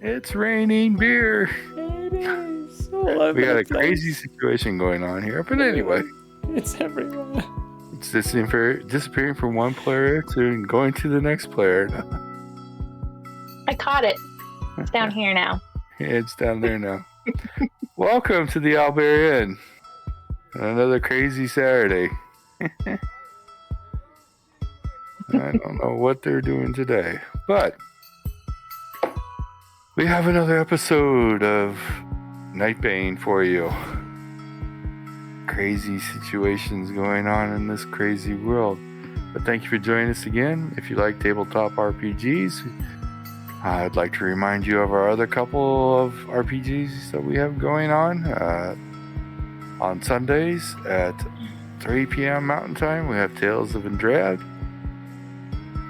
It's raining beer. It is. All over We got the a place. crazy situation going on here. But anyway, It's everywhere. it's disappearing from one player to going to the next player. I caught it. It's down here now. It's down there now. Welcome to the Owlbear Inn. Another crazy Saturday. I don't know what they're doing today, but we have another episode of Nightbane for you. Crazy situations going on in this crazy world. But thank you for joining us again. If you like tabletop RPGs, I'd like to remind you of our other couple of RPGs that we have going on. On Sundays at 3 p.m. Mountain Time, we have Tales of Andread.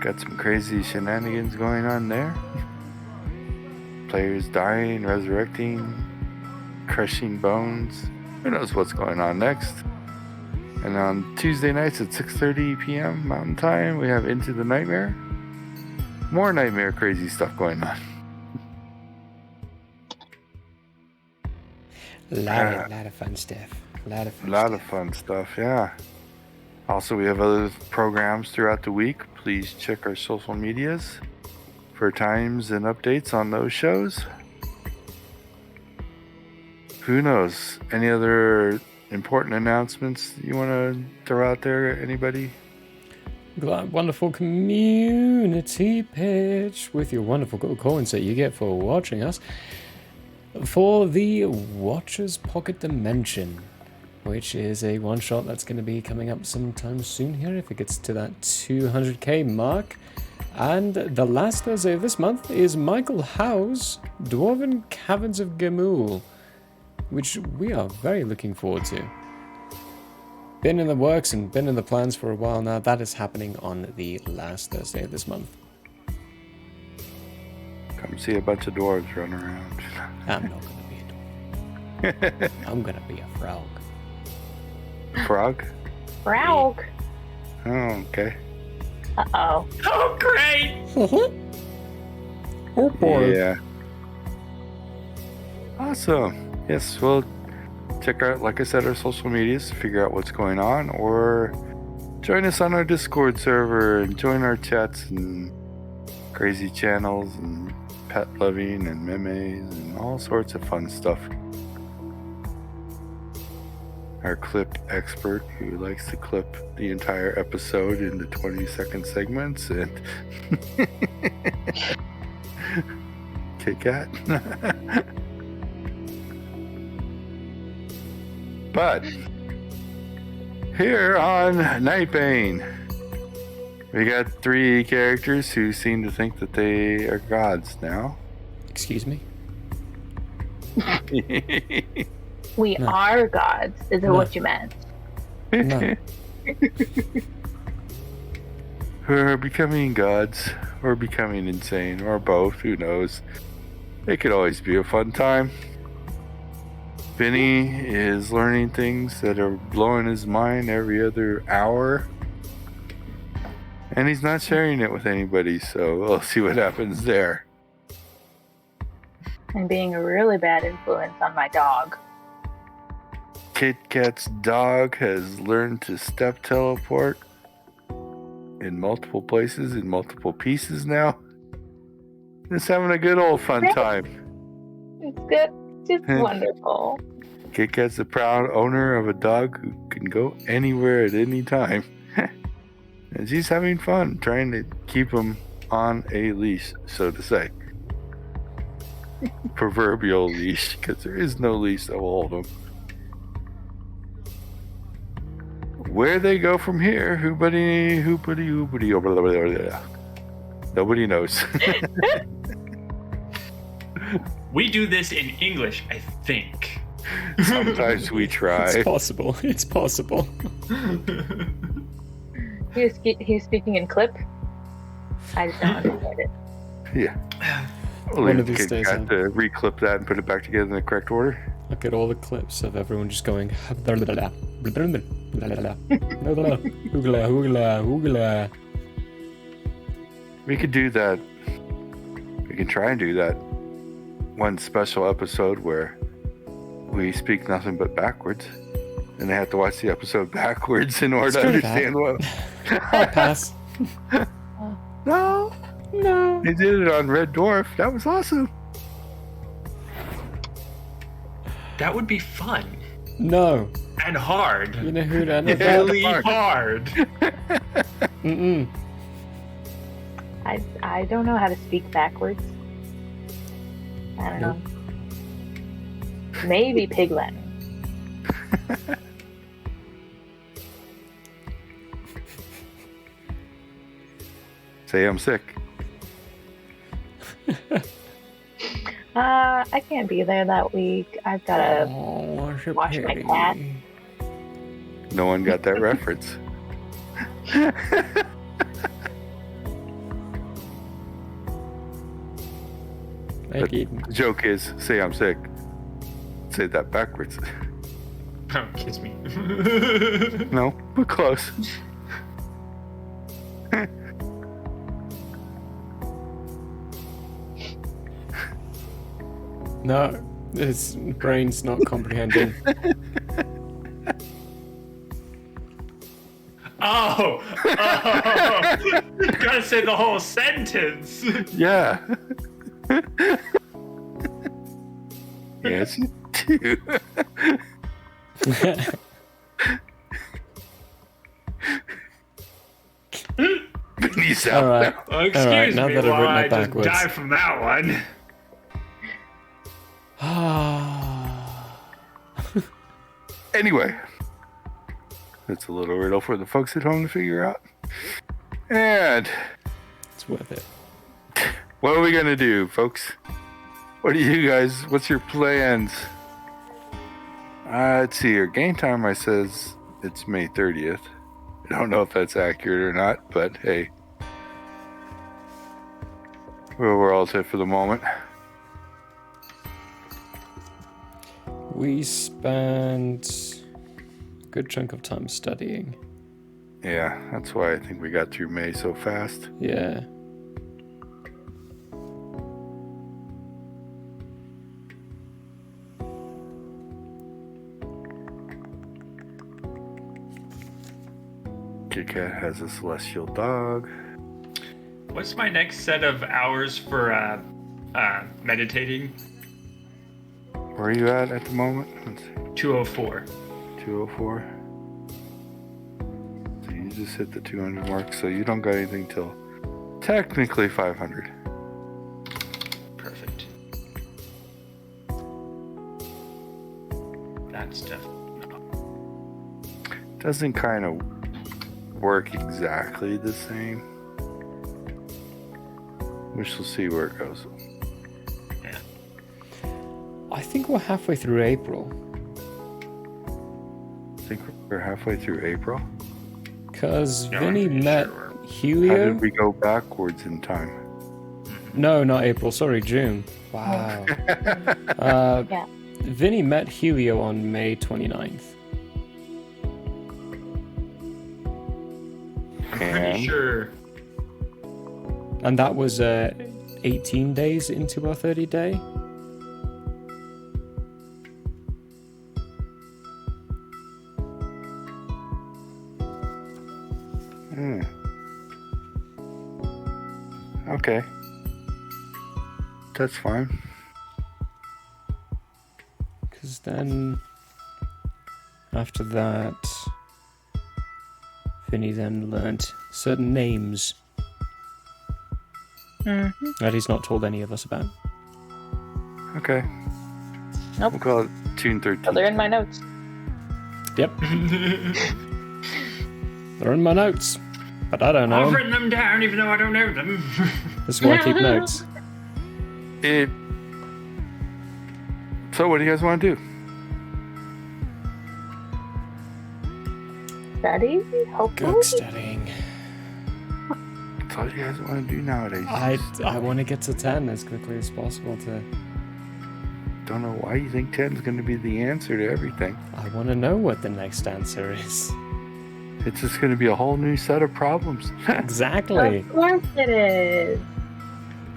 Got some crazy shenanigans going on there. Players dying, resurrecting, crushing bones. Who knows what's going on next? And on Tuesday nights at 6:30 p.m. Mountain Time, we have Into the Nightmare. More nightmare crazy stuff going on. Lot of fun stuff. A lot of fun stuff, yeah. Also, we have other programs throughout the week. Please check our social medias for times and updates on those shows. Who knows? Any other important announcements you want to throw out there? Anybody? Wonderful community page with your wonderful little coins that you get for watching us for the Watcher's Pocket Dimension, which is a one-shot that's going to be coming up sometime soon here if it gets to that 200k mark. And the last Thursday of this month is Michael Howe's Dwarven Caverns of Gamul, which we are very looking forward to. Been in the works and been in the plans for a while now. That is happening on the last Thursday of this month. Come see a bunch of dwarves run around. I'm not going to be a dwarf. I'm going to be a frog. Frog? Frog. Oh, okay. Uh-oh. Oh, great! Oh boy. Yeah. Awesome. Yes, well, check out, like I said, our social medias to figure out what's going on, or join us on our Discord server and join our chats and crazy channels and pet loving and memes and all sorts of fun stuff. Our clip expert who likes to clip the entire episode into 20-second segments and Kit Kat. But here on Nightbane, we got 3 characters who seem to think that they are gods now. Excuse me? We No. are gods, is No. what you meant. No. Who are becoming gods, or becoming insane, or both, who knows. It could always be a fun time. Vinny is learning things that are blowing his mind every other hour. And he's not sharing it with anybody, so we'll see what happens there. And being a really bad influence on my dog. Kit Kat's dog has learned to step teleport in multiple places, in multiple pieces now. Just having a good old fun time. It's good. Just wonderful. Kit Kat's the proud owner of a dog who can go anywhere at any time. And she's having fun trying to keep him on a leash, so to say. Proverbial leash, because there is no leash that will hold him. Where they go from here, nobody knows. We do this in English, I think. Sometimes we try. It's possible. It's possible. He's speaking in clip. I just don't understand it. Yeah. We'll One leave of these Kit days, Kat to reclip that and put it back together in the correct order. Look at all the clips of everyone just going. We could do that. We can try and do that. one special episode where we speak nothing but backwards, and they have to watch the episode backwards in order to Screw that. understand what. I'll pass. No, No. they did it on Red Dwarf. That was awesome. That would be fun No. and hard. You know who that is? Really hard. Mm-mm. I don't know how to speak backwards. I don't know. Maybe Pig Latin. Say I'm sick. I can't be there that week. I've gotta Oh, wash my cat. No one got that reference. Thank you. The joke is, say I'm sick. Say that backwards. Oh, kiss me. No, but close. No, his brain's not comprehending. Oh! You gotta say the whole sentence. Yeah. Yes, you do. He's out All right. now. Well, excuse Alright, now me that I've while written I it just backwards. die from that one. Anyway, that's a little riddle for the folks at home to figure out. And It's worth it. what are we gonna do, folks? What do you guys? What's your plans? Let's see here. Game timer says it's May 30th. I don't know if that's accurate or not, but hey, we're all set for the moment. We spent a good chunk of time studying. Yeah, that's why I think we got through May so fast. Yeah. Kit Kat has a celestial dog. What's my next set of hours for meditating? Where are you at the moment? Let's see. 204. 204. So you just hit the 200 mark, so you don't got anything till technically 500. Perfect. That's definitely not. Doesn't kind of work exactly the same. We shall see where it goes. Yeah. I think we're halfway through April. I think we're halfway through April. Because Yeah, Vinny I'm pretty met sure we're- How Helio. did we go backwards in time? No, not April. Sorry, June. Wow. Yeah. Vinny met Helio on May 29th. I'm pretty And sure. And that was 18 days into our 30 day. Okay. That's fine. Because then, after that, Vinny then learnt certain names Mm-hmm. that he's not told any of us about. Okay. Nope. We'll call it Tune 13. So they're in my notes. Yep, they're in my notes, but I don't know I've 'em. written them down even though I don't know them. This is why I keep notes. So what do you guys want to do? Study, hopefully. Go studying. That's all you guys want to do nowadays. I want to get to 10 as quickly as possible. Don't know why you think 10 is going to be the answer to everything. I want to know what the next answer is. It's just going to be a whole new set of problems. Exactly. Of course it is.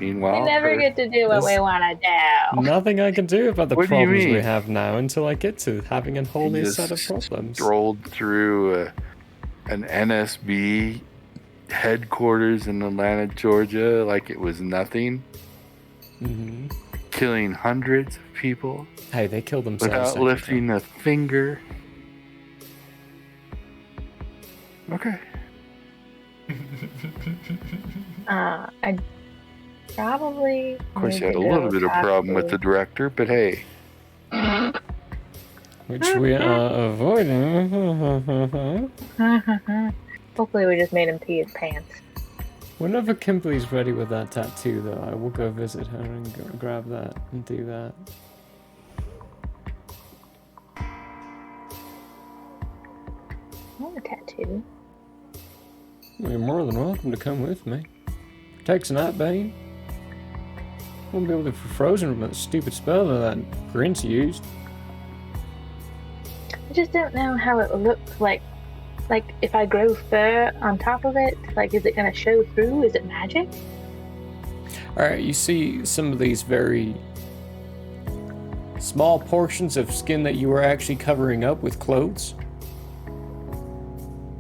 Meanwhile, We never get to do what we There's want to do. nothing I can do about the What do you problems we mean? have now until I get to having a whole you new just set of problems. strolled through an NSB headquarters in Atlanta, Georgia, like it was nothing, Hmm. killing hundreds of people Hey, they killed themselves. without second lifting a finger. Okay. I probably. Of course, you had a little bit of problem with the director, but hey. time. Which we are avoiding. Hopefully, we just made him pee his pants. Whenever Kimberly's ready with that tattoo, though, I will go visit her and go grab that and do that. I want a tattoo. You're more than welcome to come with me. Takes a Nightbane. Won't be able to be frozen from that stupid spell that Prince used. I just don't know how it will look like. Like, if I grow fur on top of it, like, is it going to show through? Is it magic? Alright, you see some of these very small portions of skin that you were actually covering up with clothes.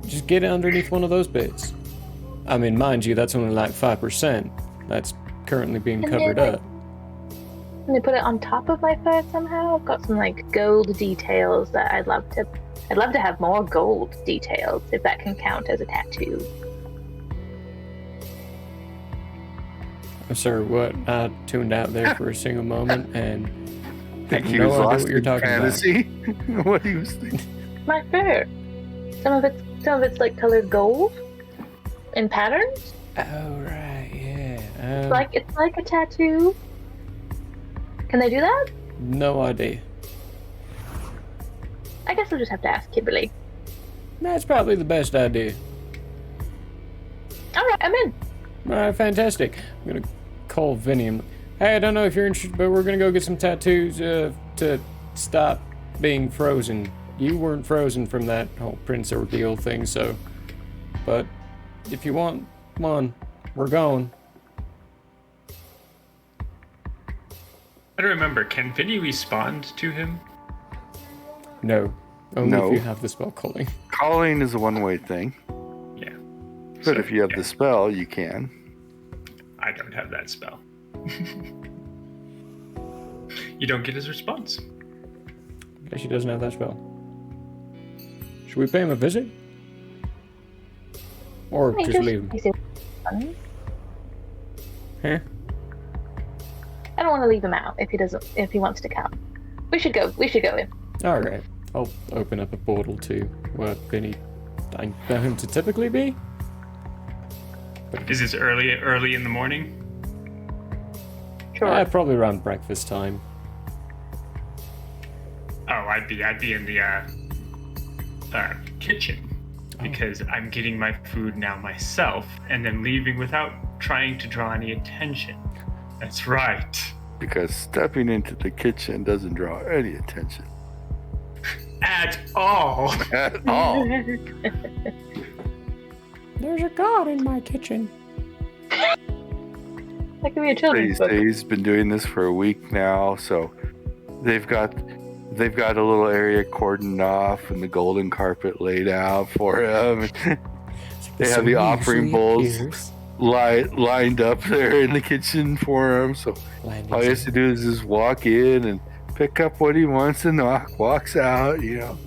Just get underneath one of those bits. I mean, mind you, that's only like 5%. That's currently being And covered then, up. And they put it on top of my fur somehow. I've got some like gold details that I'd love to have more gold details if that can count as a tattoo. I'm sorry, what? I tuned out there for a single moment and Think have he no was idea lost what you're in talking fantasy? What he was thinking. My fur. Some of it's like colored gold in patterns. Oh right, yeah. It's like a tattoo. Can they do that? No idea. I guess we'll just have to ask Kimberly. That's probably the best idea. All right, I'm in. Alright, fantastic. I'm gonna call Vinny and hey, I don't know if you're interested, but we're gonna go get some tattoos to stop being frozen. You weren't frozen from that whole Prince ordeal thing, so. But if you want one, we're going. I don't remember. Can Vinny respond to him? No. Only No. if you have the spell calling. Calling is a one-way thing, Yeah. but So, if you have yeah, the spell, you can. I don't have that spell. You don't get his response. Guess she doesn't have that spell. Should we pay him a visit? Or just leave him? Huh? I don't want to leave him out if he wants to come. We should go in. Alright. I'll open up a portal to where Vinny I know him to typically be. Is this early in the morning? Sure. Probably around breakfast time. Oh, I'd be in the kitchen because I'm getting my food now myself and then leaving without trying to draw any attention. That's right. Because stepping into the kitchen doesn't draw any attention At all. at all. There's a god in my kitchen. That could be a children's book. He's been doing this for a week now, so they've got a little area cordoned off and the golden carpet laid out for him. They have the offering bowls lined up there in the kitchen for him, so all he has to do is just walk in and pick up what he wants and walks out, you know.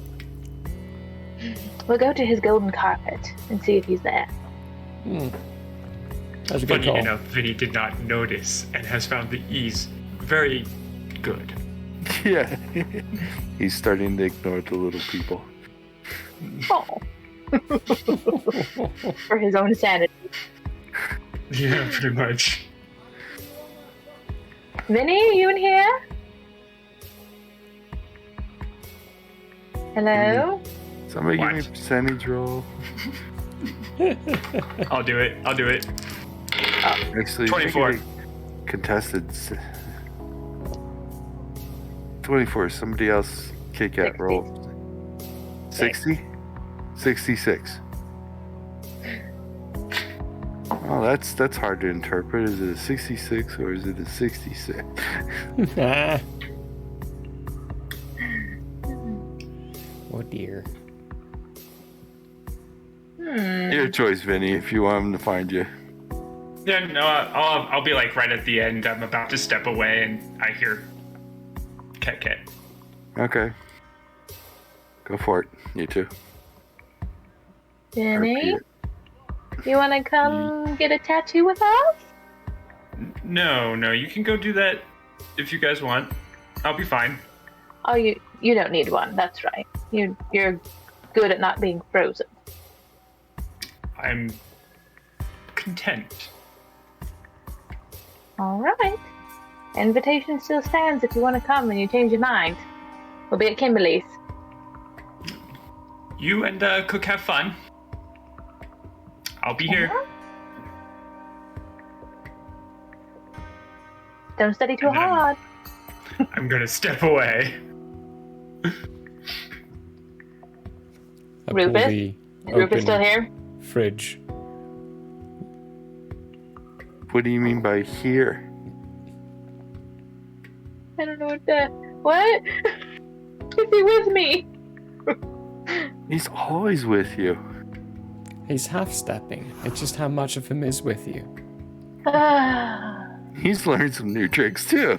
We'll go to his golden carpet and see if he's there. That's a good Funny call. enough, Vinny did not notice and has found the ease very good. Yeah. He's starting to ignore the little people. Oh. For his own sanity. Yeah, pretty much. Vinny, you in here? Hello? Somebody give me a What? percentage roll. I'll do it. Actually, 24. make it a contested 24. Somebody else kick at 60. roll. 60? 66. Oh, that's hard to interpret. Is it a 66 or is it a 66? Oh dear. Your choice, Vinny, if you want him to find you. Yeah, no, I'll be like right at the end. I'm about to step away, and I hear ket. Okay. Go for it, you two. Jenny, you want to come get a tattoo with us? No, you can go do that if you guys want. I'll be fine. Oh, you don't need one. That's right. You're good at not being frozen. I'm content. All right. Invitation still stands if you want to come and you change your mind. We'll be at Kimberly's. You and Cook have fun. I'll be here. Don't study too hard. I'm gonna step away. I pull Rufus? the Rufus still open here? fridge. What do you mean by here? I don't know what? Is he with me? He's always with you. He's half-stepping. It's just how much of him is with you. He's learned some new tricks too.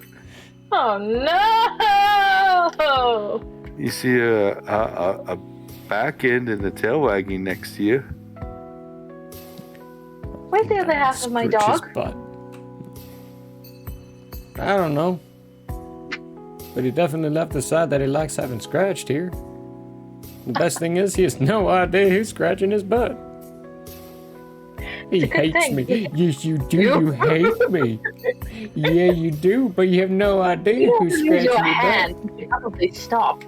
Oh no! You see a back end and the tail wagging next to you. Where's the other half of my Scritch's dog? butt. I don't know. But he definitely left the side that he likes having scratched here. The best thing is he has no idea who's scratching his butt. He hates thing. me. Yes, you do. You hate me. Yeah, you do, but you have no idea who's Use scratching your your hand. You should probably stop.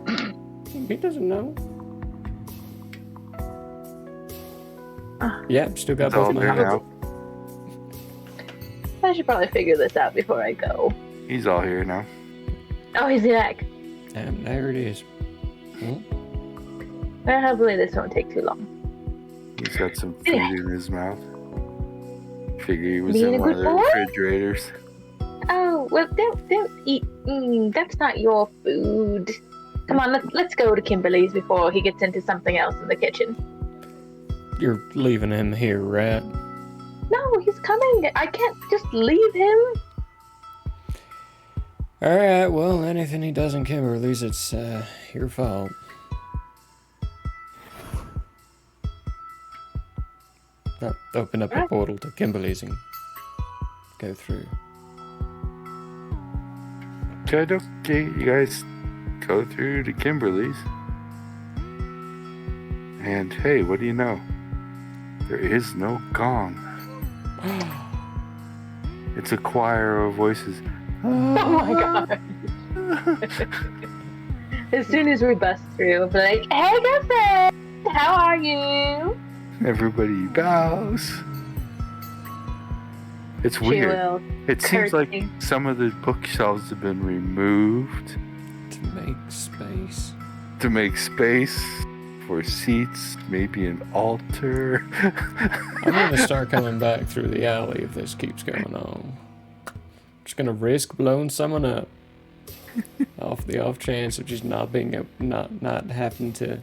butt. He doesn't know. Yep, still got It's all both my there hands. now. I should probably figure this out before I go. He's all here now. Oh, he's back. And there it is. Well, hopefully this won't take too long. He's got some food in his mouth. Figure he was Being in a one of good the boy? refrigerators. Oh, well, don't eat. That's not your food. Come on, let's go to Kimberly's before he gets into something else in the kitchen. You're leaving him here, right? No, he's coming. I can't just leave him. Alright, well, anything he does in Kimberly's, it's your fault. Open up a portal to Kimberly's and go through. Okay, you guys go through to Kimberly's. And hey, what do you know? There is no gong. It's a choir of voices. Oh my god. As soon as we bust through, we'll be like, hey girlfriend, how are you? Everybody bows. It's She weird. will It seems like curtsy. some of the bookshelves have been removed To make space. to make space for seats, maybe an altar. I'm gonna start coming back through the alley if this keeps going on. Just gonna risk blowing someone up. Off the off chance of just not having to.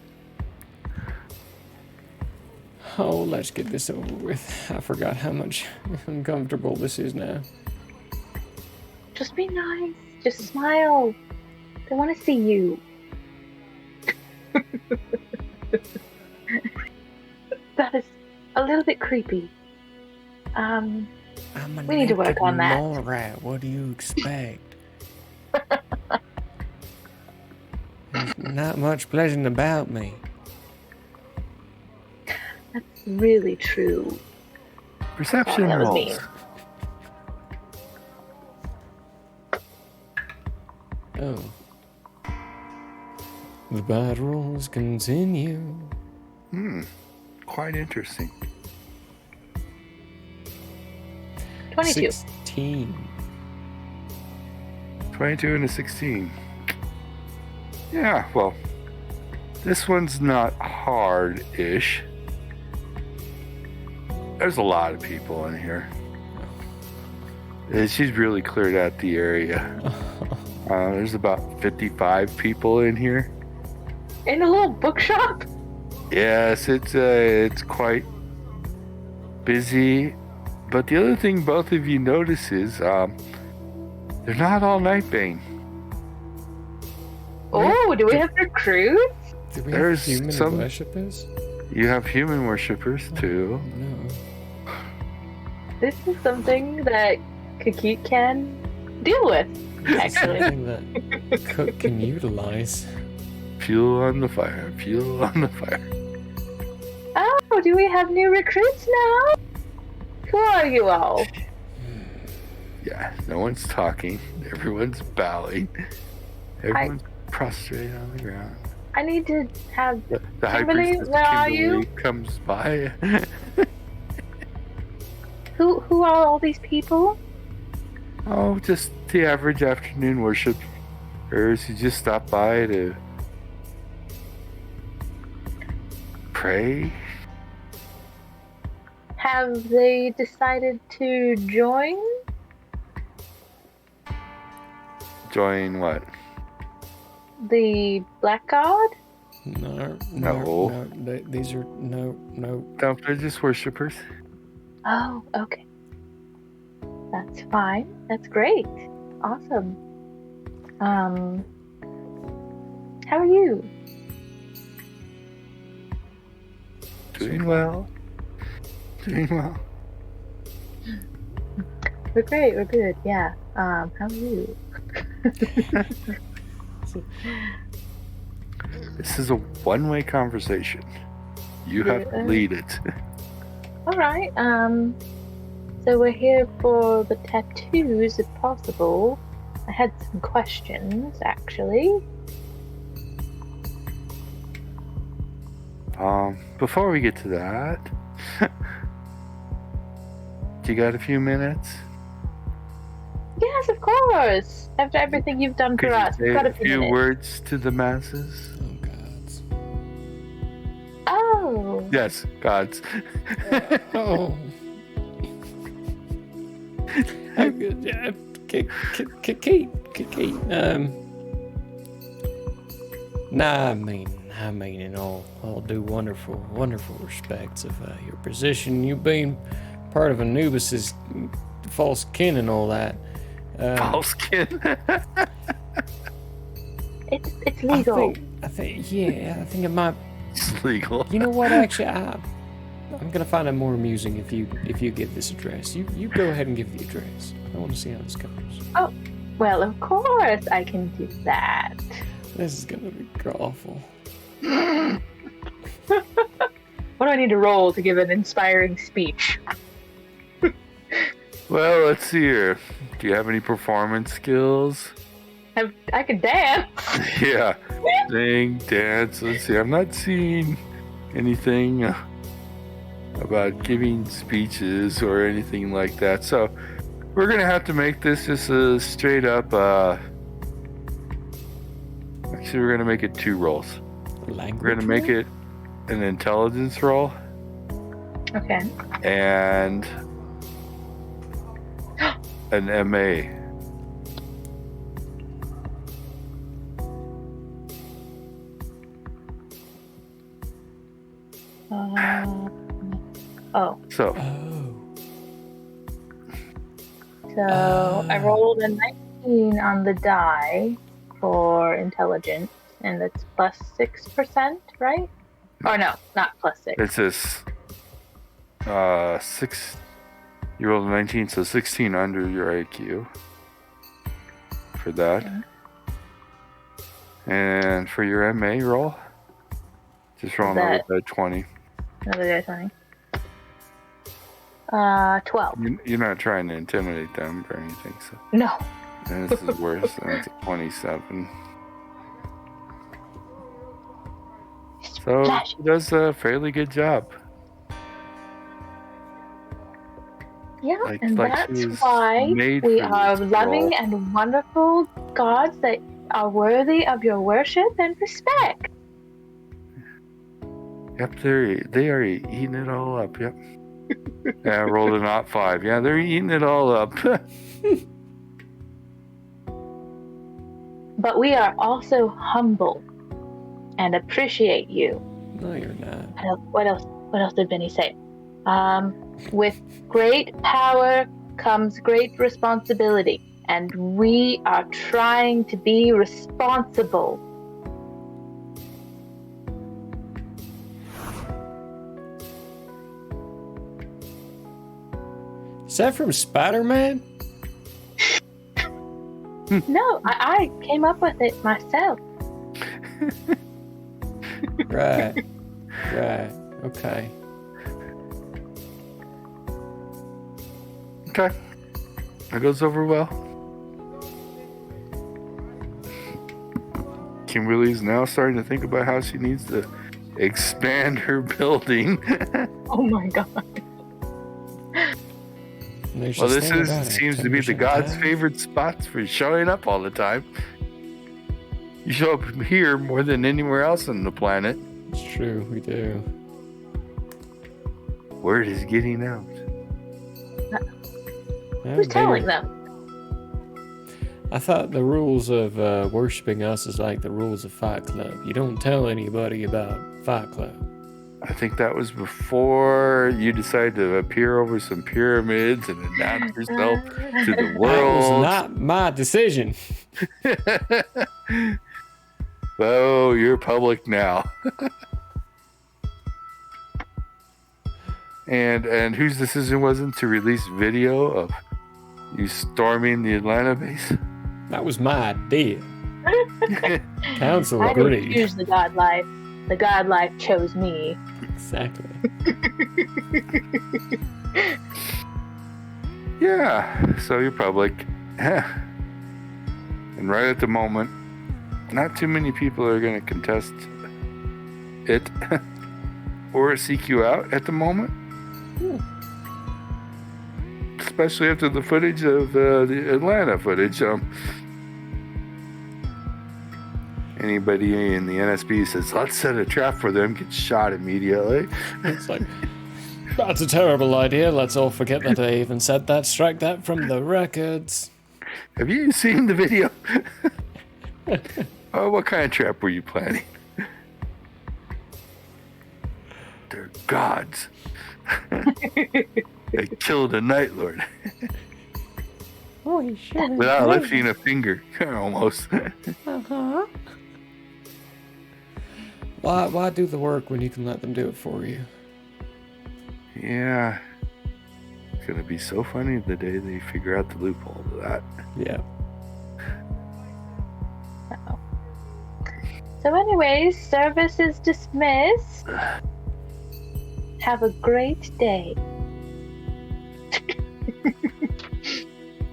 Oh, let's get this over with. I forgot how much uncomfortable this is now. Just be nice. Just smile. They want to see you. That is a little bit creepy. We need to work on that. Alright, what do you expect? There's not much pleasant about me. That's really true. Perception That was rolls. mean. Oh. The battles continue. Quite interesting. 22. 16. 22 and a 16. Yeah, well, this one's not hard-ish. There's a lot of people in here. She's really cleared out the area. There's about 55 people in here. In a little bookshop? Yes, it's quite busy. But the other thing both of you notice is they're not all Nightbane. Oh, do we have recruits? Do we There's have human some- worshippers? You have human worshippers too. No. This is something that Kakit can deal with, actually. Something that Cook can utilize. Fuel on the fire. Fuel on the fire. Oh, do we have new recruits now? Who are you all? Yeah, no one's talking. Everyone's bowing. Everyone's prostrate on the ground. I need to have... The high Kimberly, priestess where are Kimberly you? comes by. Who are all these people? Oh, just the average afternoon worshipers who just stop by to pray. Have they decided to join? Join what? The Black God? No. These are no. No, they're just worshipers. Oh, okay. That's fine. That's great. Awesome. How are you? Doing well. Doing well. We're great. We're good. Yeah. How are you? This is a one-way conversation. You have to lead it. All right. So we're here for the tattoos, if possible. I had some questions, actually. Before we get to that, you got a few minutes? Yes, of course. After everything you've done for Could us, you we've say got a a few few minutes. words to the masses? Oh gods. Oh. Yes, gods. Oh. Kate. Nah, I mean, in all due wonderful respects of your position, you being part of Anubis's false kin and all that. False kin. It's legal. I think it might. It's legal. You know what? Actually, I'm gonna find it more amusing if you give this address. You go ahead and give the address. I want to see how this goes. Oh, well, of course I can do that. This is gonna be awful. What do I need to roll to give an inspiring speech? Well, let's see here. Do you have any performance skills? I can dance. Yeah. Sing, dance. Let's see. I'm not seeing anything about giving speeches or anything like that. So we're going to have to make this just a straight up... Actually, we're going to make it 2 rolls. Language. We're going to make it an intelligence roll Okay. and an MA. Oh. So, So I rolled a 19 on the die for intelligence, and that's plus 6%, right? Or no, not plus 6. it says 6. You rolled a 19, so 16 under your IQ for that. Okay. And for your MA roll, just roll another That- 20. Another die 20. 12. You're not trying to intimidate them or anything, so No. and this is worse. That's a 27. So Flash. he does a fairly good job. Yeah, Like- and like that's she was why made we for are this loving role. and wonderful gods that are worthy of your worship and respect. Yep, they are eating it all up. Yep. Yeah, I rolled a not 5. Yeah, they're eating it all up. But we are also humble and appreciate you. No, you're not. What else? What else did Benny say? With great power comes great responsibility, and we are trying to be responsible. Is that from Spider-Man? No, I came up with it myself. Right. Right. Okay. Okay. That goes over well. Kimberly's now starting to think about how she needs to expand her building. Oh my god. Well, this seems to be the God's favorite spots for showing up all the time. You show up here more than anywhere else on the planet. It's true, we do. Word is getting out. Who's telling them? I thought the rules of worshiping us is like the rules of Fight Club. You don't tell anybody about Fight Club. I think that was before you decided to appear over some pyramids and announce yourself to the world. That was not my decision. Oh, you're public now. And whose decision was it to release video of you storming the Atlanta base? That was my idea. Council I didn't agreed. choose the God life. The God life chose me. Exactly. Yeah, so you're public. And right at the moment, not too many people are going to contest it or seek you out at the moment. Especially after the footage of the Atlanta footage. Anybody in the NSB says, let's set a trap for them, gets shot immediately. It's like, that's a terrible idea. Let's all forget that I even said that. Strike that from the records. Have you seen the video? Oh, what kind of trap were you planning? They're gods. They killed a Night Lord. Holy shit. Without lifting a finger. Almost. Uh-huh. Why do the work when you can let them do it for you? Yeah. It's going to be so funny the day they figure out the loophole to that. Yeah. So anyways, service is dismissed. Have a great day.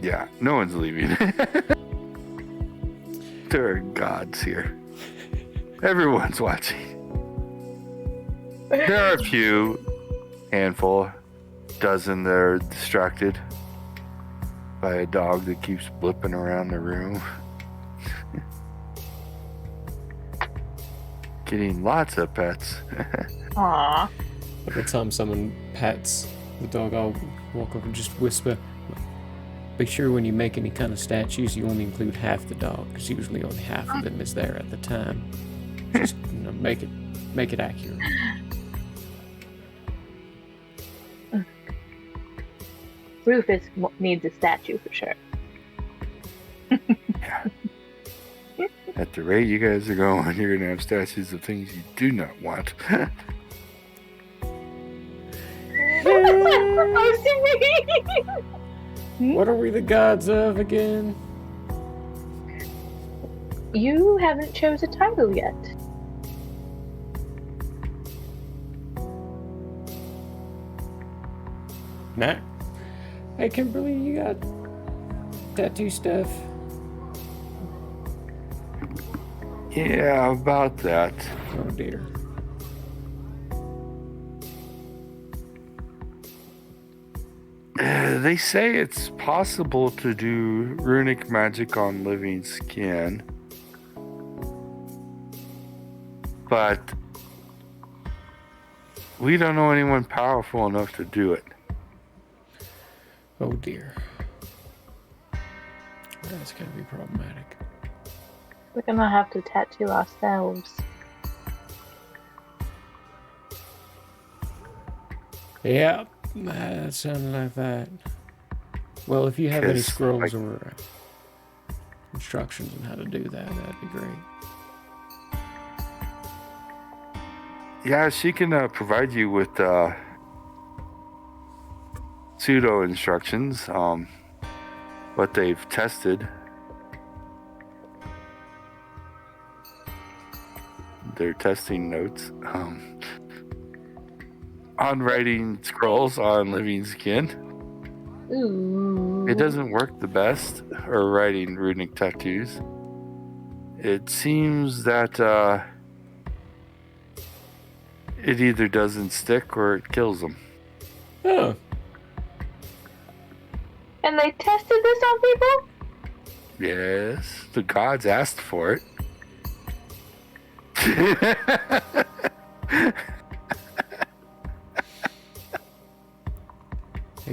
Yeah, no one's leaving. There are gods here. Everyone's watching. There are a few, handful, dozen that are distracted by a dog that keeps blipping around the room. Getting lots of pets. Aww. Every time someone pets the dog, I'll walk over and just whisper, be sure when you make any kind of statues, you only include half the dog, because usually only half of them is there at the time. Just make it accurate. Rufus needs a statue for sure. Yeah. At the rate you guys are going, you're going to have statues of things you do not want. Supposed to be. What are we the gods of again? You haven't chose a title yet. Nah. Hey, Kimberly, you got tattoo stuff? Yeah, about that. Oh, dear. They say it's possible to do runic magic on living skin. But we don't know anyone powerful enough to do it. Oh dear. That's gonna be problematic. We're gonna have to tattoo ourselves. Yeah, that sounded like that. Well, if you have any 'Cause, scrolls or instructions on how to do that, that'd be great. Yeah, she can provide you with pseudo instructions, what they've tested. Their testing notes on writing scrolls on living skin. Ooh. It doesn't work the best, or writing runic tattoos. It seems that it either doesn't stick or it kills them. Oh, And they tested this on people? Yes, the gods asked for it.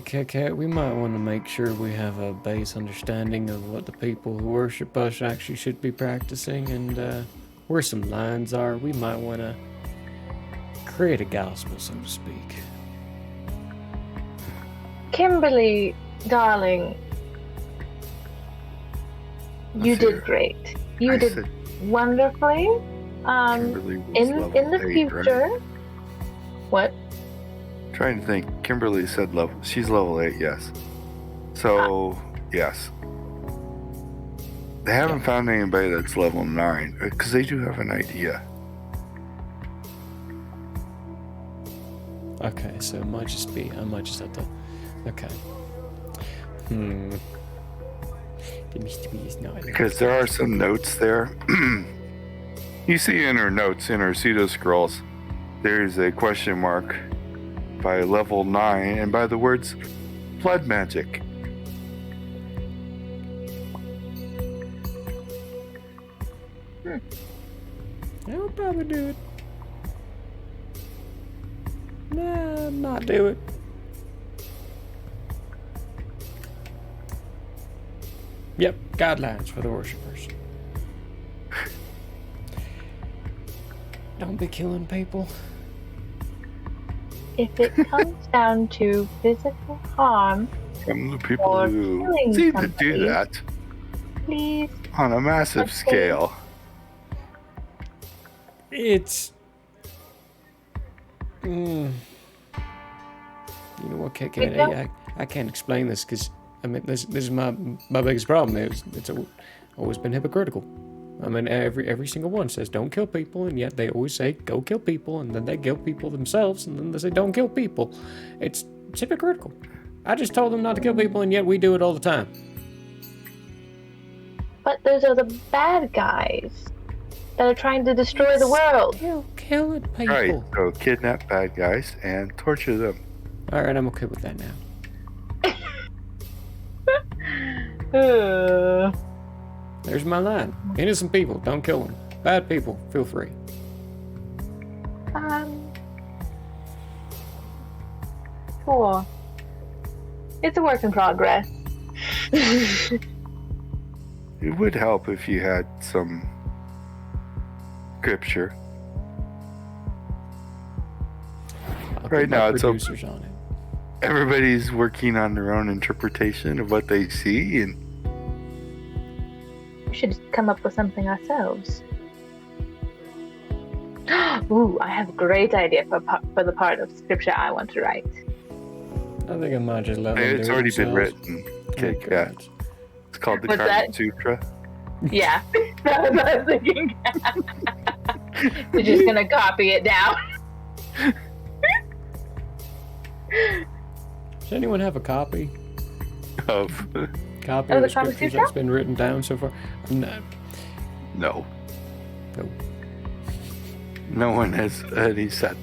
hey, we might want to make sure we have a base understanding of what the people who worship us actually should be practicing and where some lines are. We might want to create a gospel, so to speak. Kimberly, darling, you Let's hear did it. great. You I did said wonderfully. Kimberly was In level the 8, future, right? what? Trying to think. Kimberly said level. She's level 8, yes. So, yes. They haven't found anybody that's level 9, because they do have an idea. Okay, so it might just be. I might just have to. Okay. The mystery is not. Because there are some notes there. You see in her notes, in her pseudo scrolls, there's a question mark by level 9 and by the words blood magic. I'll probably do it. Nah, not do it. Yep, guidelines for the worshippers. Don't be killing people. If it comes down to physical harm, From the people Or who killing seem to somebody. do that please. on a massive Okay. scale. It's. You know what, KK? I can't explain this because I mean this is my biggest problem. It's always been hypocritical. I mean every single one says don't kill people, and yet they always say go kill people, and then they kill people themselves, and then they say don't kill people. It's hypocritical. I just told them not to kill people, and yet we do it all the time. But those are the bad guys that are trying to destroy the world. Killing people. Right, so kidnap bad guys and torture them. All right, I'm okay with that now. There's my line. Innocent people, don't kill them. Bad people, feel free. Sure. It's a work in progress. It would help if you had some scripture. I'll Right put my now, it's producers on it. Everybody's working on their own interpretation of what they see, and We should just come up with something ourselves. Ooh, I have a great idea for the part of scripture I want to write. I think I might just let them it's do already it been themselves. written. Oh, Okay, yeah. God. It's called the What's Karma that? Sutra. Yeah, that's what I was thinking. You're just gonna copy it down. Does anyone have a copy? Of Copy Oh, of the the Kama scriptures Sutra? that's been written down so far? No. no, No. no one has any set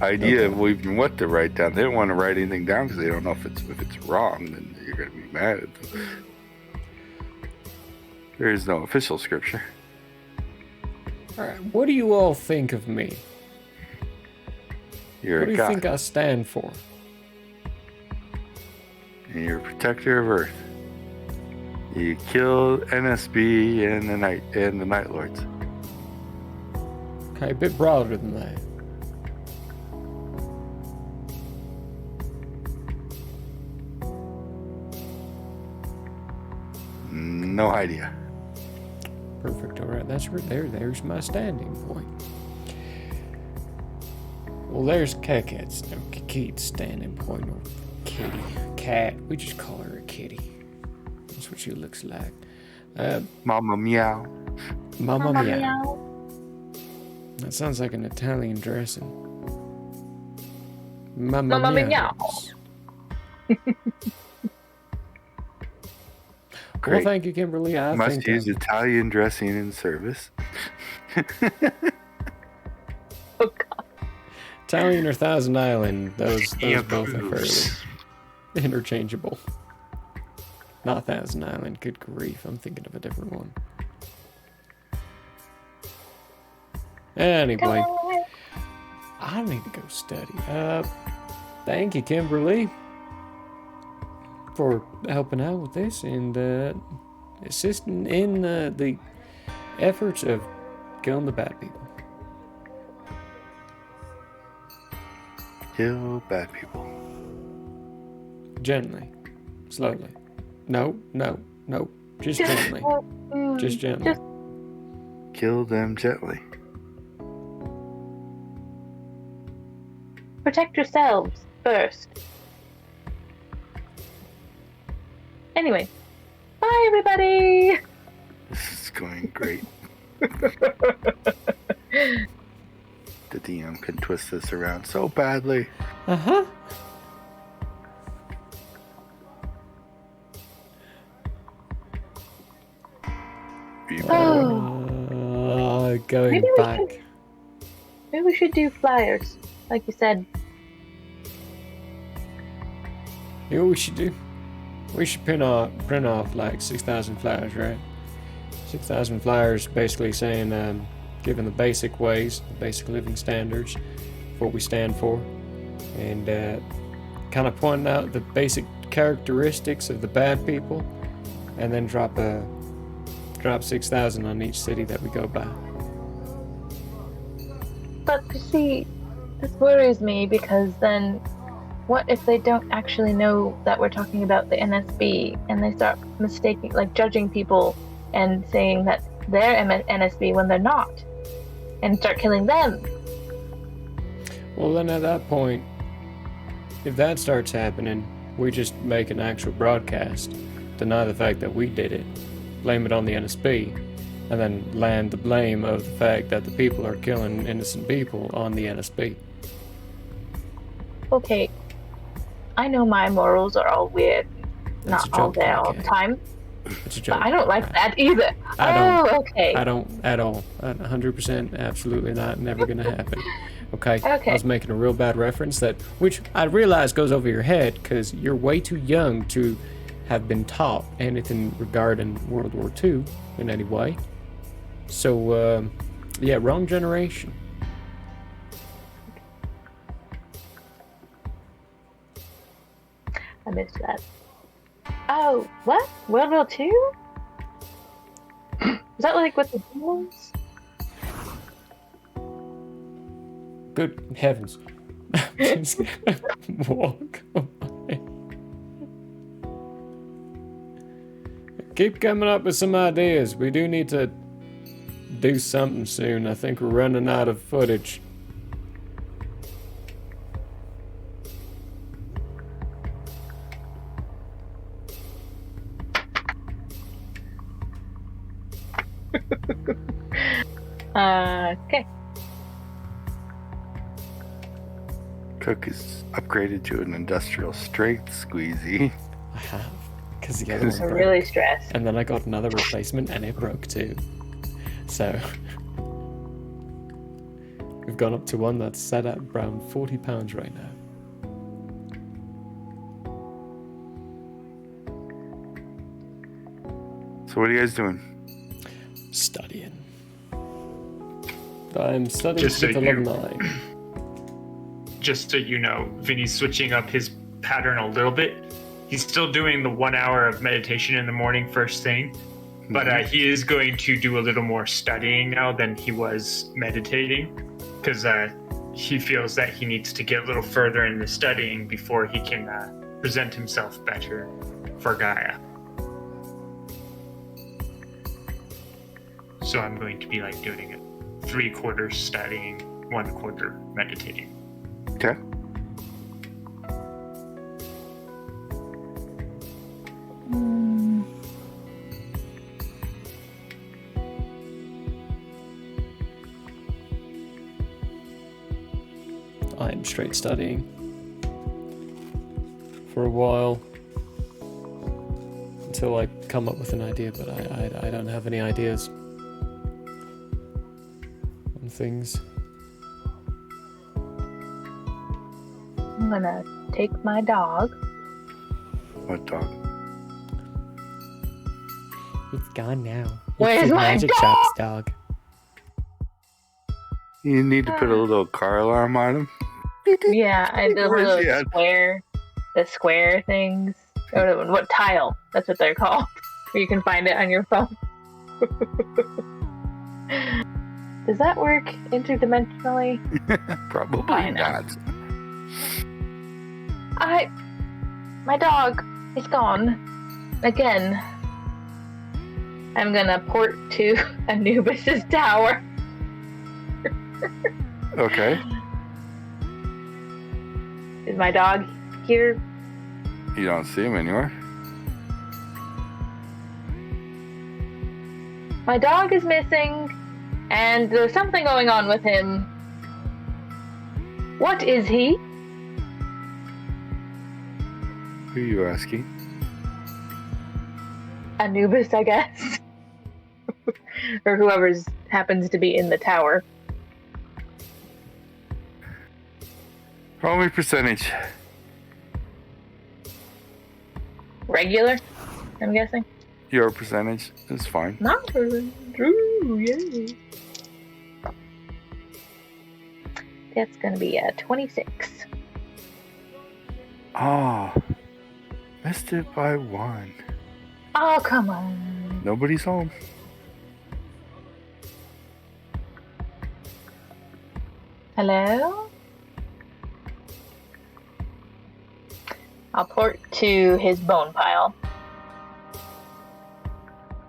idea of even what to write down. They don't want to write anything down because they don't know if it's wrong. Then you're going to be mad at them. There is no official scripture. All right. What do you all think of me? You're What do a you god. think I stand for? and you're a protector of Earth. You killed NSB and the Night Lords. Okay, a bit broader than that. No idea. Perfect. All right, that's right there. There's my standing point. Well, there's Keke's standing point, or kitty. Cat. We just call her a kitty. That's what she looks like. Mama meow. Mama meow. That sounds like an Italian dressing. Mama meow. Great. Well, thank you, Kimberly. I Must think use Italian dressing in service. Oh, God. Italian or Thousand Island, those both are fairly Approves. interchangeable. Not Thousand Island. Good grief, I'm thinking of a different one. Anyway, I need to go study. Thank you, Kimberly, for helping out with this and assisting in the efforts of killing the bad people. Kill bad people. Gently. Slowly. No. Just gently. Just gently. Kill them gently. Protect yourselves first. Anyway, bye everybody. This is going great. The DM can twist this around so badly. Uh-huh. Going Maybe we back. Maybe we should do flyers, like you said. You know what we should do? We should print off like 6,000 flyers, right? 6,000 flyers basically saying, giving the basic ways, the basic living standards, what we stand for, and kind of pointing out the basic characteristics of the bad people, and then drop 6,000 on each city that we go by. But you see, this worries me because then what if they don't actually know that we're talking about the NSB and they start mistaking, like judging people and saying that they're NSB when they're not, and start killing them? Well, then at that point, if that starts happening, we just make an actual broadcast, deny the fact that we did it, blame it on the NSB, and then land the blame of the fact that the people are killing innocent people on the NSB. Okay, I know my morals are all weird, That's a not all joke, there all the okay. time, It's a joke. but I don't like that either. Okay. I don't at all. 100%, absolutely not. Never gonna happen. Okay? Okay. I was making a real bad reference which I realize goes over your head because you're way too young to have been taught anything regarding World War II in any way. So, yeah, wrong generation. I missed that. Oh, what? World War II? Is that like with the demons? Good heavens. Just walk away. Keep coming up with some ideas. We do need to do something soon. I think we're running out of footage. Okay. Cook is upgraded to an industrial strength squeezy. I have. Because the other one I'm broke. really stressed. And then I got another replacement and it broke too. So we've gone up to one that's set at around 40 pounds right now. So what are you guys doing? Studying. I'm studying Just so to get to level 9. Just so you know, Vinny's switching up his pattern a little bit. he's still doing the 1 hour of meditation in the morning first thing, but he is going to do a little more studying now than he was meditating, because he feels that he needs to get a little further in the studying before he can present himself better for Gaia. So I'm going to be like doing it 3/4 studying, 1/4 meditating. Okay. I'm straight studying for a while until I come up with an idea, but I don't have any ideas on things. I'm gonna take my dog. What dog? It's gone now. Where's It's the my Magic dog? Shop's dog. You need to put a little car alarm on him. Yeah, I did Where's he the at? square things. What tile? That's what they're called. Where you can find it on your phone. Does that work interdimensionally? Probably I know. not. My dog is gone. Again. I'm gonna port to Anubis's tower. Okay. Is my dog here? You don't see him anywhere. My dog is missing, and there's something going on with him. What is he? Who are you asking? Anubis, I guess. Or whoever's happens to be in the tower. Roll me percentage. Regular, I'm guessing. Your percentage is fine. Not true, yay. That's gonna be a 26. Oh, missed it by 1. Oh, come on. Nobody's home. Hello? I'll port to his bone pile.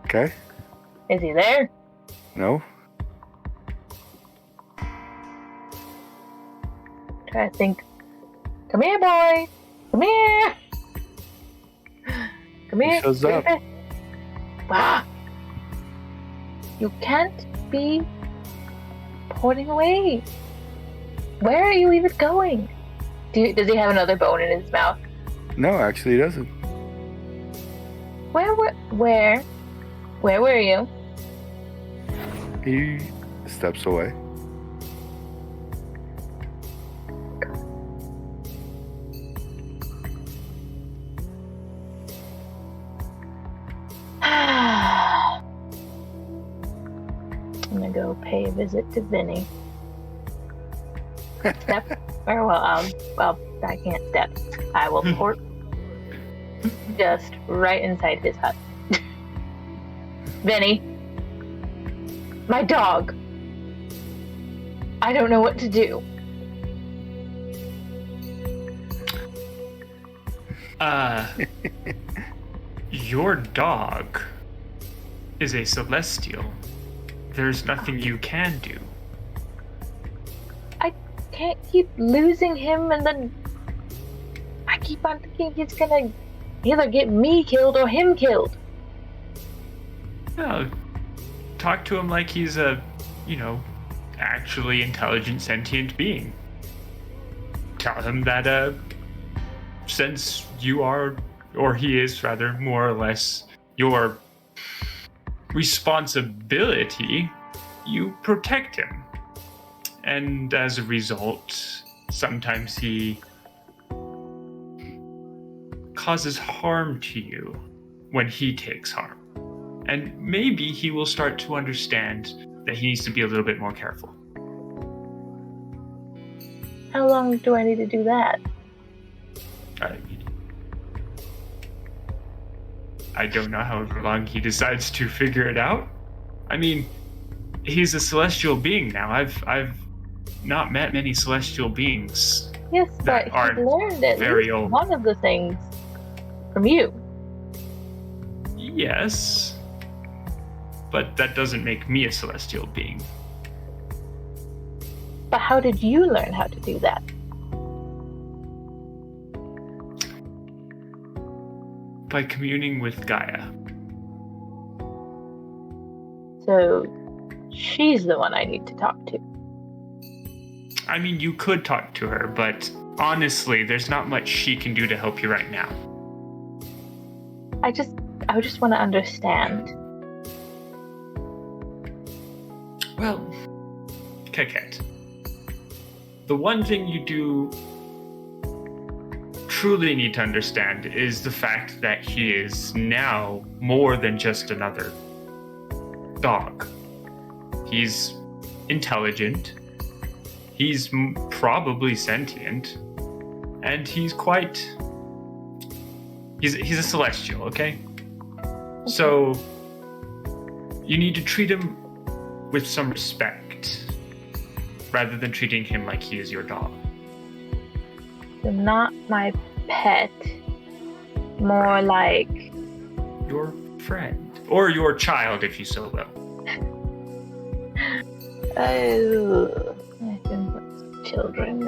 Okay. Is he there? No. Try to think. Come here, boy. Come here. Come here. shows up. Wow. You can't be porting away. Where are you even going? Does he have another bone in his mouth? No, actually, he doesn't. Where were you? He steps away. I'm gonna go pay a visit to Vinny. Step, or well, I can't step. I will port just right inside his hut. Vinny, my dog. I don't know what to do. Your dog is a celestial. There's nothing you can do. I can't keep losing him, and then I keep on thinking he's gonna either get me killed or him killed. No, talk to him like he's a, actually intelligent, sentient being. Tell him that, since you are, or he is rather, more or less your responsibility, you protect him. And as a result, sometimes he causes harm to you when he takes harm. And maybe he will start to understand that he needs to be a little bit more careful. How long do I need to do that? I don't know however long he decides to figure it out. I mean, he's a celestial being now. I've not met many celestial beings. Yes, That but aren't he learned at very least old. one of the things from you. Yes, but that doesn't make me a celestial being. But how did you learn how to do that? By communing with Gaia. So she's the one I need to talk to. I mean, you could talk to her, but honestly, there's not much she can do to help you right now. I just want to understand. Well, Keket, the one thing you do truly need to understand is the fact that he is now more than just another dog. He's intelligent, he's probably sentient, and he's a celestial, okay? So you need to treat him with some respect rather than treating him like he is your dog. So not my pet, more like Your friend. Or your child, if you so will. oh, I think what's children.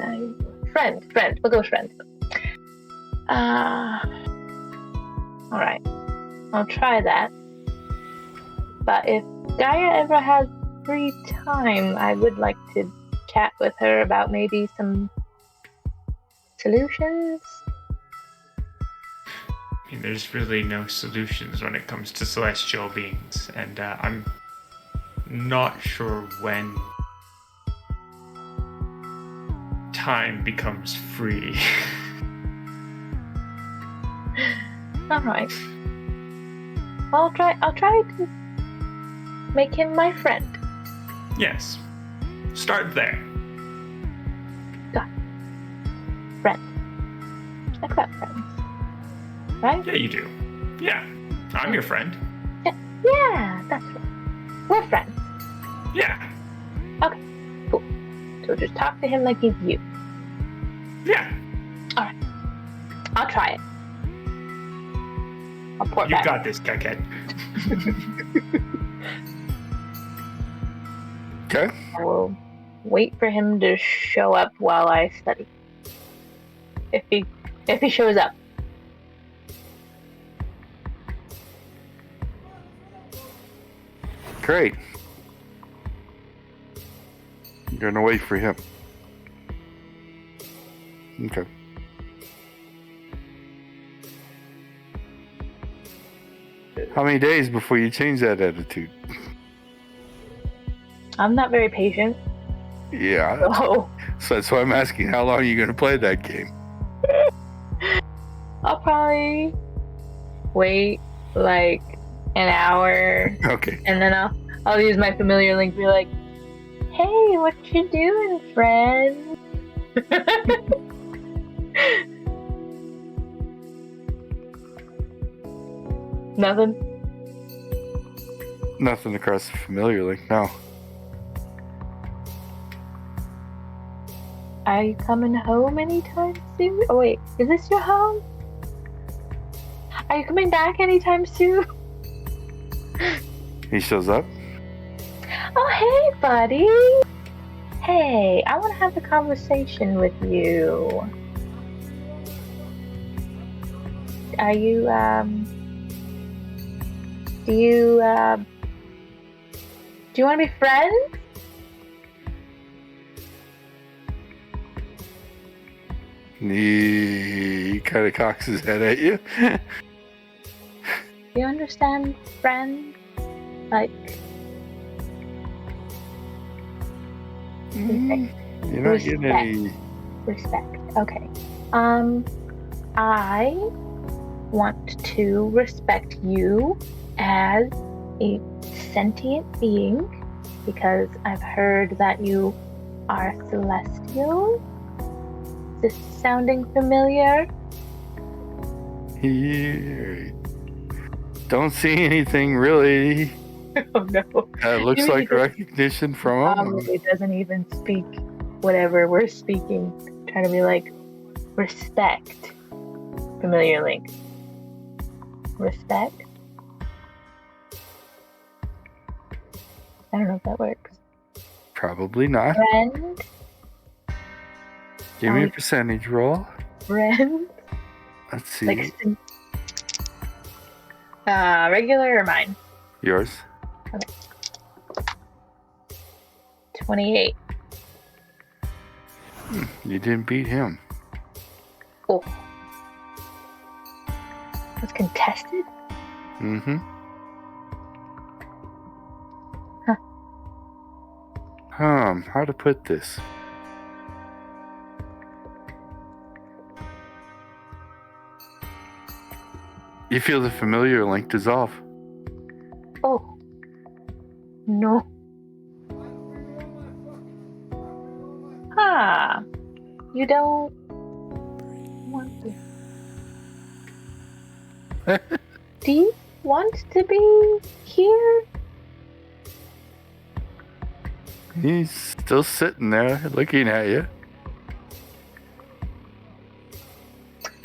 Friend. We'll go with friend. All right. I'll try that. But if Gaia ever has free time, I would like to chat with her about maybe some solutions. I mean, there's really no solutions when it comes to celestial beings, and I'm not sure when time becomes free. All right. I'll try to make him my friend. Yes. Start there. Friend. I've got friends. Right? Yeah, you do. Yeah. I'm your friend. Yeah, that's right. We're friends. Yeah. Okay, cool. So just talk to him like he's you. Yeah. I'll try it. I'll port You back. got this, Keket. Okay. I will wait for him to show up while I study. If he shows up. Great. You're gonna wait for him. Okay. How many days before you change that attitude? I'm not very patient. Yeah. So So that's why I'm asking, how long are you gonna play that game? I'll probably wait like an hour, Okay. and then I'll use my familiar link to be like, "Hey, what you doing, friend?" Nothing. Nothing across the familiar link, no. Are you coming home anytime soon? Oh wait, is this your home? Are you coming back anytime soon? He shows up. Oh hey, buddy. Hey, I want to have a conversation with you. Are you do you want to be friends? He kind of cocks his head at you. Do you understand friend? Like, You're not getting any. respect. Okay. I want to respect you as a sentient being because I've heard that you are celestial. Is this sounding familiar? Don't see anything really. Oh no. Looks Maybe like he doesn't- recognition from him. Probably doesn't even speak whatever we're speaking. Trying to be like, respect. Familiar link. Respect? I don't know if that works. Probably not. Friend? Give me a percentage roll. Friend? Let's see. Like, regular or mine? Yours. 28. You didn't beat him. Oh. It's contested? Mm-hmm. Huh. How to put this? You feel the familiar link dissolve. Oh. No. Ah. You don't want to. Do you want to be here? He's still sitting there looking at you.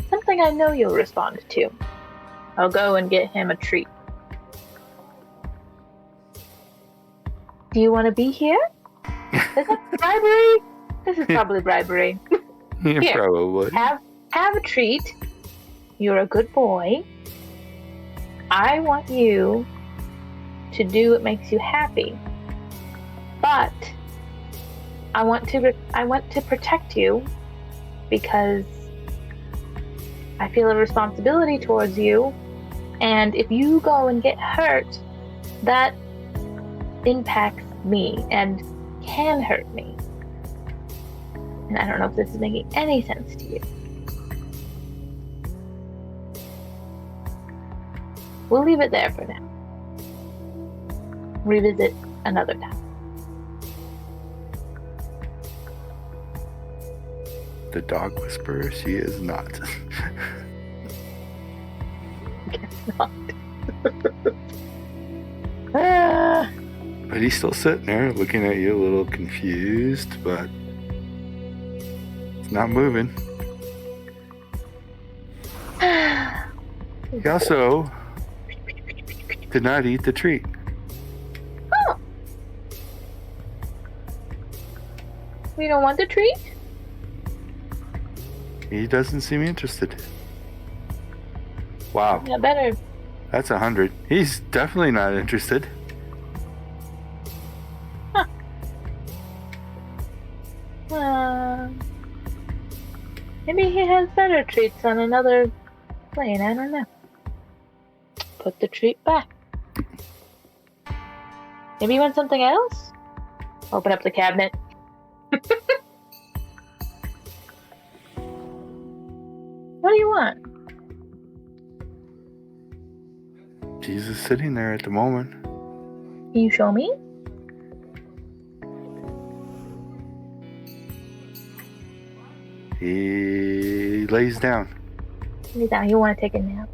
Something I know you'll respond to. I'll go and get him a treat. Do you want to be here? Is that bribery? This is probably bribery. Yeah, Here. probably. Have a treat. You're a good boy. I want you to do what makes you happy. But I want to protect you because I feel a responsibility towards you. And if you go and get hurt, that impacts me and can hurt me. And I don't know if this is making any sense to you. We'll leave it there for now. Revisit another time. The dog whisperer, she is not. Guess not. Ah. But he's still sitting there looking at you a little confused, but it's not moving. He also did not eat the treat. Oh. We don't want the treat? He doesn't seem interested. Wow, Yeah, better. that's 100. He's definitely not interested. Maybe he has better treats on another plane. I don't know. Put the treat back. Maybe you want something else? Open up the cabinet. What do you want? Jesus sitting there at the moment. Can you show me? He lays down. Maybe now you want to take a nap.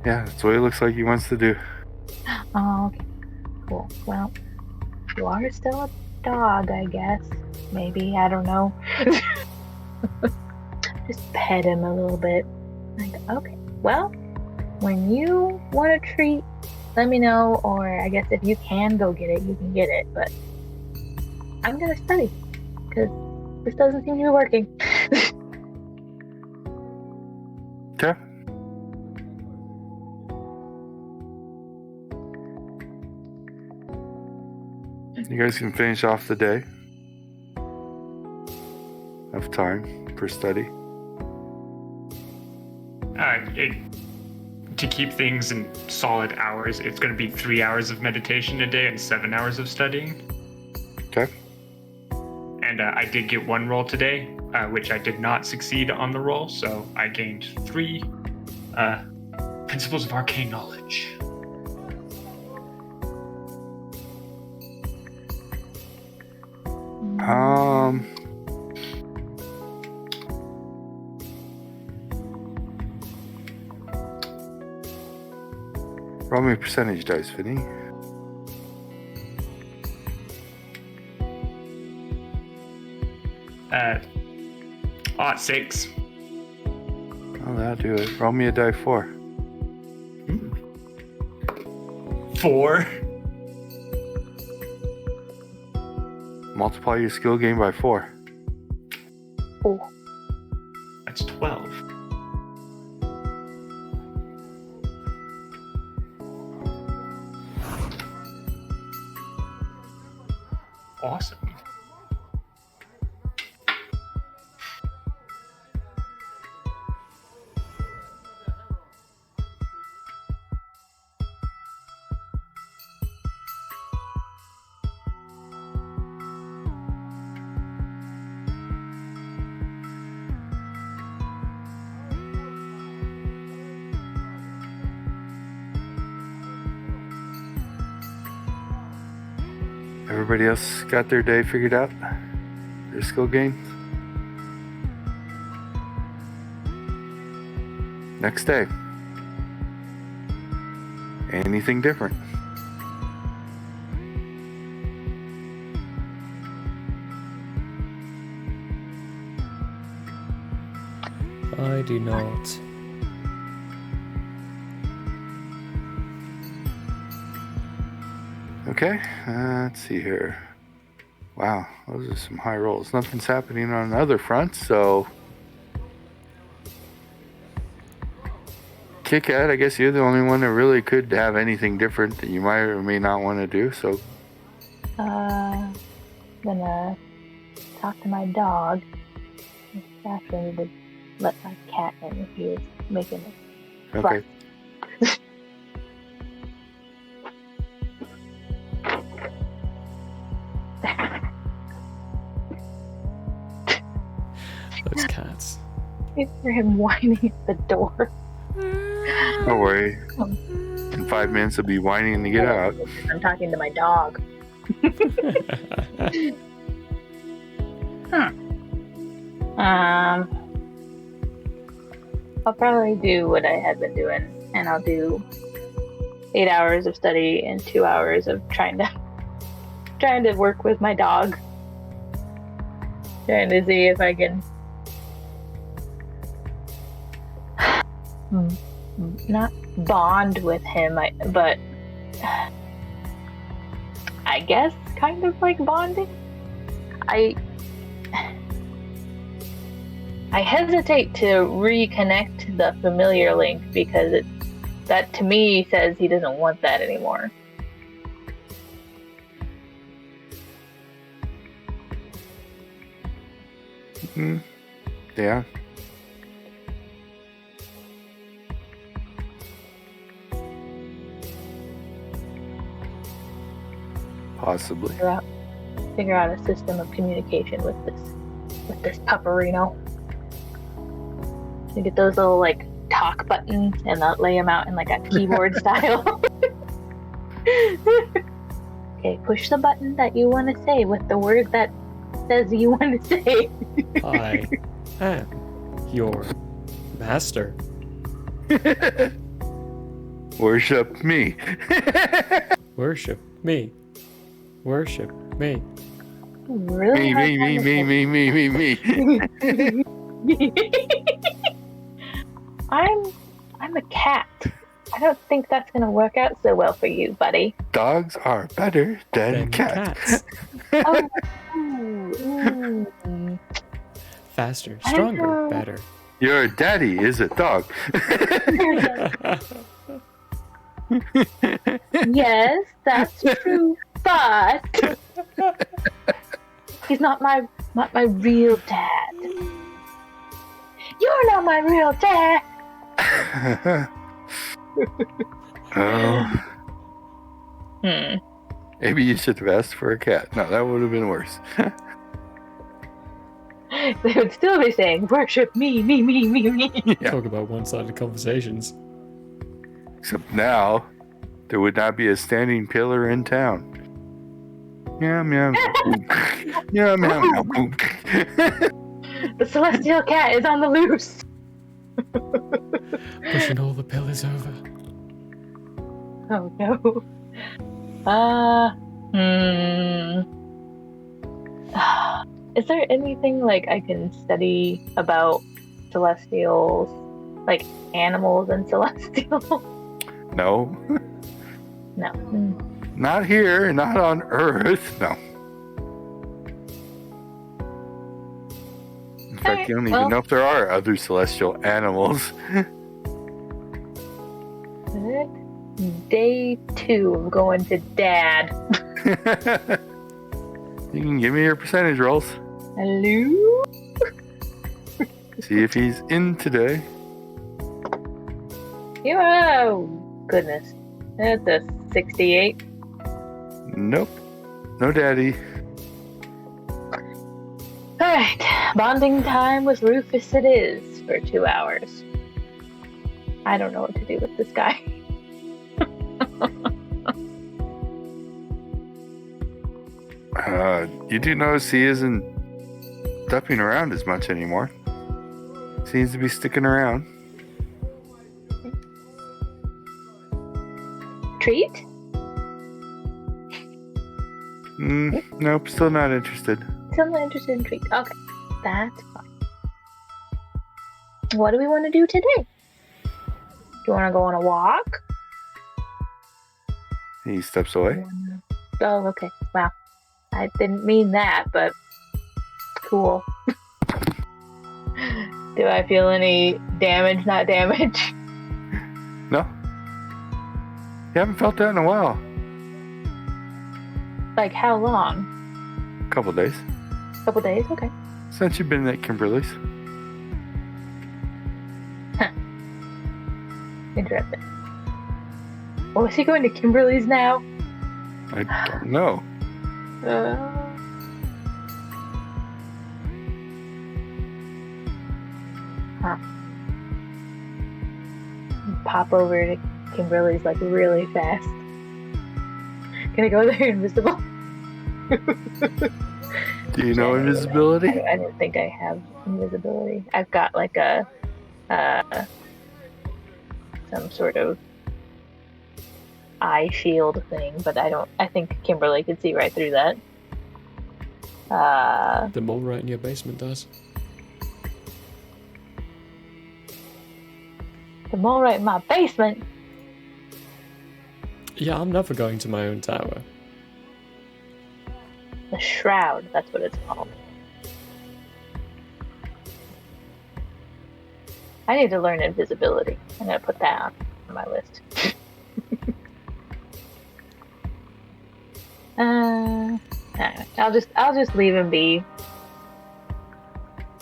Yeah, that's what it looks like he wants to do. Oh, okay. Cool. Well, you are still a dog, I guess. Maybe. I don't know. Just pet him a little bit. Like, okay. Well, when you want a treat, let me know. Or I guess if you can go get it, you can get it. But I'm going to study. Because this doesn't seem to be working. Okay. You guys can finish off the day. Have time for study. To keep things in solid hours, it's going to be 3 hours of meditation a day and 7 hours of studying. Okay. And I did get one roll today, which I did not succeed on the roll, so I gained 3 principles of arcane knowledge. Roll me a percentage dice, Vinny. Ought 6. Oh, that'll do it. Roll me a die 4. 4. Multiply your skill gain by 4. Oh, That's 12. Awesome. Everybody else got their day figured out? Their skill gain? Next day. Anything different? I do not. Okay, let's see here. Wow, those are some high rolls. Nothing's happening on other fronts, so... Kit Kat, I guess you're the only one that really could have anything different that you might or may not want to do, so... Gonna talk to my dog. Actually, to let my cat in if he is making a Okay. Those cats. I hear him whining at the door. Don't worry. In 5 minutes, he'll be whining to get out. I'm talking to my dog. I'll probably do what I had been doing, and I'll do 8 hours of study and 2 hours of trying to work with my dog, trying to see if I can not bond with him, but I guess kind of like bonding. I hesitate to reconnect the familiar link because that to me says he doesn't want that anymore. Yeah. Possibly. Figure out a system of communication with this pupperino. You get those little like talk buttons and lay them out in like a keyboard style. Okay, push the button that you want to say with the word that says you want to say. I am your master. Worship me. Worship me. Worship me. Really? Me. I'm a cat. I don't think that's gonna work out so well for you, buddy. Dogs are better than cats. Oh, ooh. Faster, stronger, better. Your daddy is a dog. Yes, that's true, but he's not my real dad. You're not my real dad. Oh. Maybe you should have asked for a cat. No, that would have been worse. They would still be saying, worship me. Yeah. Talk about one-sided conversations. Except now, there would not be a standing pillar in town. Meow, meow, meow. Meow, meow, meow. The celestial cat is on the loose. Pushing all the pillars over. Oh no. Is there anything like I can study about celestials, like animals and celestials? No, No. not here, not on Earth. No. In fact, Alright, you don't well. even know if there are other celestial animals. Day 2 of going to Dad. You can give me your percentage rolls. Hello? See if he's in today. Oh, goodness. That's a 68. Nope. No daddy. Alright, bonding time with Rufus it is for 2 hours. I don't know what to do with this guy. You do notice he isn't dumping around as much anymore. Seems to be sticking around. Treat? Nope, still not interested. Still not interested in treat. Okay, that's fine. What do we want to do today? Do you want to go on a walk? He steps away. Oh, okay. Wow. I didn't mean that, but cool. Do I feel any damage, not damage? No. You haven't felt that in a while. Like how long? A couple days. A couple days? Okay. Since you've been at Kimberly's. Interesting. Oh, is he going to Kimberly's now? I don't know. Pop over to Kimberly's like really fast. Can I go there invisible? Do you know invisibility? I don't think I have invisibility. I've got like a some sort of eye shield thing, but I think Kimberly could see right through that. The mole right in your basement does. The mole right in my basement. Yeah, I'm never going to my own tower. The shroud, that's what it's called. I need to learn invisibility. I'm gonna put that on my list. I'll just leave him be.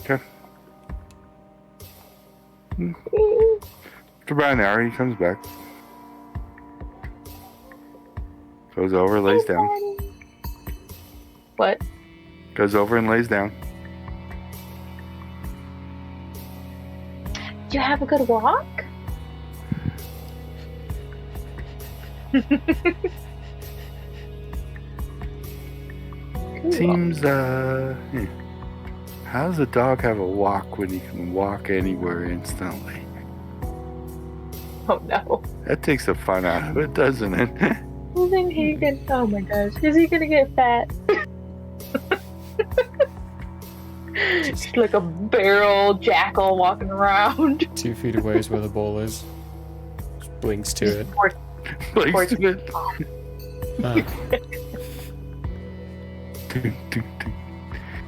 Okay. After about an hour, he comes back. Goes over, lays down. What? Goes over and lays down. Did you have a good walk? Seems, how does a dog have a walk when he can walk anywhere instantly? Oh no. That takes the fun out of it, doesn't it? Well, then he can. Oh my gosh. Is he gonna get fat? Just like a barrel jackal walking around. 2 feet away is where the ball is. Just blinks to it. Blinks to it. Ah.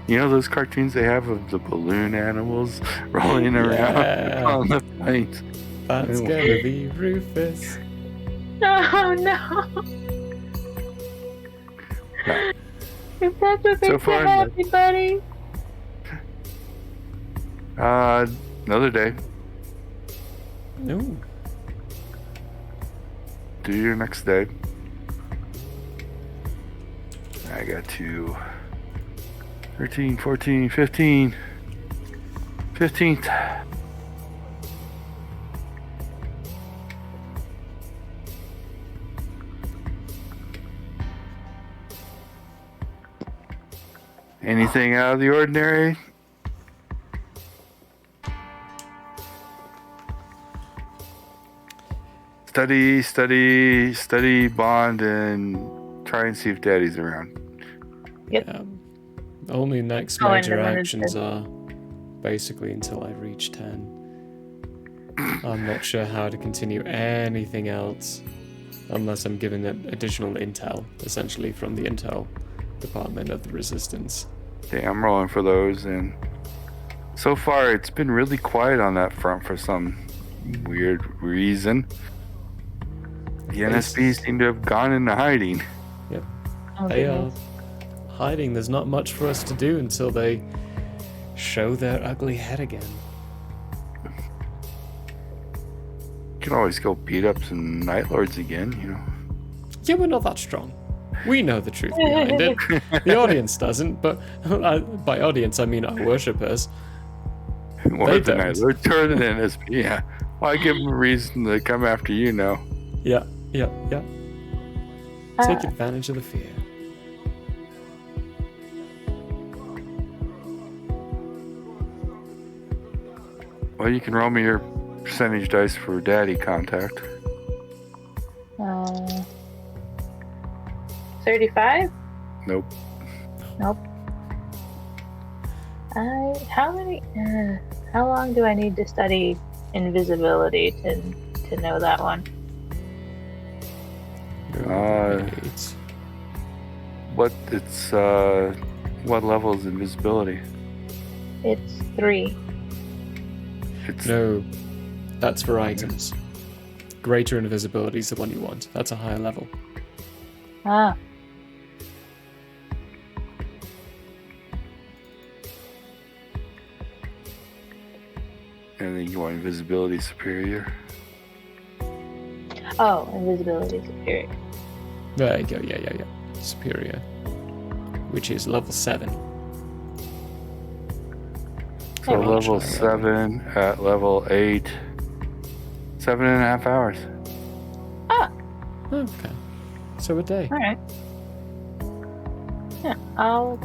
You know those cartoons they have of the balloon animals rolling Yeah. around on the planes? That's gonna be Rufus. Oh no. No. If that's what So makes far, you happy, buddy. Another day. No. Do your next day. I got to 13, 14, 15. 15th. Anything out of the ordinary? study, bond, and try and see if Daddy's around. Yep. Only next Oh, and major the one is actions are basically until I reach 10. I'm not sure how to continue anything else unless I'm given additional intel, essentially from the intel department of the Resistance. Okay, I'm rolling for those, and so far it's been really quiet on that front for some weird reason. The NSBs seem to have gone into hiding. Oh, They are goodness. hiding. There's not much for us to do until they show their ugly head again. You can always go beat up some Night Lords again, you know. Yeah, we're not that strong. We know the truth behind it. The audience doesn't, but by audience I mean our worshippers. Or They the Night don't. Lords or the NSB, yeah. Well, I give them a reason to come after you now. Yeah. Take advantage of the fear. Well, you can roll me your percentage dice for Daddy contact. 35? Nope. How long do I need to study invisibility to know that one? Great. What level is invisibility? It's 3. It's No, that's for items. Greater invisibility is the one you want. That's a higher level. Ah. and then you want invisibility superior. Oh, invisibility superior. There you go. Yeah. Superior, which is level 7. So Maybe. level 7 at level 8, 7.5 hours. Ah, Okay. So a day. all right. Yeah, I'll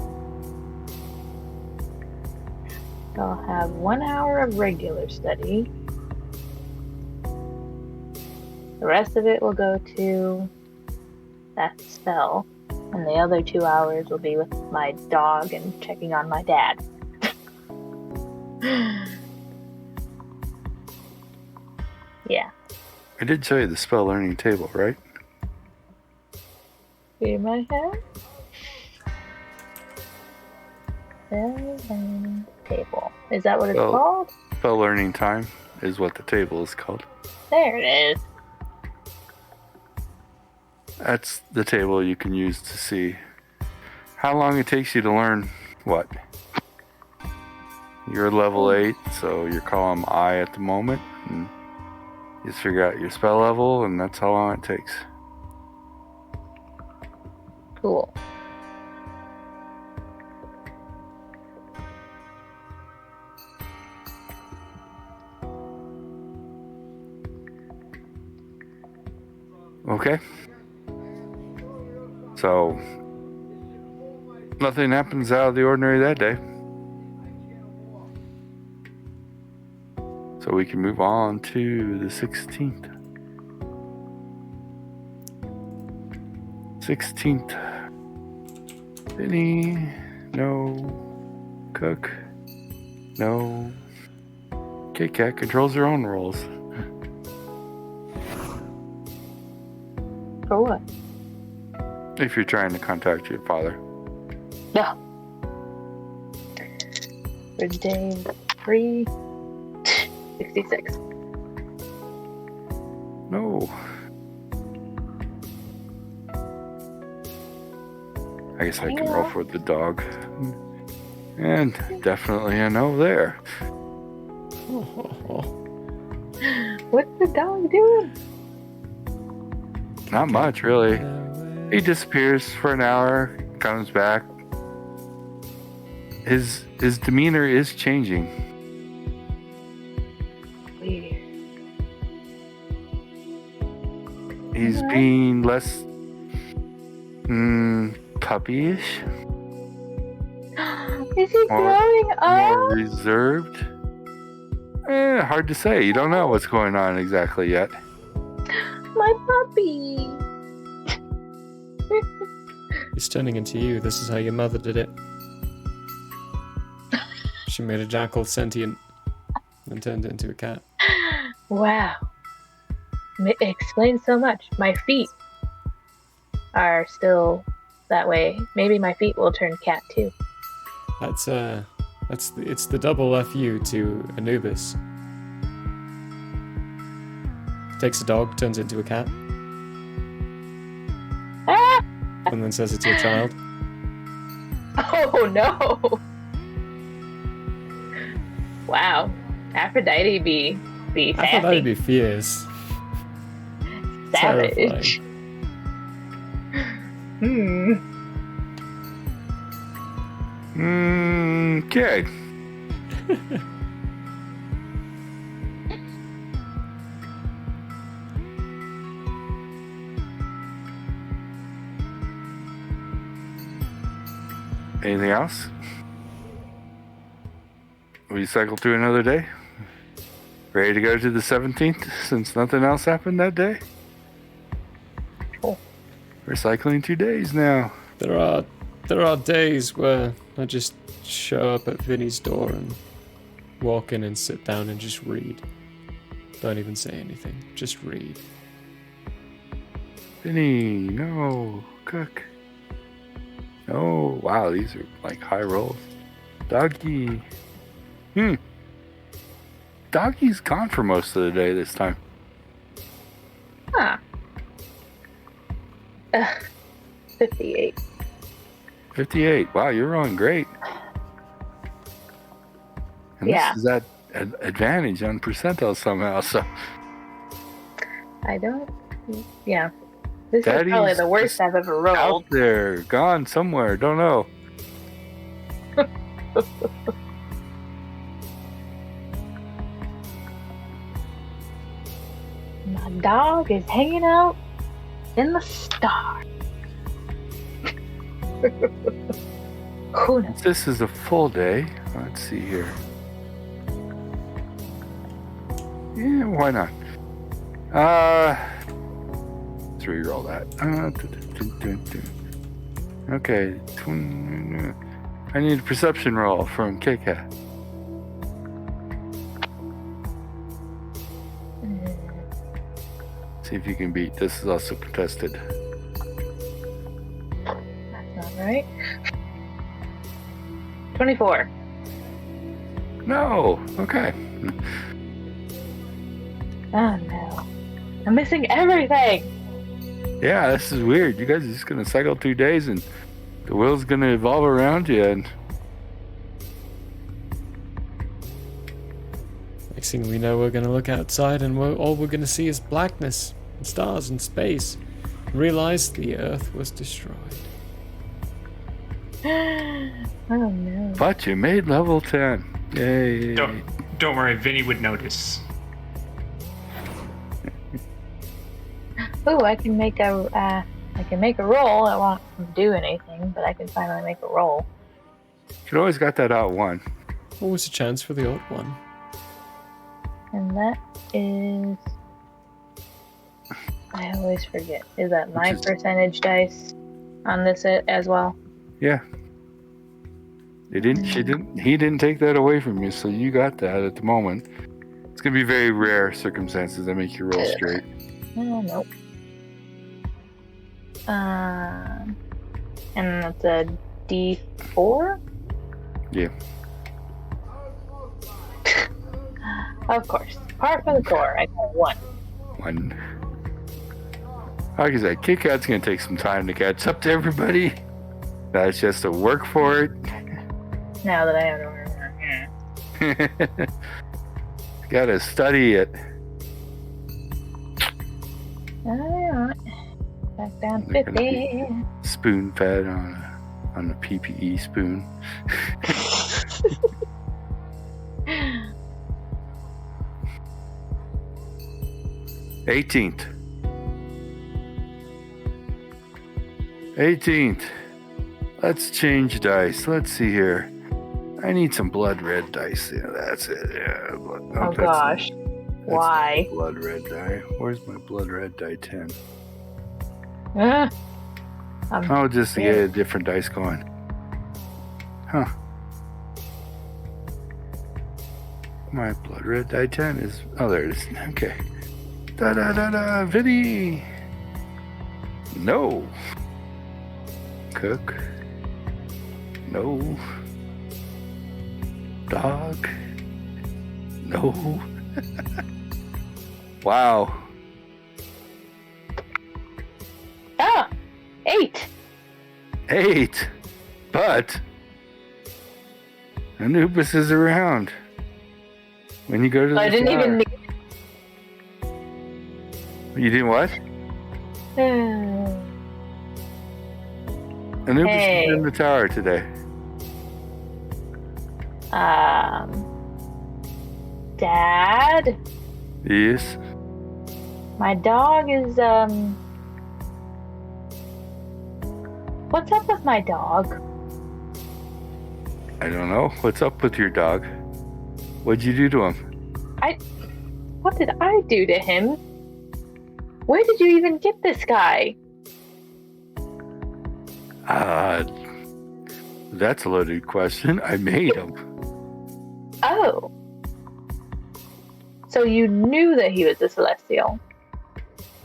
have 1 hour of regular study. The rest of it will go to that spell, and the other 2 hours will be with my dog and checking on my dad. Yeah. I did show you the spell learning table, right? Do my head. Spell learning table. Is that what it's Well- called? Spell learning time is what the table is called. There it is. That's the table you can use to see how long it takes you to learn what. You're level 8, so you're column I at the moment, and you just figure out your spell level, and that's how long it takes. Cool. Okay. So, nothing happens out of the ordinary that day. So we can move on to the 16th. 16th. Benny. No. Cook. No. Kit Kat controls her own rolls. For what? If you're trying to contact your father. No. For day 366. No. I guess I can roll for the dog. And definitely a no there. What's the dog doing? Not much, really. He disappears for an hour, comes back. His demeanor is changing. Weird. He's being less puppyish, Is he growing more up? reserved. Hard to say. You don't know what's going on exactly yet. Bee. He's turning into you. This is how your mother did it. She made a jackal sentient and turned it into a cat. Wow. It explains so much. My feet are still that way. Maybe my feet will turn cat too. It's the double FU to Anubis. Takes a dog, turns it into a cat, Ah! and then says it's your child. Oh no! Wow. Aphrodite be I thought sassy. that'd be fierce. Savage. Okay. Anything else? We cycle through another day? Ready to go to the 17th since nothing else happened that day? Cool. We're cycling 2 days now. There are days where I just show up at Vinny's door and walk in and sit down and just read. Don't even say anything. Just read. Vinny, no. Cook. Oh, wow, these are like high rolls. Doggy. Doggy's gone for most of the day this time. Huh. 58. 58. Wow, you're rolling great. And Yeah. this is that advantage on percentile somehow, so. I don't. Yeah. This Daddy's is probably the worst just I've ever Out rolled. there, gone somewhere, don't know. My dog is hanging out in the stars. Who knows? This is a full day. Let's see here. Yeah, why not? Let's re-roll that. Okay. I need a perception roll from KK. See if you can beat. This is also contested. That's not right. 24. No. Okay. Oh no. I'm missing everything. Yeah, this is weird. You guys are just gonna cycle 2 days and the wheel's gonna evolve around you and Next thing we know, we're gonna look outside and all we're gonna see is blackness and stars and space. And realize the Earth was destroyed. Oh no. but you made level 10. Yay. Don't worry, Vinny would notice. Ooh, I can make a roll. I won't do anything, but I can finally make a roll. You always got that out one. Always a chance for the odd one. And that is... I always forget. Is that my percentage dice on this as well? Yeah. He didn't take that away from you, so you got that at the moment. It's gonna be very rare circumstances that make you roll straight. Oh, nope. And that's a D4? Yeah. Of course. Par for the core. I got 1. One. Like I said, Kit Kat's gonna take some time to catch up to everybody. That's just a work for it. Now that I have to... Gotta study it. Alright. Back down They're gonna 50. Spoon fed on a PPE spoon. Eighteenth. 18th. Let's change dice. Let's see here. I need some blood red dice. Yeah, that's it. Yeah. Oh gosh. That's Why? not blood red die. Where's my blood red die 10? Oh, just to get a different dice going. Huh. My blood red die 10 is... Oh, there it is. Okay. Da-da-da-da! Vinny! No. Cook. No. Dog. No. Wow. 8. 8. But Anubis is around. When you go to the I didn't tower. even. You did what? Anubis Hey. is in the tower today. Dad, Yes. my dog is What's up with my dog? I don't know. What's up with your dog? What'd you do to him? What did I do to him? Where did you even get this guy? That's a loaded question. I made him. Oh. So you knew that he was a celestial.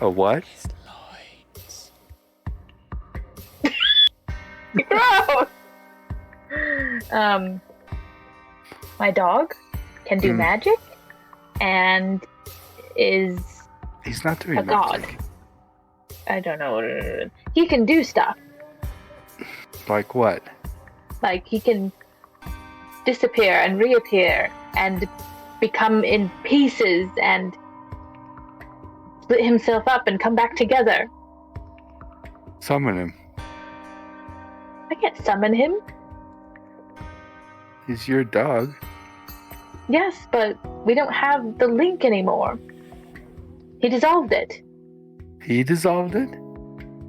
A what? Gross! My dog can do magic and is He's not doing a god. magic. I don't know. He can do stuff. Like what? Like he can disappear and reappear and become in pieces and split himself up and come back together. Summon him. I can't summon him. He's your dog. Yes, but we don't have the link anymore. He dissolved it. He dissolved it?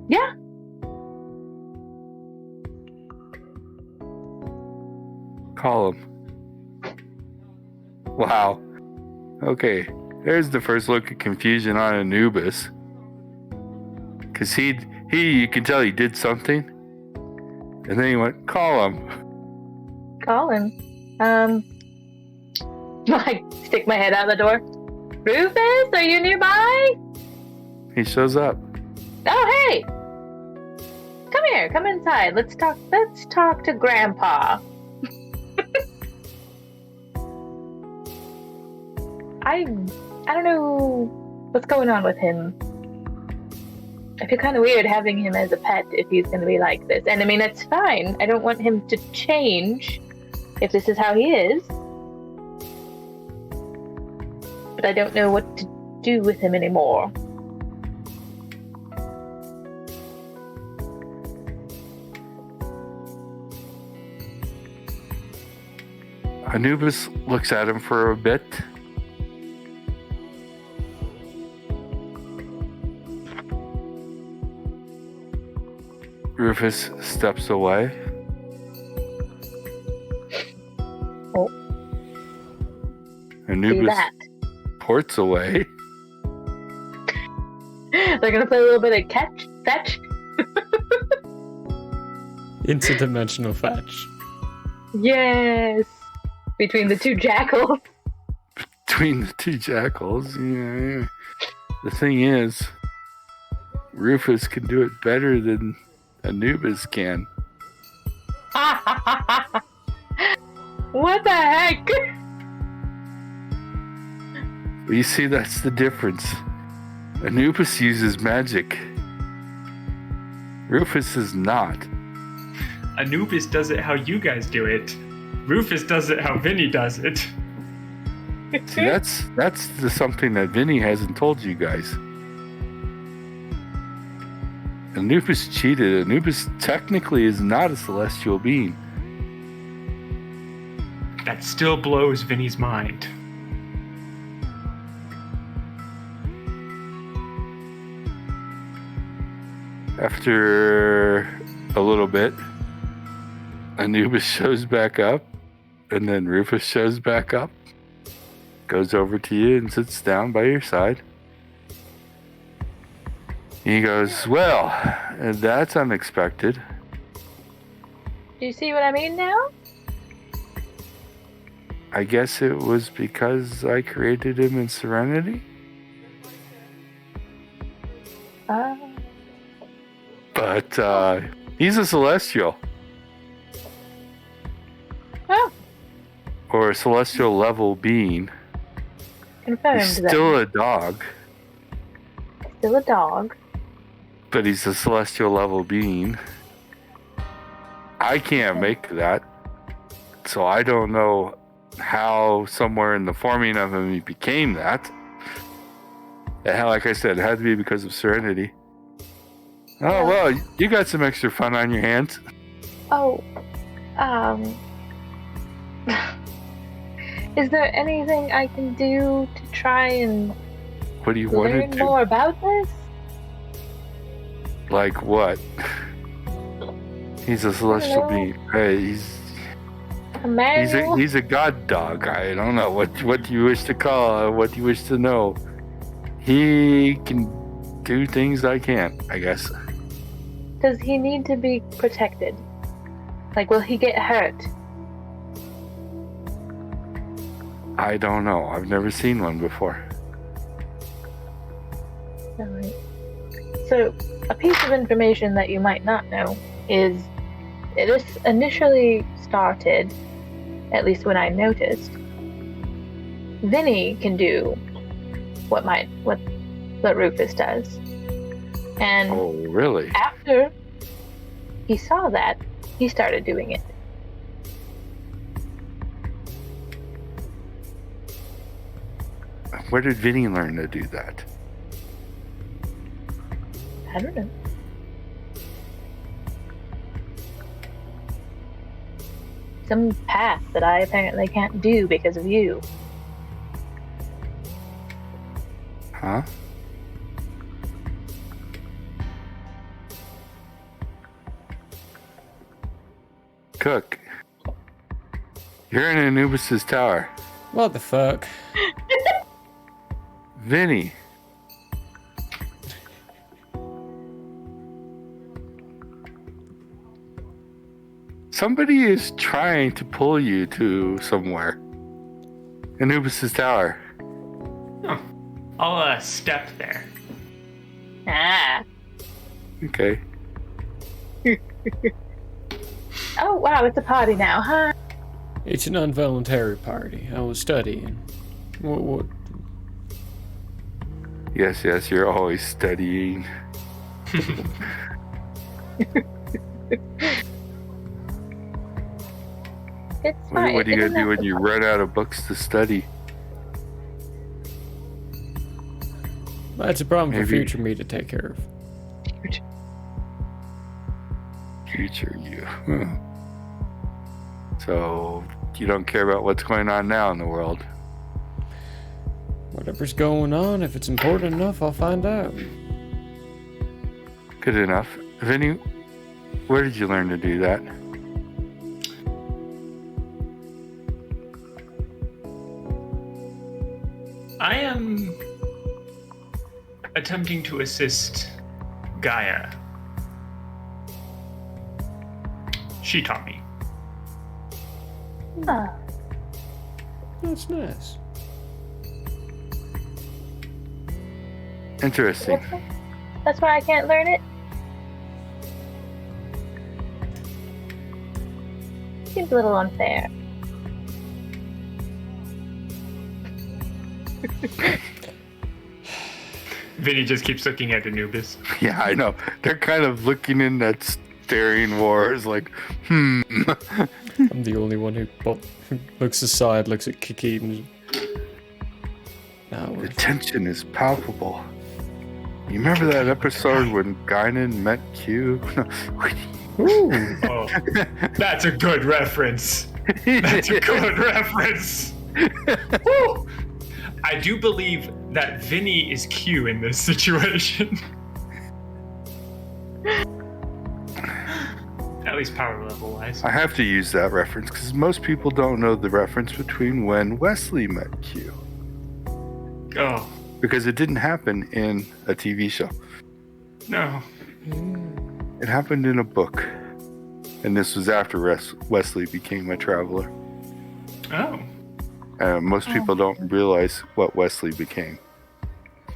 Yeah. Call him. Wow. Okay. There's the first look of confusion on Anubis. Cause he you can tell he did something. And then he went, call him. Call him. I stick my head out the door. Rufus, are you nearby? He shows up. Oh, hey! Come here, come inside. Let's talk to Grandpa. I don't know what's going on with him. I feel kind of weird having him as a pet if he's going to be like this. And I mean, that's fine. I don't want him to change if this is how he is. But I don't know what to do with him anymore. Anubis looks at him for a bit. Rufus steps away. Oh. Anubis Do that. ports away. They're gonna play a little bit of fetch. Interdimensional fetch. Yes. Between the two jackals. Between the two jackals, yeah. The thing is, Rufus can do it better than Anubis can. What the heck? Well, you see, that's the difference. Anubis uses magic. Rufus is not. Anubis does it how you guys do it. Rufus does it how Vinny does it. See, that's something that Vinny hasn't told you guys. Anubis cheated. Anubis technically is not a celestial being. That still blows Vinny's mind. After a little bit, Anubis shows back up, and then Rufus shows back up, goes over to you and sits down by your side. He goes, well, that's unexpected. Do you see what I mean now? I guess it was because I created him in Serenity? But he's a celestial. Oh, Or a celestial level being. confirmed He's then. still a dog, Still a dog. but he's a celestial level being. I can't make that. So I don't know how somewhere in the forming of him he became that. Like I said, it had to be because of Serenity. Oh, well, you got some extra fun on your hands. Oh, is there anything I can do to try and What do you want learn to do? more about this? Like what? He's a celestial Hello? being. Hey, A manual? he's a god dog. I don't know what do you wish to call it, what do you wish to know. He can do things I can't, I guess. Does he need to be protected? Like, will he get hurt? I don't know. I've never seen one before. Alright. So, a piece of information that you might not know is this initially started, at least when I noticed, Vinny can do what Rufus does. And Oh, really? after he saw that, he started doing it. Where did Vinny learn to do that? I don't know. Some path that I apparently can't do because of you. Huh? Cook. You're in Anubis's tower. What the fuck? Vinny. Somebody is trying to pull you to somewhere. Anubis's tower. Oh, I'll step there. Ah. Okay. Oh, wow, it's a party now, huh? It's an involuntary party. I was studying. What? Yes, you're always studying. It's fine. What are you It going to do doesn't when you run out of books to study? That's a problem for Maybe- future me to take care of. Future you. Huh. So, you don't care about what's going on now in the world? Whatever's going on, if it's important enough, I'll find out. Good enough. Vinny, where did you learn to do that? I am attempting to assist Gaia. She taught me. Ah, That's nice. Interesting. that's why I can't learn it? Seems a little unfair. Vinny just keeps looking at Anubis. Yeah, I know. They're kind of looking in that staring wars like, I'm the only one who looks aside, looks at Kiki, and now The tension is palpable. You remember that episode when Guinan met Q? Ooh, Oh, that's a good reference. That's a good reference. Woo! I do believe that Vinny is Q in this situation. At least power level wise. I have to use that reference because most people don't know the reference between when Wesley met Q. Oh, Because it didn't happen in a TV show. No. It happened in a book. And this was after Wesley became a traveler. Oh. Most people don't realize what Wesley became.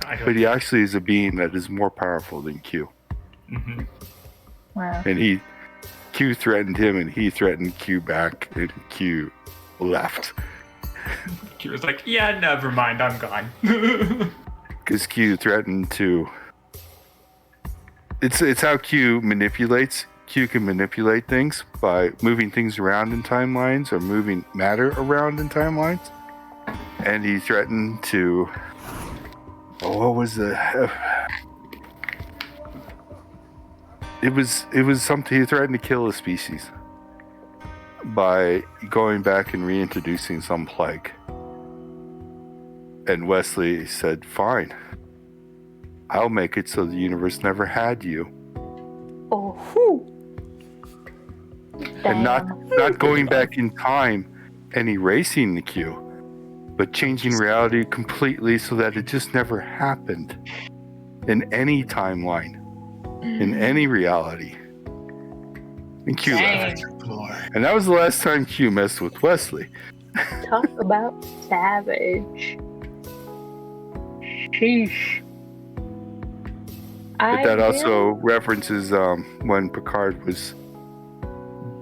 I don't. But he actually is a being that is more powerful than Q. Mm-hmm. Wow. And Q threatened him, and he threatened Q back, and Q left. He was like, yeah, never mind, I'm gone. Because Q threatened to... It's how Q manipulates. Q can manipulate things by moving things around in timelines or moving matter around in timelines. And he threatened to... what was the... It was something. He threatened to kill a species by going back and reintroducing some plague. And Wesley said, fine. I'll make it so the universe never had you. Oh, whew. And not going back in time and erasing the Q, but changing reality completely so that it just never happened in any timeline, in any reality. And Q left. And that was the last time Q messed with Wesley. Talk about savage. Sheesh. But that also references when Picard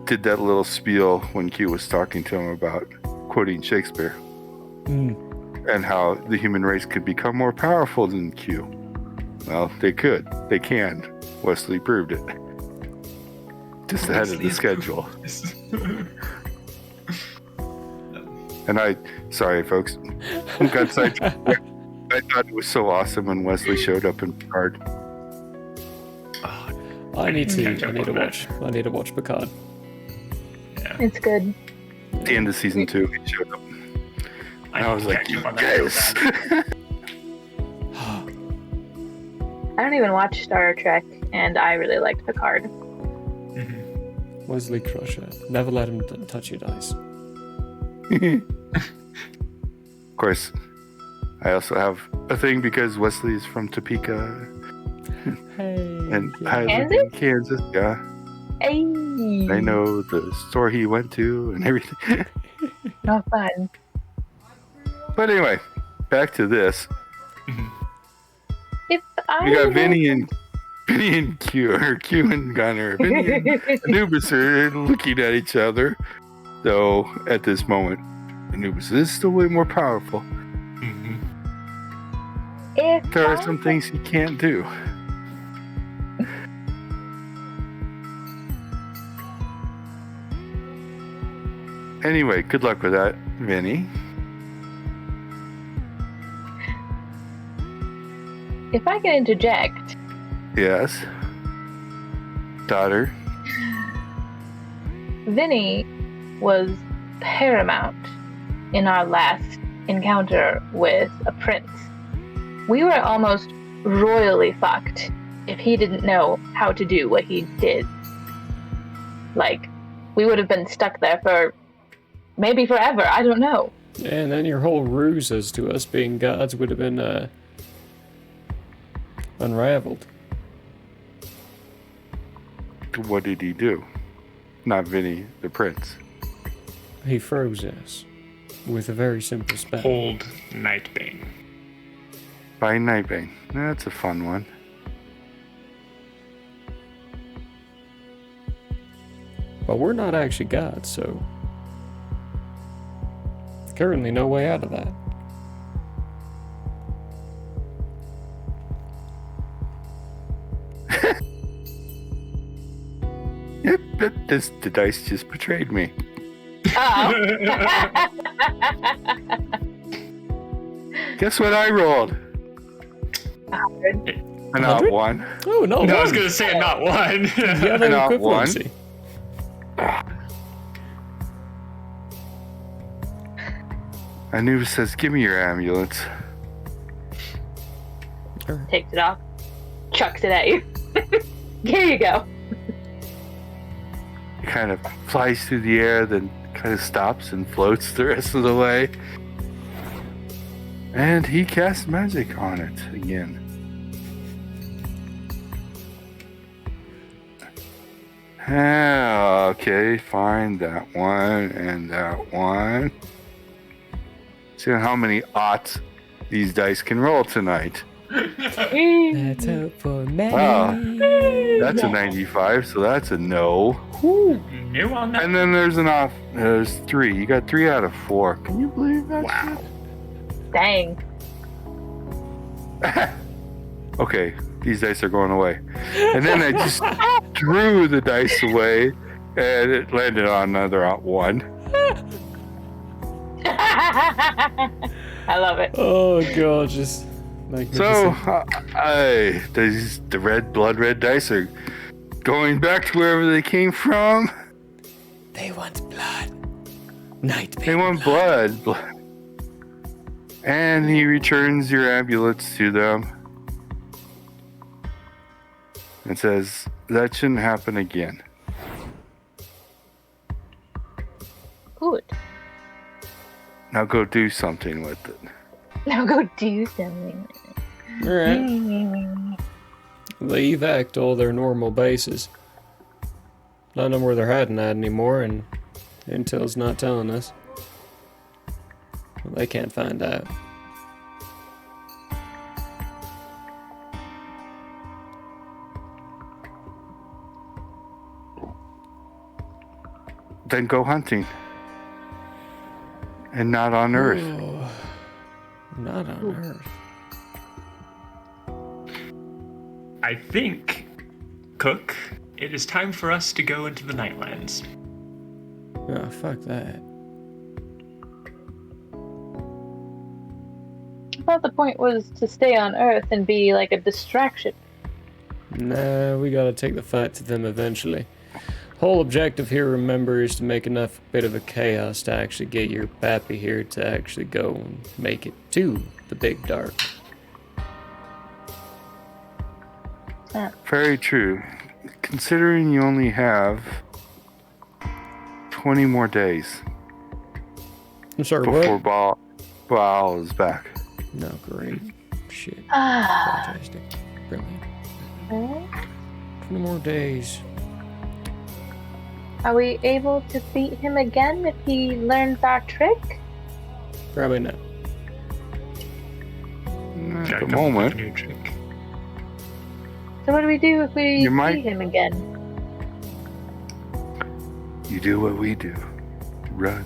did that little spiel when Q was talking to him about quoting Shakespeare. And how the human race could become more powerful than Q. Well, they could. They can. Wesley proved it. Just ahead of the schedule. And sorry folks, got sidetracked. I thought it was so awesome when Wesley showed up in Picard. I need to watch Picard. Yeah. It's good. At the end of season 2, he showed up. And I was like, yes! I don't even watch Star Trek, and I really liked Picard. Mm-hmm. Wesley Crusher. Never let him touch your dice. Of course, I also have a thing because Wesley is from Topeka. Hey. And I live in Kansas, yeah. Hey. I know the store he went to and everything. Not fun. But anyway, back to this. If I We got Vinny and Q, or Q and Gunner. Vinny and Anubis are looking at each other. Though at this moment, Anubis is still way more powerful. If There are some things he can't do. Anyway, good luck with that, Vinny. If I can interject, Yes. Daughter. Vinny was paramount in our last encounter with a prince. We were almost royally fucked if he didn't know how to do what he did. Like, we would have been stuck there for maybe forever, I don't know. And then your whole ruse as to us being gods would have been unraveled. What did he do? Not Vinny, the prince. He froze us with a very simple spell. Hold Nightbane. By Nightbane. That's a fun one. But we're not actually gods, so currently no way out of that. Yep, the dice just betrayed me. Oh. Guess what I rolled? A not 100? one. Oh, no. No, I was going to say not one. The other Not one. equivalency. Anubis says, give me your ambulance. Takes it off, chucks it at you. Here you go. It kind of flies through the air, then kind of stops and floats the rest of the way. And he casts magic on it again. Okay, fine. That one and that one. See how many odds these dice can roll tonight. Let's hope for May. Wow. That's a 95, so that's a no. New on that. And then there's there's 3. You got 3 out of 4. Can you believe that? Wow. Dang. Okay, these dice are going away. And then I just threw the dice away, and it landed on another 1. I love it. Oh, gorgeous. So, Magnificent. the blood red dice are going back to wherever they came from. They want blood. Nightbane. They want blood. And he returns your ambulance to them and says, that shouldn't happen again. Good. Now go do something with it. Now go do something. Alright. They evac to all their normal bases. Not know where they're hiding at anymore, and Intel's not telling us. Well, they can't find out. Then go hunting. And not on Earth. Oh, not on Earth. I think, Cook, it is time for us to go into the Nightlands. Oh, fuck that. I thought the point was to stay on Earth and be like a distraction. Nah, we gotta take the fight to them eventually. Whole objective here, remember, is to make enough bit of a chaos to actually get your pappy here to actually go and make it to the big dark. Very true. Considering you only have 20 more days I'm sorry, before what? Baal is back. No, great. Shit. Ah. Fantastic. Brilliant. 20 more days. Are we able to beat him again if he learns our trick? Probably not. At Gotta the come up with a moment, new trick. So what do we do if we You might- beat him again? you do what we do. Run.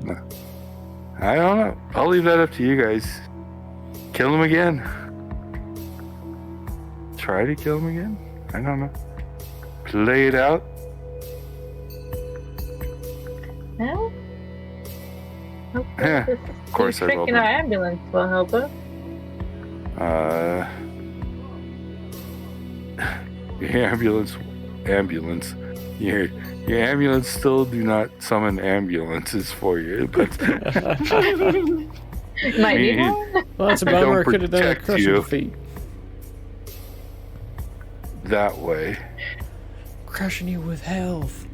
No. I don't know. I'll leave that up to you guys. Kill him again. Try to kill him again? I don't know. Play it out. No? Hopefully Yeah, this of course I trick will. in our ambulance will help us. Your ambulance. Your ambulance still do not summon ambulances for you, but Might be Me- one. Well, that's a They bummer. I don't could have done a protect crushing you. defeat. that way. Crushing you with health.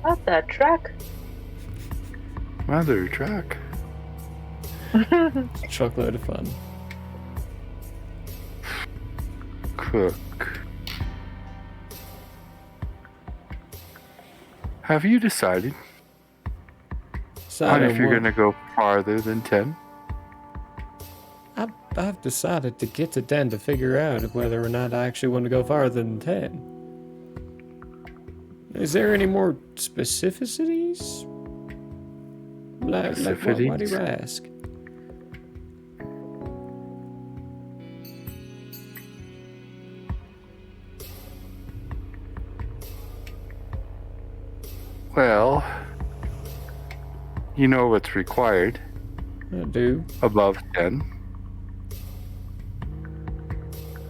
What's that truck? Mother truck. Chocolate of fun. Cook. Have you decided on if you're going to go farther than 10? I've decided to get to 10 to figure out whether or not I actually want to go farther than 10. Is there any more specificities? Like what do you ask? Well, you know what's required I do. above 10.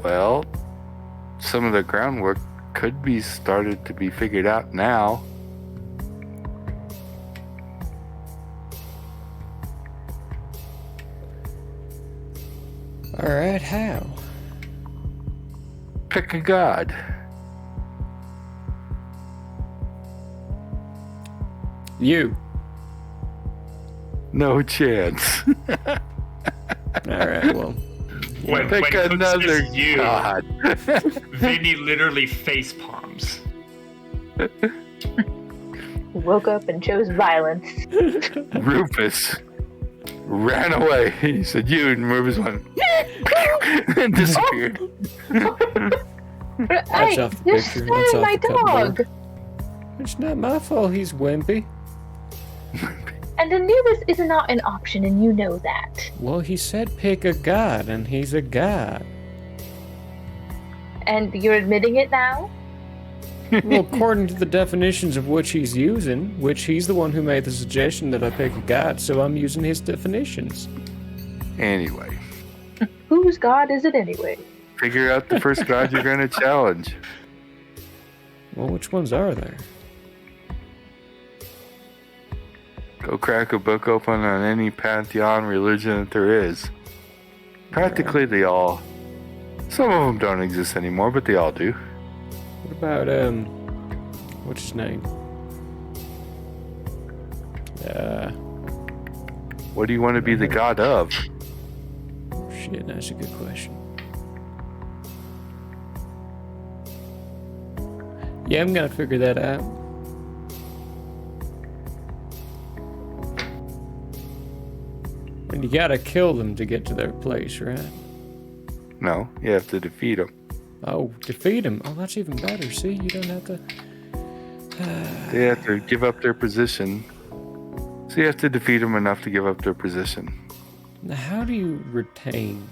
Well, some of the groundwork could be started to be figured out now. Alright, how? Pick a god. You. No chance. Alright, well. When Pick Cook another says you, god. Vinny literally face palms. Woke up and chose violence. Rufus ran away. He said, you, and Rufus went, and disappeared. Hey, off the you're picture. That's scaring off my the cupboard. dog. It's not my fault he's wimpy. And Anubis is not an option, and you know that. Well, he said pick a god, and he's a god. And you're admitting it now? Well, according to the definitions of which he's using, which he's the one who made the suggestion that I pick a god, so I'm using his definitions. Anyway, Whose god is it anyway? figure out the first god you're going to challenge. Well, which ones are there? Go crack a book open on any pantheon religion that there is. Practically they all. Some of them don't exist anymore, but they all do. What about, what's his name? What do you want to be the god of? Shit, that's a good question. Yeah, I'm gonna figure that out. And you gotta kill them to get to their place, right? No, you have to defeat them. Oh, defeat them. Oh, that's even better. See, you don't have to... They have to give up their position. So you have to defeat them enough to give up their position. Now, how do you retain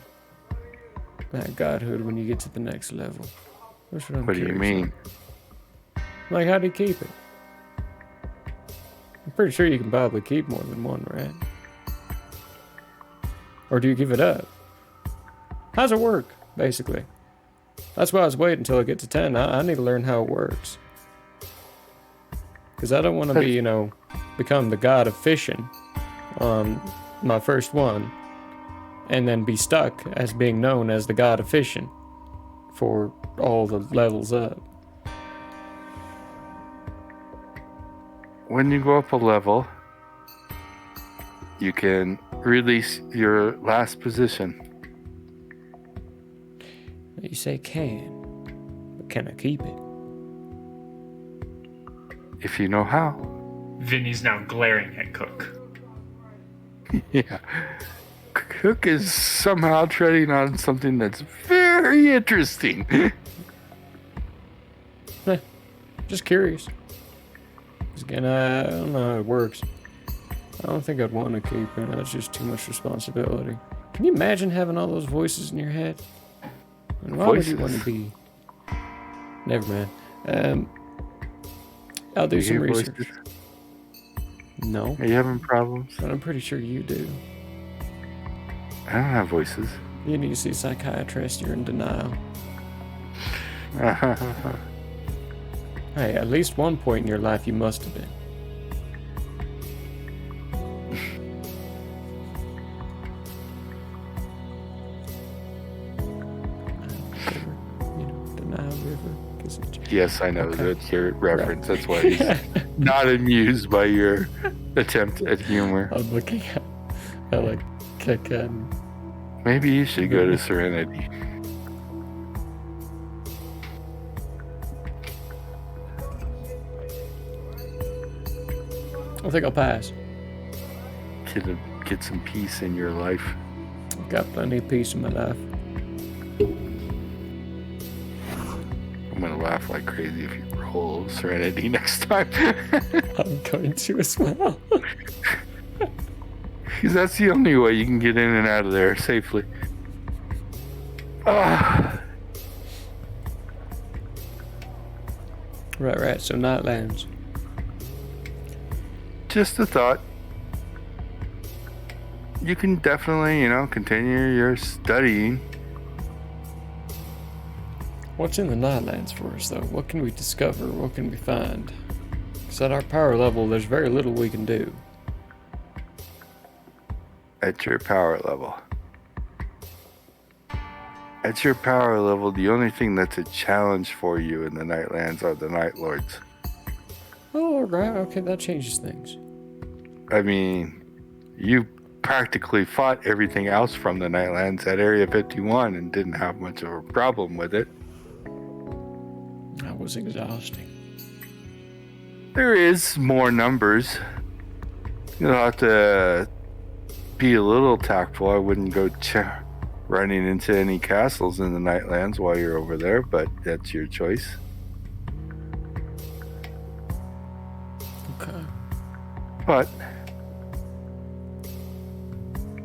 that godhood when you get to the next level? That's what I'm What do you curious mean? about. Like, how do you keep it? I'm pretty sure you can probably keep more than one, right? Or do you give it up? How's it work, basically? That's why I was waiting until I get to 10. I need to learn how it works. Because I don't want to be, you know, become the god of fishing on my first one, and then be stuck as being known as the god of fishing for all the levels up. When you go up a level, you can release your last position. You say can, but can I keep it? If you know how. Vinny's now glaring at Cook. Yeah. Cook is somehow treading on something that's very interesting. Just curious. 'Cause again, I don't know how it works. I don't think I'd want to keep it. That's just too much responsibility. Can you imagine having all those voices in your head? And why would you want to be? Never mind. I'll do You some hear research. voices? No, Are you having problems? but I'm pretty sure you do. I don't have voices. You need to see a psychiatrist. You're in denial. Hey, at least one point in your life you must have been. Denial River. Yes, I know. Okay. That's your reference. That's why he's not amused by your attempt at humor. I'm looking at like Kickin. Maybe you should go to Serenity. I think I'll pass. Get some peace in your life. I've got plenty of peace in my life. I'm gonna laugh like crazy if you roll Serenity next time. I'm going to as well. Because that's the only way you can get in and out of there safely. Right. So Nightlands. Just a thought. You can definitely, continue your studying. What's in the Nightlands for us, though? What can we discover? What can we find? Because at our power level, there's very little we can do. At your power level. At your power level, the only thing that's a challenge for you in the Nightlands are the Night Lords. Oh, right. Okay, that changes things. I mean, You practically fought everything else from the Nightlands at Area 51 and didn't have much of a problem with it. That was exhausting. There is more numbers. You'll have to be a little tactful. I wouldn't go running into any castles in the Nightlands while you're over there, but that's your choice. Okay. But,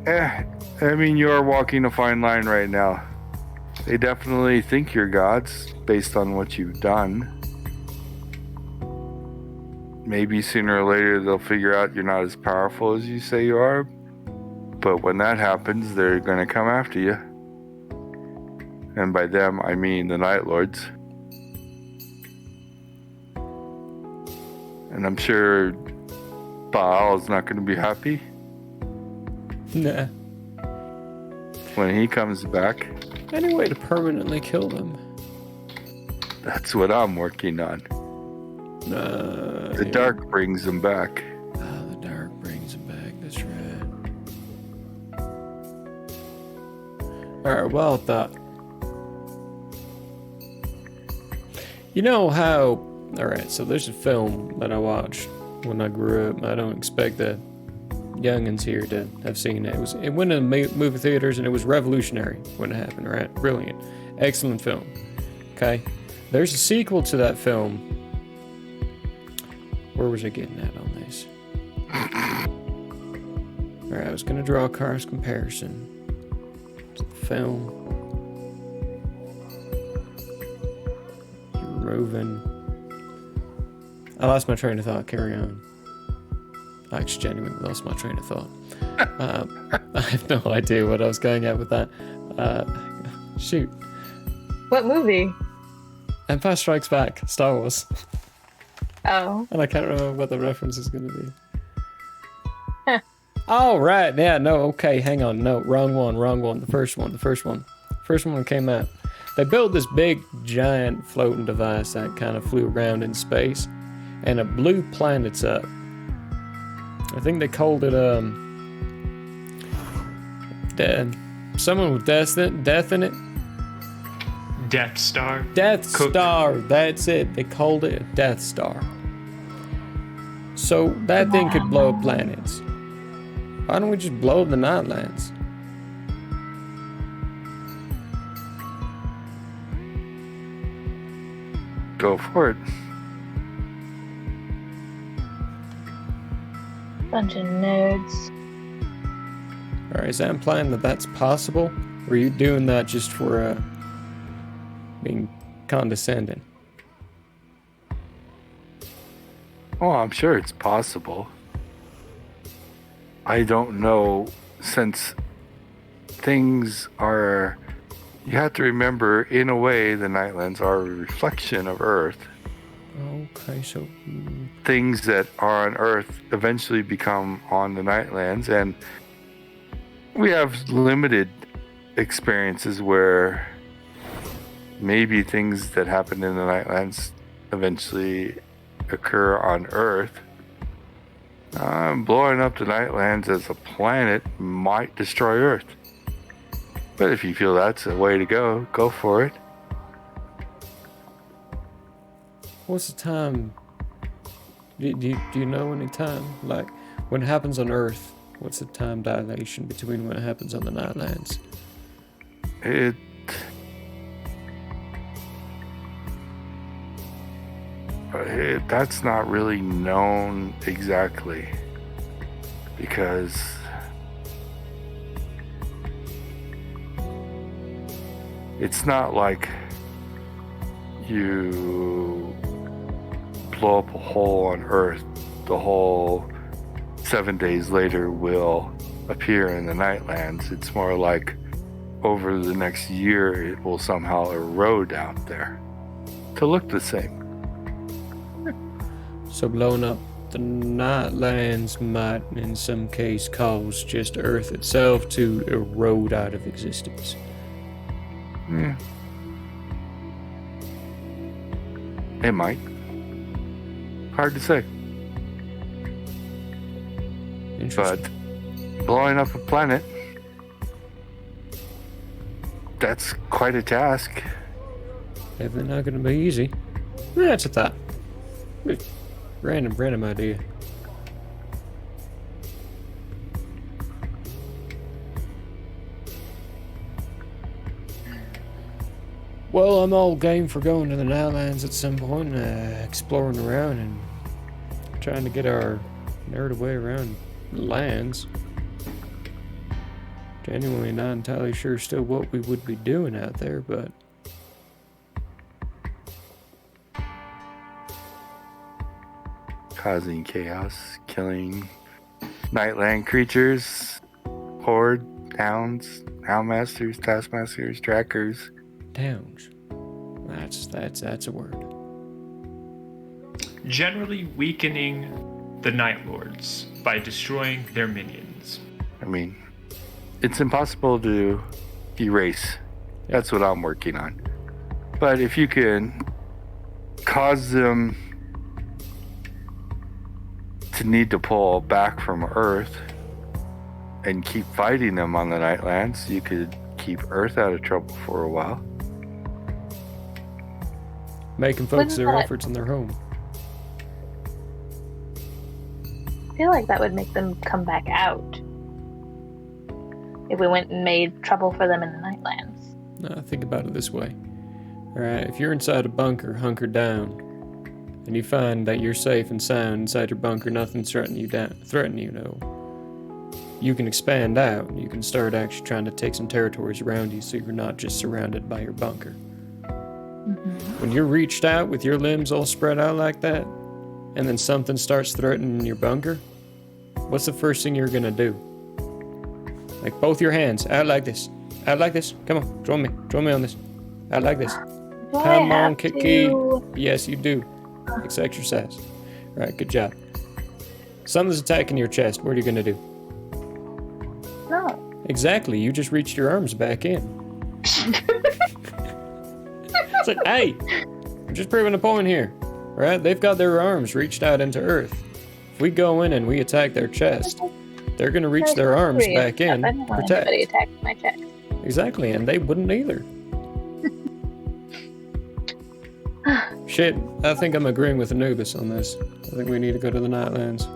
I mean, you're walking a fine line right now. They definitely think you're gods based on what you've done. Maybe sooner or later they'll figure out you're not as powerful as you say you are. But when that happens, they're going to come after you. And by them, I mean the Night Lords. And I'm sure Baal is not going to be happy Nah. when he comes back. Any way to permanently kill them? That's what I'm working on. The dark brings them back. Ah, the dark brings them back. That's right. Alright, well thought. You know how... Alright, so there's a film that I watched when I grew up. I don't expect the youngins here to have seen it. It went in movie theaters and it was revolutionary when it happened, right? Brilliant. Excellent film. Okay? There's a sequel to that film. Where was I getting at on this? Alright, I was going to draw a cross comparison to the film. Roving. I lost my train of thought. Carry on. I actually genuinely lost my train of thought. I have no idea what I was going at with that. Shoot. What movie? Empire Strikes Back. Star Wars. Oh. And I can't remember what the reference is going to be. Huh. Oh, right. Yeah, no, okay, hang on. No, wrong one. The first one. First one came out. They built this big, giant floating device that kind of flew around in space, and it blew planets up. I think they called it, someone with death in it? Death Star. Death Star, that's it. They called it a Death Star. So that thing could blow up planets. Why don't we just blow up the Nightlands? Go for it. Bunch of nerds. Alright, is that implying that that's possible? Or are you doing that just for being condescending? Oh, I'm sure it's possible. I don't know, since things are... You have to remember, in a way, the Nightlands are a reflection of Earth. Okay, so... Things that are on Earth eventually become on the Nightlands, and we have limited experiences where maybe things that happen in the Nightlands eventually occur on Earth. Blowing up the Nightlands as a planet might destroy Earth. But if you feel that's a way to go, go for it. What's the time? Do you know any time? Like, when it happens on Earth, what's the time dilation between when it happens on the Nightlands? That's not really known exactly. Because... it's not like you blow up a hole on Earth, the hole 7 days later will appear in the Nightlands. It's more like over the next year it will somehow erode out there to look the same. So blowing up the Nightlands might in some case cause just Earth itself to erode out of existence. Yeah. It might. Hard to say. Interesting. But blowing up a planet. That's quite a task. Definitely not going to be easy. That's a thought. Random idea. Well, I'm all game for going to the Nightlands at some point, exploring around and trying to get our nerd way around the lands. Genuinely not entirely sure still what we would be doing out there, but Causing chaos, killing Nightland creatures, horde, hounds, houndmasters, taskmasters, trackers. towns. That's a word. Generally weakening the Night Lords by destroying their minions. I mean, it's impossible to erase. That's what I'm working on. But if you can cause them to need to pull back from Earth and keep fighting them on the Nightlands, you could keep Earth out of trouble for a while. Making focus their Wouldn't that- efforts on their home. I feel like that would make them come back out. If we went and made trouble for them in the Nightlands. Now, think about it this way. Alright, if you're inside a bunker, hunkered down, and you find that you're safe and sound inside your bunker, nothing's threatening you, no. You can expand out. You can start actually trying to take some territories around you so you're not just surrounded by your bunker. When you're reached out with your limbs all spread out like that, and then something starts threatening your bunker, what's the first thing you're gonna do? Like both your hands out like this. Out like this. Come on, join me on this. Out like this. Do I Come on, have Kiki. to- Yes, you do. It's exercise. Right, good job. Something's attacking your chest. What are you gonna do? No. Exactly. You just reached your arms back in. It's like, hey, I'm just proving a point here. Right? They've got their arms reached out into Earth. If we go in and we attack their chest, they're gonna reach their arms back in. I don't want Protect. anybody attacking my chest. Exactly, and they wouldn't either. Shit, I think I'm agreeing with Anubis on this. I think we need to go to the Nightlands.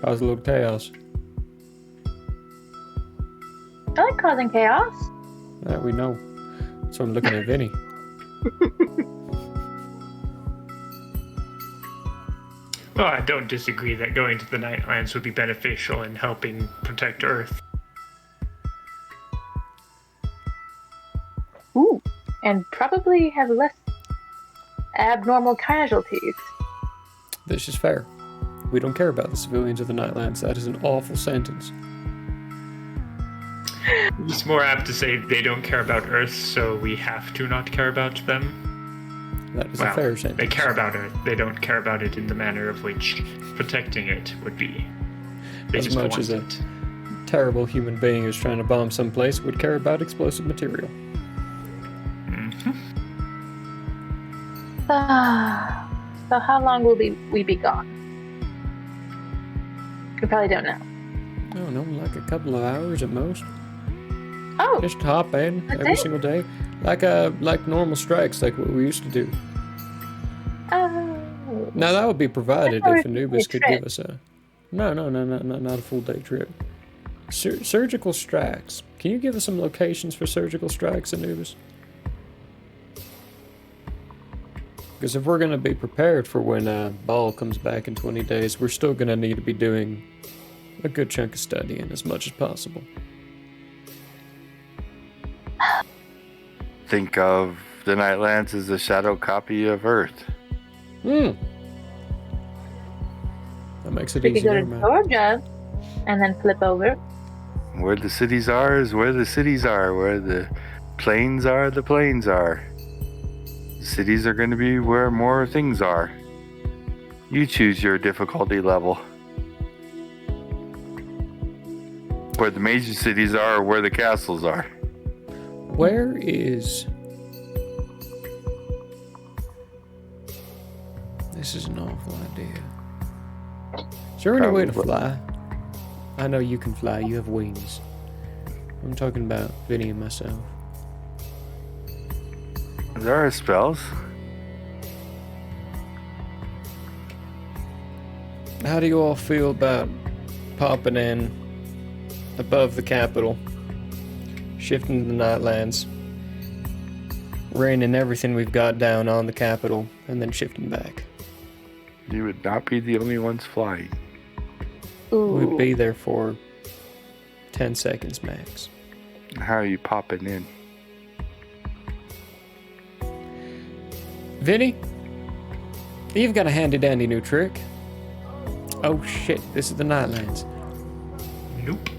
Cause a little chaos. I like causing chaos. That we know. So I'm looking at Vinny. Well, I don't disagree that going to the Nightlands would be beneficial in helping protect Earth. Ooh. And probably have less abnormal casualties. This is fair. We don't care about the civilians of the Nightlands. That is an awful sentence. It's more apt to say they don't care about Earth, so we have to not care about them. That is a fair sentence. They care about Earth. They don't care about it in the manner of which protecting it would be. They As just much want as a it. terrible human being who's trying to bomb someplace would care about explosive material. So how long will we be gone? We probably don't know. I don't know, like a couple of hours at most. Oh, Just hop in That's every it? single day, like normal strikes, like what we used to do. oh. Now that would be provided I thought if it was Anubis a could trip. give us a. No, not a full day trip. Surgical strikes. Can you give us some locations for surgical strikes, Anubis? Because if we're gonna be prepared for when Ball comes back in 20 days, we're still gonna need to be doing a good chunk of studying as much as possible. Think of the Nightlands as a shadow copy of Earth. That makes it We could go easier, to man. Georgia and then flip over. Where the cities are is where the cities are. Where the plains are, the plains are. The cities are going to be where more things are. You choose your difficulty level. Where the major cities are, or where the castles are. Where is... This is an awful idea. Is there any way to Probably. fly? I know you can fly. You have wings. I'm talking about Vinny and myself. There are spells. How do you all feel about popping in above the capital, shifting to the Nightlands, raining everything we've got down on the capital, and then shifting back? You would not be the only ones flying. Ooh. We'd be there for 10 seconds max. How are you popping in? Vinny, you've got a handy dandy new trick. Oh shit, this is the Nightlands. Nope.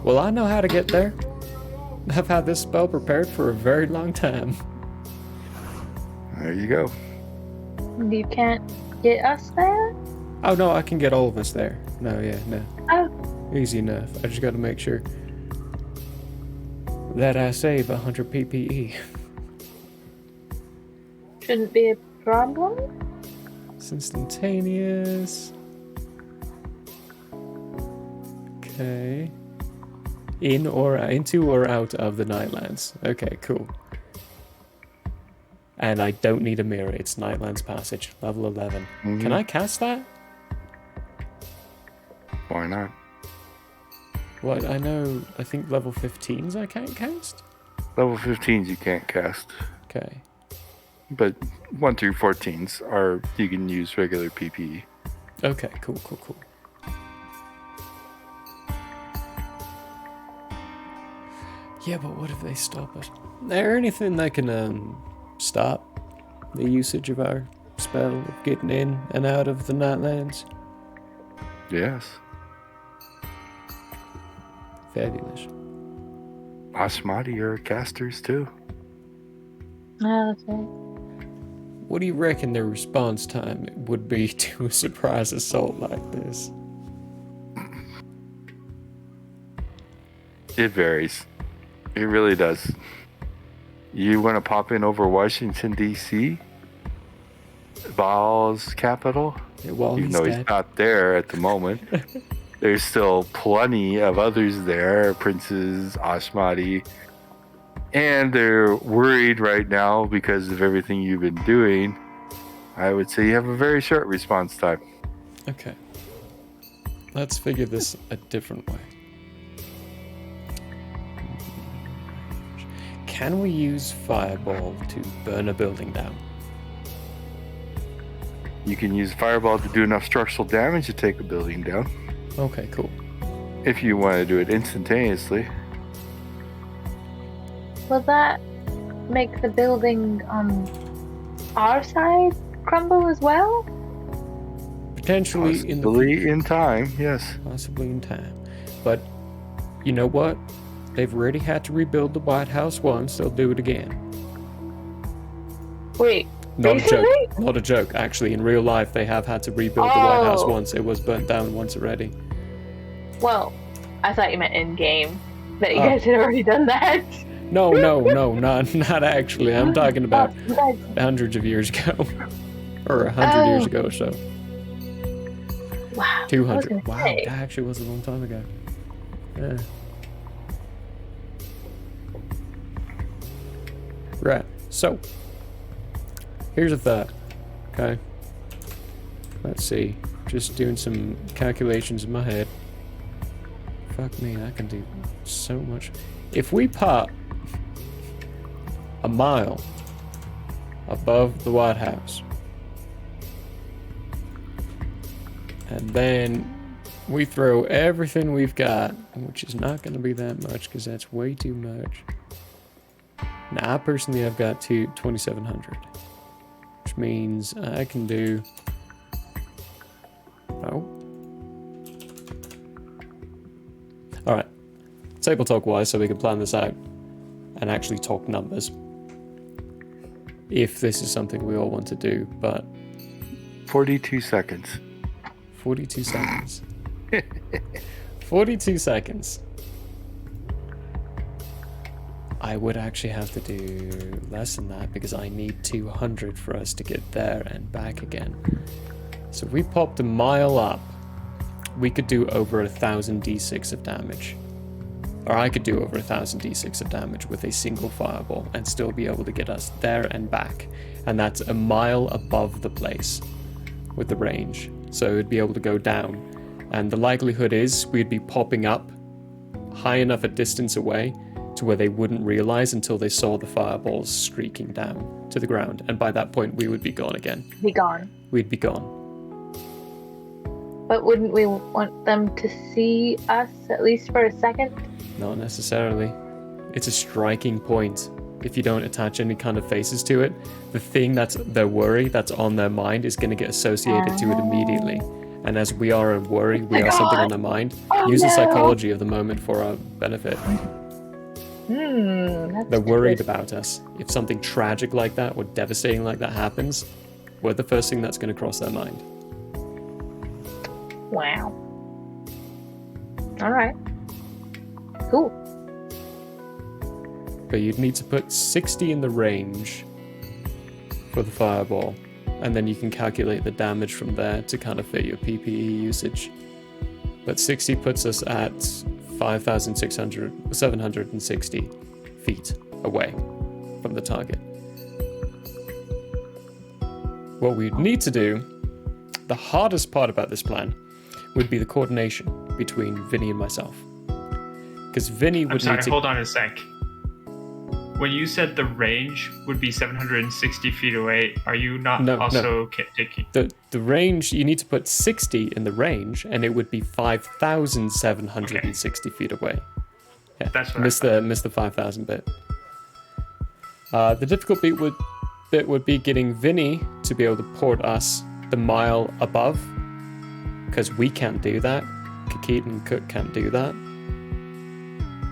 Well, I know how to get there. I've had this spell prepared for a very long time. There you go. You can't get us there? Oh no, I can get all of us there. No, yeah, no. Oh, Easy enough. I just gotta make sure that I save 100 PPE. shouldn't be a problem. It's instantaneous. Okay. Into or out of the Nightlands. Okay, cool. And I don't need a mirror. It's Nightlands Passage, level 11. Mhm. Can I cast that? Why not? What, I think level 15s I can't cast? Level 15s you can't cast. Okay. But 1 through 14s are, you can use regular PPE. Okay, cool. Yeah, but what if they stop us? Is there anything that can stop the usage of our spell of getting in and out of the Nightlands? Yes. Fabulous. Ashmati are casters too. Oh, that's right. What do you reckon their response time would be to a surprise assault like this? It varies. It really does. You want to pop in over Washington, D.C.? Baal's capital? While Even he's though dead. he's not there at the moment. There's still plenty of others there, princes, Ashmati. And they're worried right now because of everything you've been doing. I would say you have a very short response time. Okay. Let's figure this a different way. Can we use Fireball to burn a building down? You can use Fireball to do enough structural damage to take a building down. Okay, cool. If you want to do it instantaneously. Will that make the building on our side crumble as well? Potentially Possibly in time, yes. Possibly in time. But you know what? They've already had to rebuild the White House once. They'll do it again. Wait, Not a recently? joke. Not a joke. Actually, in real life, they have had to rebuild the White House Oh. once. It was burnt down once already. Well, I thought you meant in game. That you Oh. guys had already done that. No, not actually. I'm talking about You guys- hundreds of years ago. Or 100 years Oh. ago or so. Wow. I was 200. gonna Wow, say. that actually was a long time ago. Yeah. Right, so here's a thought. Okay. Let's see. Just doing some calculations in my head. Fuck me, I can do so much. If we pop a mile above the White House, and then we throw everything we've got, which is not going to be that much because that's way too much. Now, I personally have got 2,700, which means I can do. Oh. Alright. Table talk wise, so we can plan this out and actually talk numbers. If this is something we all want to do, but 42 seconds. 42 seconds. 42 seconds. I would actually have to do less than that because I need 200 for us to get there and back again. So if we popped a mile up, we could do over 1,000 d6 of damage. Or I could do over 1,000 d6 of damage with a single fireball and still be able to get us there and back. And that's a mile above the place with the range. So it'd be able to go down. And the likelihood is we'd be popping up high enough a distance away to where they wouldn't realize until they saw the fireballs streaking down to the ground. And by that point, we would be gone again. Be gone. We'd be gone. But wouldn't we want them to see us at least for a second? Not necessarily. It's a striking point. If you don't attach any kind of faces to it, the thing that's their worry, that's on their mind, is going to get associated to it immediately. And as we are a worry, we are something on their mind. Use the psychology of the moment for our benefit. They're worried about us. If something tragic like that or devastating like that happens, we're the first thing that's going to cross their mind. Wow. All right. Cool. But you'd need to put 60 in the range for the fireball, and then you can calculate the damage from there to kind of fit your PPE usage. But 60 puts us at 5,760 feet away from the target. What we'd need to do, the hardest part about this plan, would be the coordination between Vinny and myself. Because Vinny would need to... hold on a sec. When you said the range would be 760 feet away, are you not taking... The range, you need to put 60 in the range, and it would be 5,760 feet away. Yeah, that's what missed the 5,000 bit. The difficult bit would be getting Vinny to be able to port us the mile above, because we can't do that. Kakit and Cook can't do that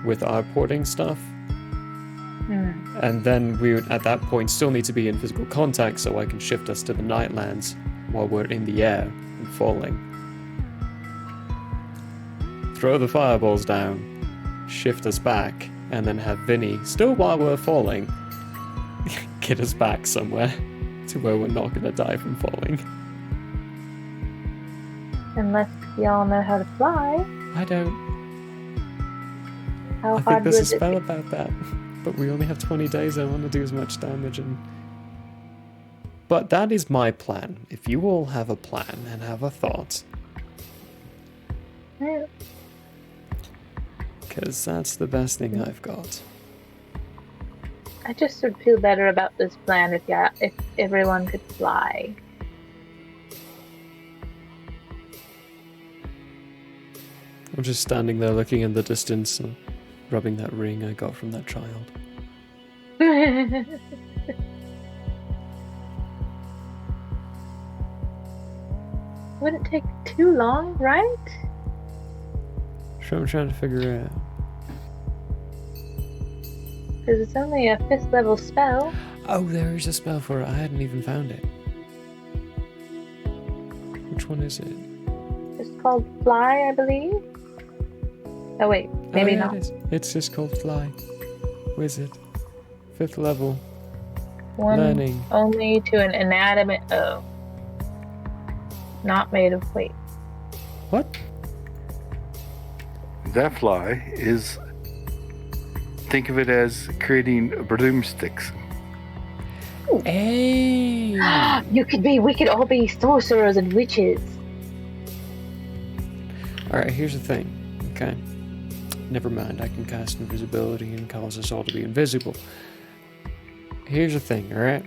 with our porting stuff. And then we would, at that point, still need to be in physical contact so I can shift us to the Nightlands while we're in the air and falling. Throw the fireballs down, shift us back, and then have Vinny, still while we're falling, get us back somewhere to where we're not going to die from falling. Unless y'all know how to fly. I don't. How I hard think there's a was it? spell about that. But we only have 20 days. I want to do as much damage. But that is my plan. If you all have a plan and have a thought. Yeah. Because that's the best thing I've got. I just would feel better about this plan if everyone could fly. I'm just standing there looking in the distance and rubbing that ring I got from that child. Wouldn't take too long, right? That's what I'm trying to figure out. Because it's only a 5th level spell. Oh, there is a spell for it. I hadn't even found it. Which one is it? It's called Fly, I believe. Oh wait, maybe not. It's just called Fly. Wizard. 5th level. One Learning. only to an inanimate. Oh. Not made of weight. What? That fly is... Think of it as creating broomsticks. Hey! We could all be sorcerers and witches. Alright, here's the thing. Okay. Never mind, I can cast invisibility and cause us all to be invisible. Here's the thing, alright?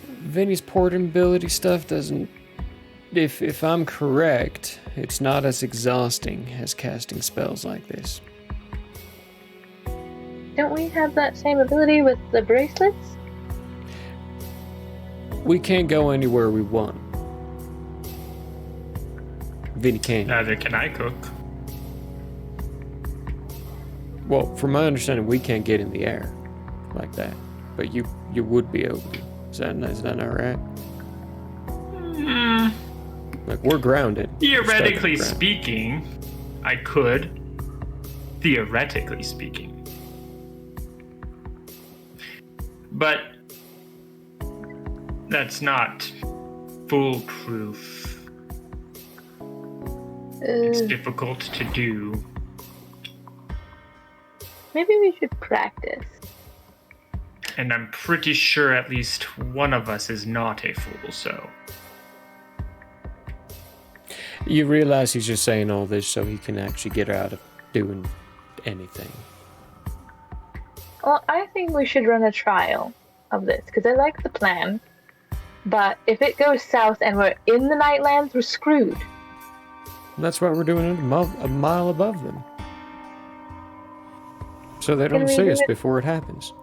Vinny's portability stuff doesn't... If I'm correct, it's not as exhausting as casting spells like this. Don't we have that same ability with the bracelets? We can't go anywhere we want. Vinny can. Neither can I cook. Well, from my understanding, we can't get in the air like that. But you would be able to. Is that not right? Like, we're grounded. Theoretically speaking, I could. Theoretically speaking. But that's not foolproof. It's difficult to do. Maybe we should practice. And I'm pretty sure at least one of us is not a fool, so... You realize he's just saying all this so he can actually get her out of doing anything. Well, I think we should run a trial of this, because I like the plan. But if it goes south and we're in the Nightlands, we're screwed. That's why we're doing it a mile above them. So they Can don't we see do us it- before it happens.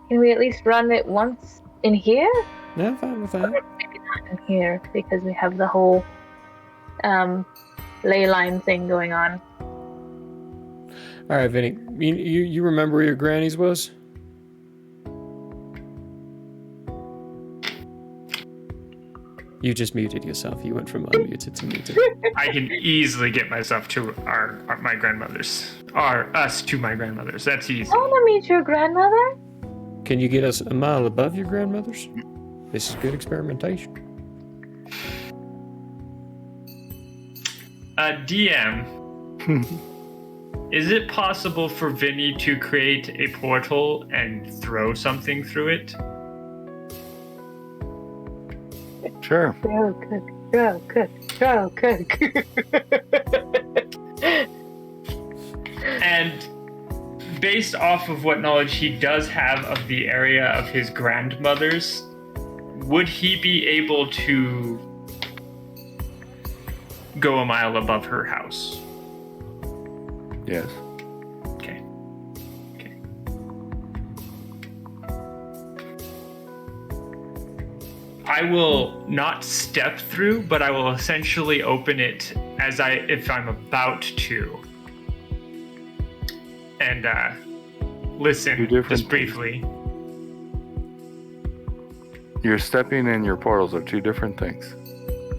Can we at least run it once in here? Yeah, I'm fine with Or that. maybe not in here, because we have the whole ley line thing going on. Alright, Vinny. You remember where your granny's was? You just muted yourself. You went from unmuted to muted. I can easily get myself to my grandmother's. Or us to my grandmother's. That's easy. I want to meet your grandmother. Can you get us a mile above your grandmother's? This is good experimentation. DM, is it possible for Vinny to create a portal and throw something through it? Sure. Go cook. And based off of what knowledge he does have of the area of his grandmother's, would he be able to go a mile above her house? Yes. Okay. I will not step through, but I will essentially open it if I'm about to. And listen Two different just briefly. Your stepping and your portals are two different things.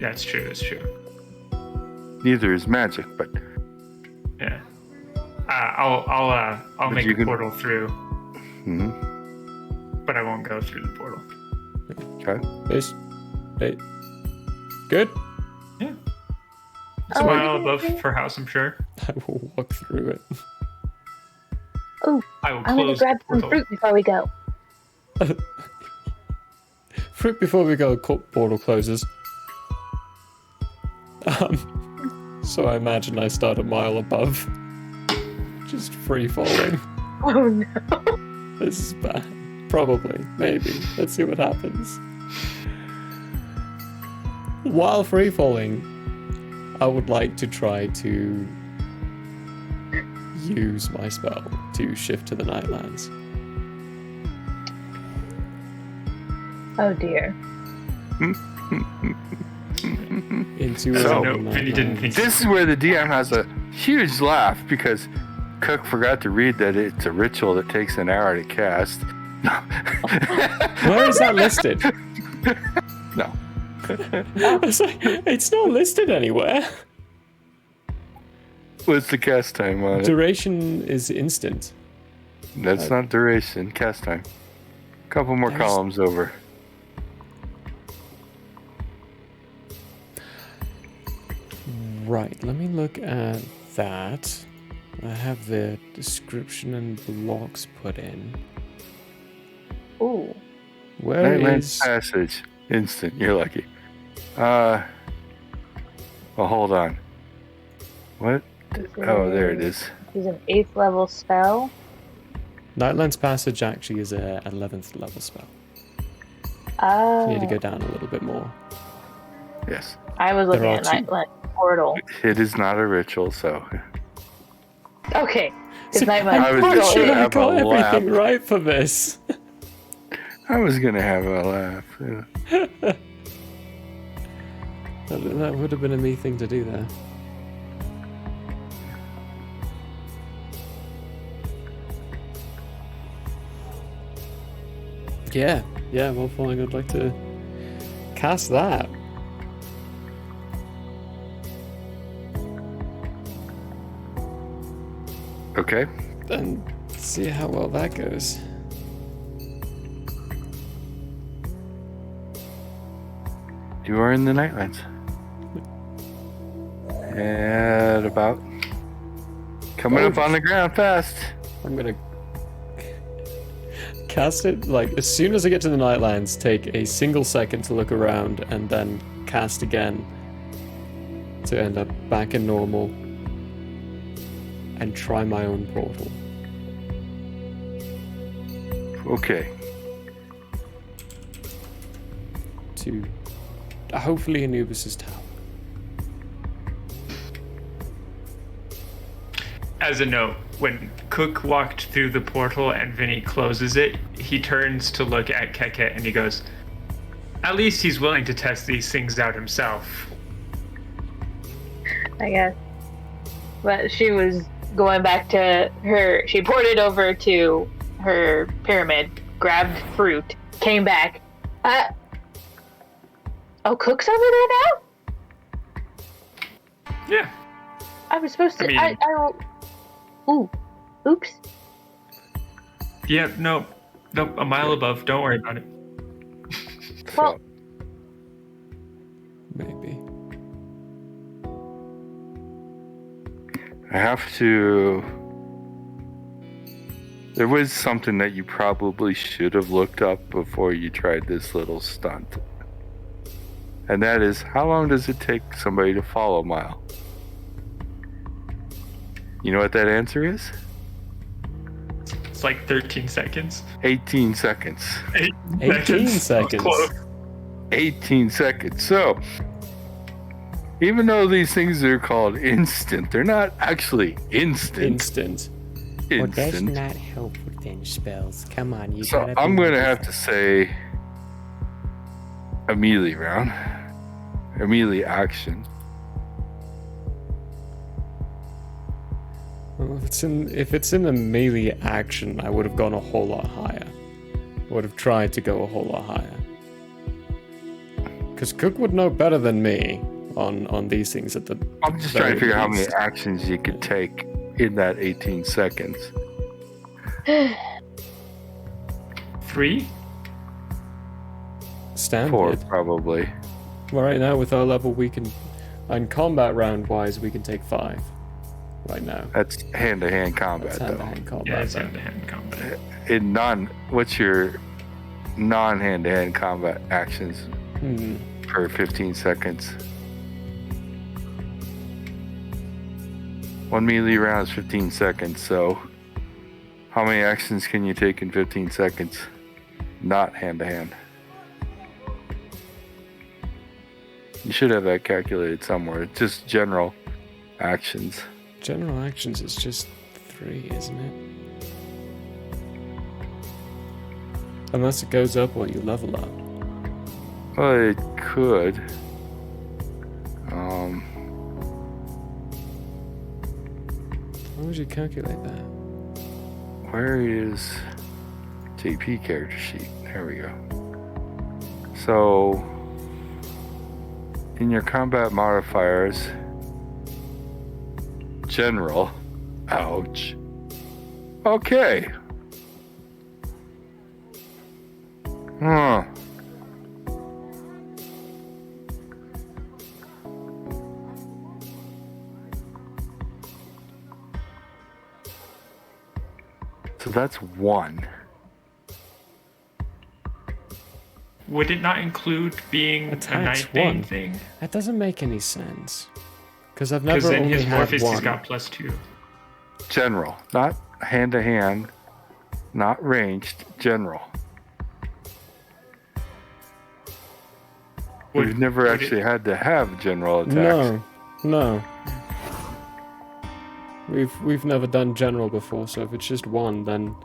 That's true. Neither is magic, but Yeah. I'll But make you a can- portal through, mhm. but I won't go through the portal. Okay. Hey. Good? Yeah. It's a Oh, mile okay. above her house, I'm sure. I will walk through it. Oh, I will I'm gonna close grab the some portal. fruit before we go. Fruit before we go, portal closes. So I imagine I start a mile above. Just free falling. Oh no. This is bad. Probably. Maybe. Let's see what happens. While free falling, I would like to try to use my spell to shift to the Nightlands. Oh dear. Into So- the No, Vinny didn't think This is where the DM has a huge laugh because Cook forgot to read that it's a ritual that takes an hour to cast. Where is that listed? No. It's like, it's not listed anywhere. What's the cast time on it? Duration is instant. That's not duration. Cast time. Couple more There's- columns over. Right, let me look at that. I have the description and blocks put in. Ooh. Where Nightland is... Passage. Instant. You're lucky. Well, hold on. What? Oh, there it is. This is an 8th level spell. Nightland's Passage actually is a 11th level spell. Oh. You need to go down a little bit more. Yes. I was looking There are at two. Nightland Portal. It is not a ritual, so. Okay. See, It's Nightland I was Portal. just Sure, gonna I have got a laugh. everything right for this. I was gonna have a laugh. Yeah. That would have been a me thing to do there. Yeah, well, fine, I'd like to cast that. Okay. And see how well that goes. You are in the Nightlands. And about coming up on the ground fast. I'm gonna cast it, like, as soon as I get to the Nightlands, take a single second to look around, and then cast again to end up back in normal, and try my own portal. Okay. To hopefully Anubis's tower. As a note, when Cook walked through the portal and Vinny closes it, he turns to look at Keket and he goes, "At least he's willing to test these things out himself." I guess. But she was going back to her. She ported over to her pyramid, grabbed fruit, came back. Oh, Cook's over there now? Yeah. I was supposed to. I mean- Ooh. Oops. Yeah, no, a mile above. Don't worry about it. Well, Maybe. I have to. There was something that you probably should have looked up before you tried this little stunt. And that is, how long does it take somebody to follow a mile? You know what that answer is? It's like 13 seconds. 18 seconds. 18 seconds. Close. 18 seconds. So, even though these things are called instant, they're not actually instant. Instant. Well, that's Instant. not helpful then, spells. Come on, you So gotta I'm be going to more have to say a melee round. A melee action. Well, if it's in the melee action, I would have gone a whole lot higher. I would have tried to go a whole lot higher. Because Cook would know better than me on these things at the. I'm just trying to very figure out how many least. actions you could take in that 18 seconds. 3? Standard. 4 probably. Well, right now with our level, we can, and combat round wise, we can take 5. Right now. That's hand-to-hand combat, That's though. hand-to-hand combat. Yeah, it's though. hand-to-hand combat. What's your non-hand-to-hand combat actions per 15 seconds? One melee round is 15 seconds, so how many actions can you take in 15 seconds? Not hand-to-hand. You should have that calculated somewhere. It's just general actions. General actions is just 3, isn't it? Unless it goes up while you level up. Well, it could. How would you calculate that? Where is JP character sheet? There we go. So, in your combat modifiers, general. Ouch. Okay. Huh. So that's 1. Would it not include being Attacks a Nightbane 1. thing? That doesn't make any sense. Because I've Because never then only his had Morpheus one. has got +2. General. Not hand to hand. Not ranged. General. We've never would actually had to have general attacks. No. We've never done general before, so if it's just 1, then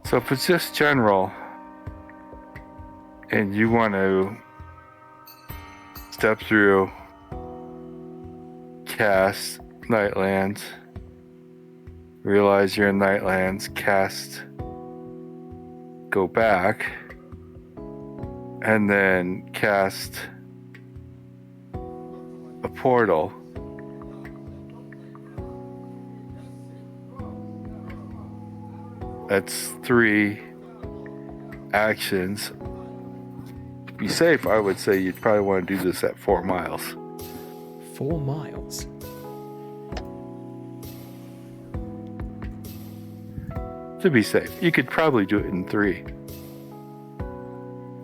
So if it's just general, and you want to step through, cast Nightlands, realize you're in Nightlands, cast, go back, and then cast a portal. That's 3 actions. be safe, I would say you'd probably want to do this at 4 miles. 4 miles. To be safe. You could probably do it in 3.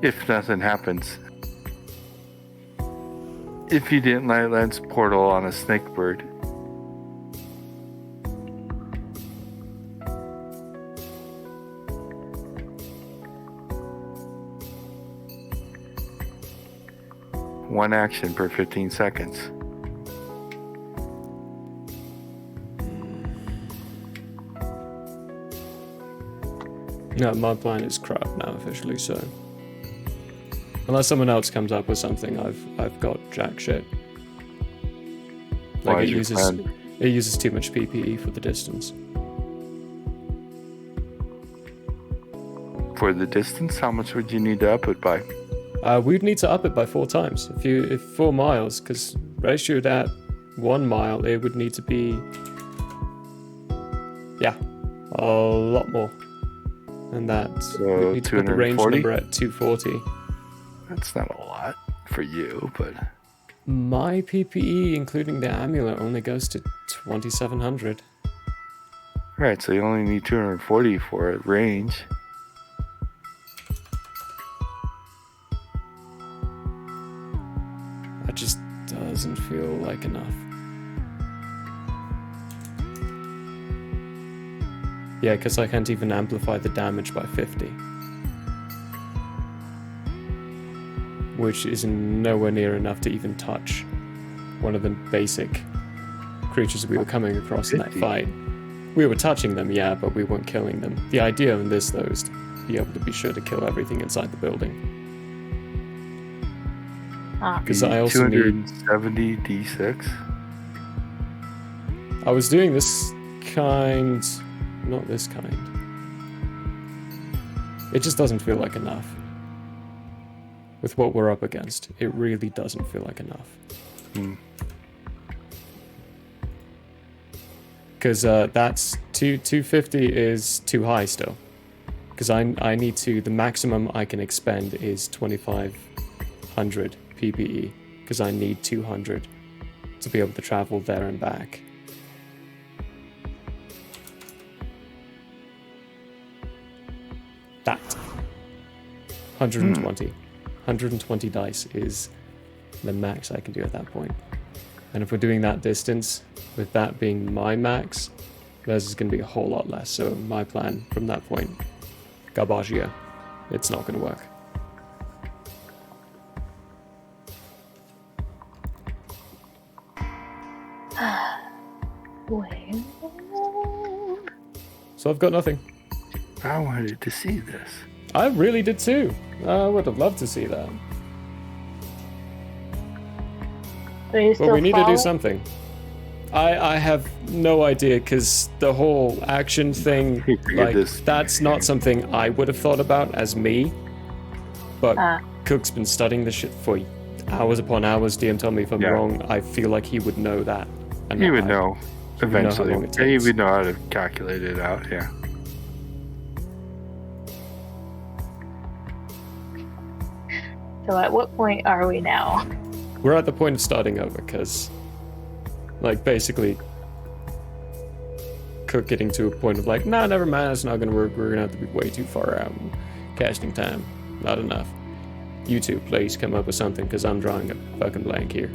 If nothing happens. If you didn't light lens portal on a snake bird. One action per 15 seconds. No, my plan is crap now officially, so unless someone else comes up with something, I've got jack shit. Why Like is your plan? it uses too much PPE for the distance. For the distance, how much would you need to up it by? We'd need to up it by 4 times. If 4 miles, because ratioed at 1 mile, it would need to be a lot more. And that So we'd need to put the range 240? number at 240. That's not a lot for you, but My PPE, including the amulet, only goes to 2700. right. So you only need 240 for a range. That just doesn't feel like enough. Yeah, because I can't even amplify the damage by 50. Which is nowhere near enough to even touch one of the basic creatures we were coming across in that 50? fight. We were touching them, yeah, but we weren't killing them. The idea in this, though, is to be able to be sure to kill everything inside the building. Because I also need... 270 d6. I was doing this kind... Not this kind. It just doesn't feel like enough. With what we're up against, it really doesn't feel like enough. Because that's 250 is too high still. Because I need to, the maximum I can expend is 2500 PPE. Because I need 200 to be able to travel there and back. That 120. 120 dice is the max I can do at that point. And if we're doing that distance, with that being my max, theirs is going to be a whole lot less. So my plan from that point, Garbaggio, it's not going to work. Well, So I've got nothing. I wanted to see this. I really did too. I would have loved to see that. are you still But we need to do following? something. I have no idea, because the whole action thing, Figured like, this- that's not something I would have thought about as me. But Ah. Cook's been studying this shit for hours upon hours. DM, tell me if I'm Yeah. wrong. I feel like he would know that. And He would I- know he would know how eventually. long it He takes. would know how to calculate it out, yeah. So at what point are we now? We're at the point of starting over, because, like, basically, Cook getting to a point of like, nah, never mind, it's not gonna work. We're gonna have to be way too far out in casting time. Not enough. You two, please come up with something, because I'm drawing a fucking blank here.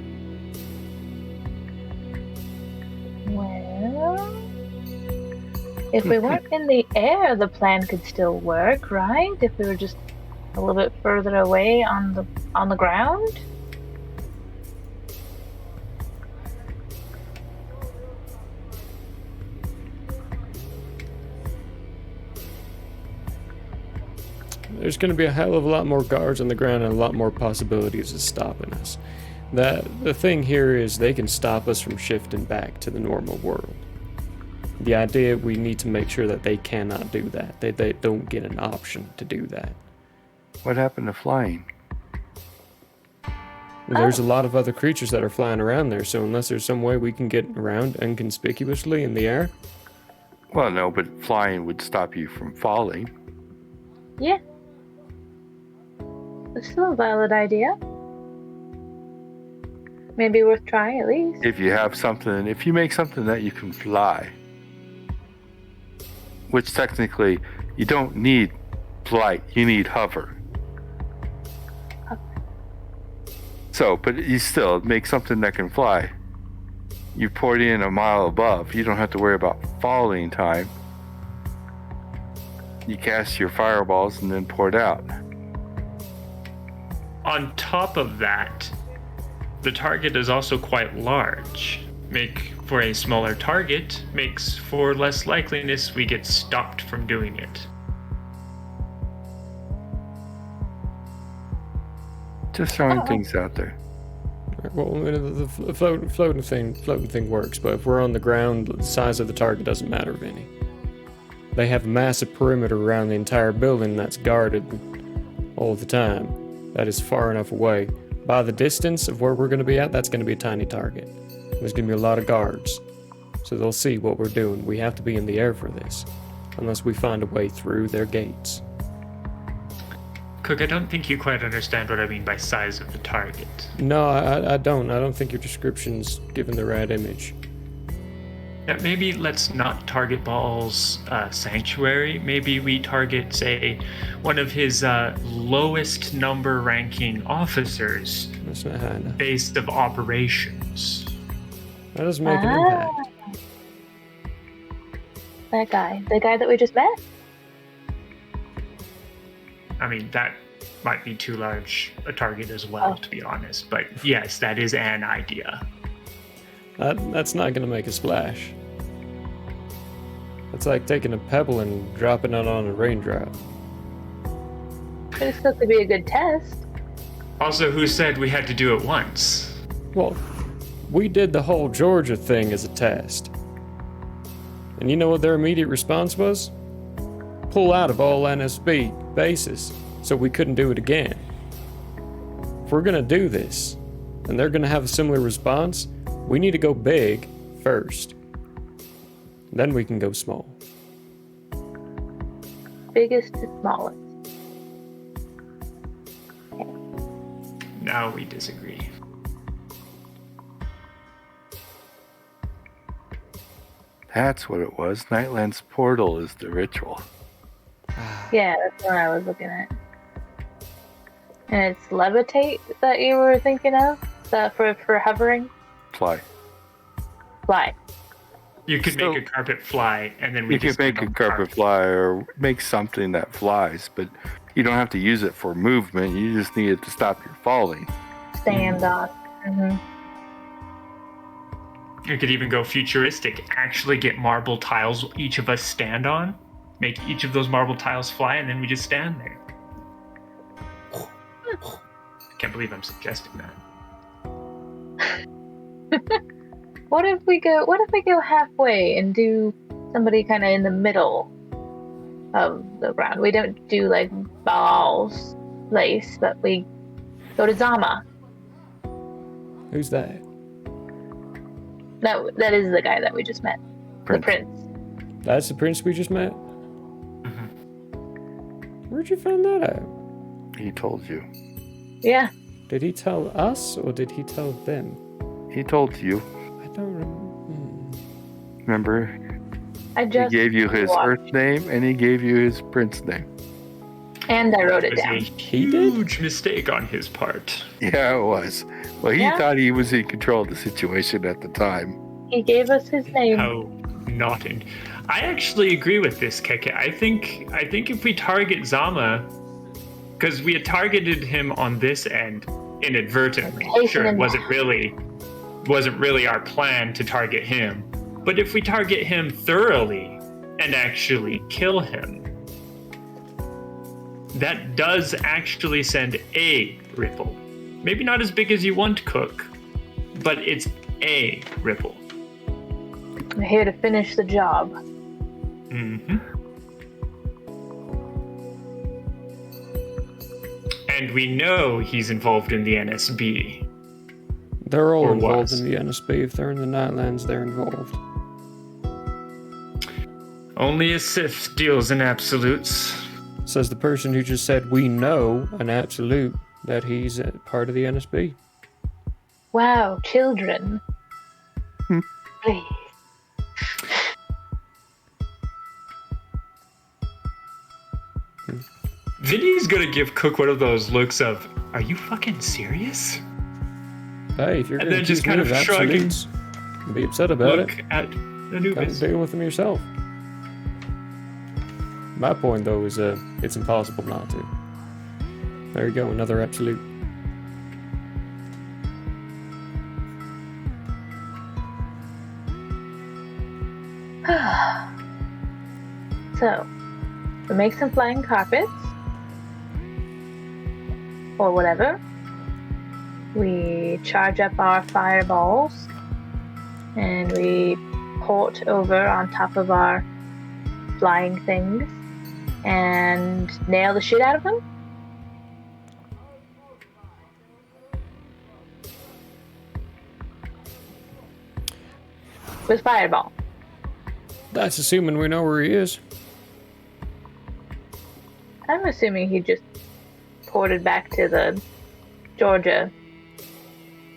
Well, if we weren't in the air, the plan could still work, right? If we were just a little bit further away on the ground. There's going to be a hell of a lot more guards on the ground and a lot more possibilities of stopping us. The thing here is they can stop us from shifting back to the normal world. The idea, we need to make sure that they cannot do that. They don't get an option to do that. What happened to flying? There's a lot of other creatures that are flying around there, so unless there's some way we can get around inconspicuously in the air, Well, no, but flying would stop you from falling. Yeah. It's still a valid idea. Maybe worth trying at least. If you make something that you can fly, which technically you don't need flight, you need hover. So, but you still make something that can fly. You pour it in a mile above. You don't have to worry about falling time. You cast your fireballs and then pour it out. On top of that, the target is also quite large. Make for a smaller target makes for less likeliness we get stopped from doing it. Just throwing things out there. Well, I mean, the floating thing works, but if we're on the ground, the size of the target doesn't matter any. They have a massive perimeter around the entire building that's guarded all the time. That is far enough away. By the distance of where we're going to be at, that's going to be a tiny target. There's going to be a lot of guards, so they'll see what we're doing. We have to be in the air for this, unless we find a way through their gates. Cook, I don't think you quite understand what I mean by size of the target. No, I don't. I don't think your description's given the right image. Now, maybe let's not target Ball's sanctuary. Maybe we target, say, one of his lowest number ranking officers. That's not high enough. Base of operations. That doesn't make an impact. That guy. The guy that we just met? I mean, that might be too large a target as well, to be honest. But yes, that is an idea. That's not going to make a splash. It's like taking a pebble and dropping it on a raindrop. It still could be a good test. Also, who said we had to do it once? Well, we did the whole Georgia thing as a test. And you know what their immediate response was? Pull out of all NSB bases, so we couldn't do it again. If we're going to do this, and they're going to have a similar response, we need to go big first. Then we can go small. Biggest to smallest. Now we disagree. That's what it was. Nightland's portal is the ritual. Yeah, that's what I was looking at. And it's levitate that you were thinking of? That for hovering? Fly. Fly. You could make a carpet fly, and then we You could make a carpet fly or make something that flies, but you don't have to use it for movement. You just need it to stop your falling. Stand on. Mm-hmm. You could even go futuristic. Actually get marble tiles each of us stand on. Make each of those marble tiles fly, and then we just stand there. Can't believe I'm suggesting that. What if we go halfway and do somebody kind of in the middle of the ground? We don't do like Baal's place, but we go to Zama. Who's that? That is the guy that we just met. The prince. That's the prince we just met? Mm-hmm. Where'd you find that out? He told you. Yeah. Did he tell us, or did he tell them? He told you. I don't Remember? I just He gave you his Earth name, and he gave you his prince name. And I wrote it It was down. a huge mistake on his part. Yeah, it was. Well, he Yeah. thought he was in control of the situation at the time. He gave us his name. How not in. I actually agree with this, Keke. I think if we target Zama, because we had targeted him on this end inadvertently. Sure, it wasn't really our plan to target him. But if we target him thoroughly and actually kill him, that does actually send a ripple. Maybe not as big as you want, Cook, but it's a ripple. I'm here to finish the job. Mm-hmm. And we know he's involved in the NSB. They're all Or involved was. in the NSB. If they're in the Nightlands, they're involved. Only a Sith deals in absolutes. Says the person who just said we know an absolute that he's a part of the NSB. Wow, children. Please. Vinny's gonna give Cook one of those looks of, are you fucking serious? Hey, if you're And going to then just accuse me kind of of shrug and absolutes, be upset about Look it. at Come Anubis. deal with them yourself. My point, though, is it's impossible not to. There you go, another absolute. So, we make some flying carpets. Or whatever. We charge up our fireballs. And we port over on top of our flying things. And nail the shit out of them. With fireball. That's assuming we know where he is. I'm assuming he just ported back to the Georgia.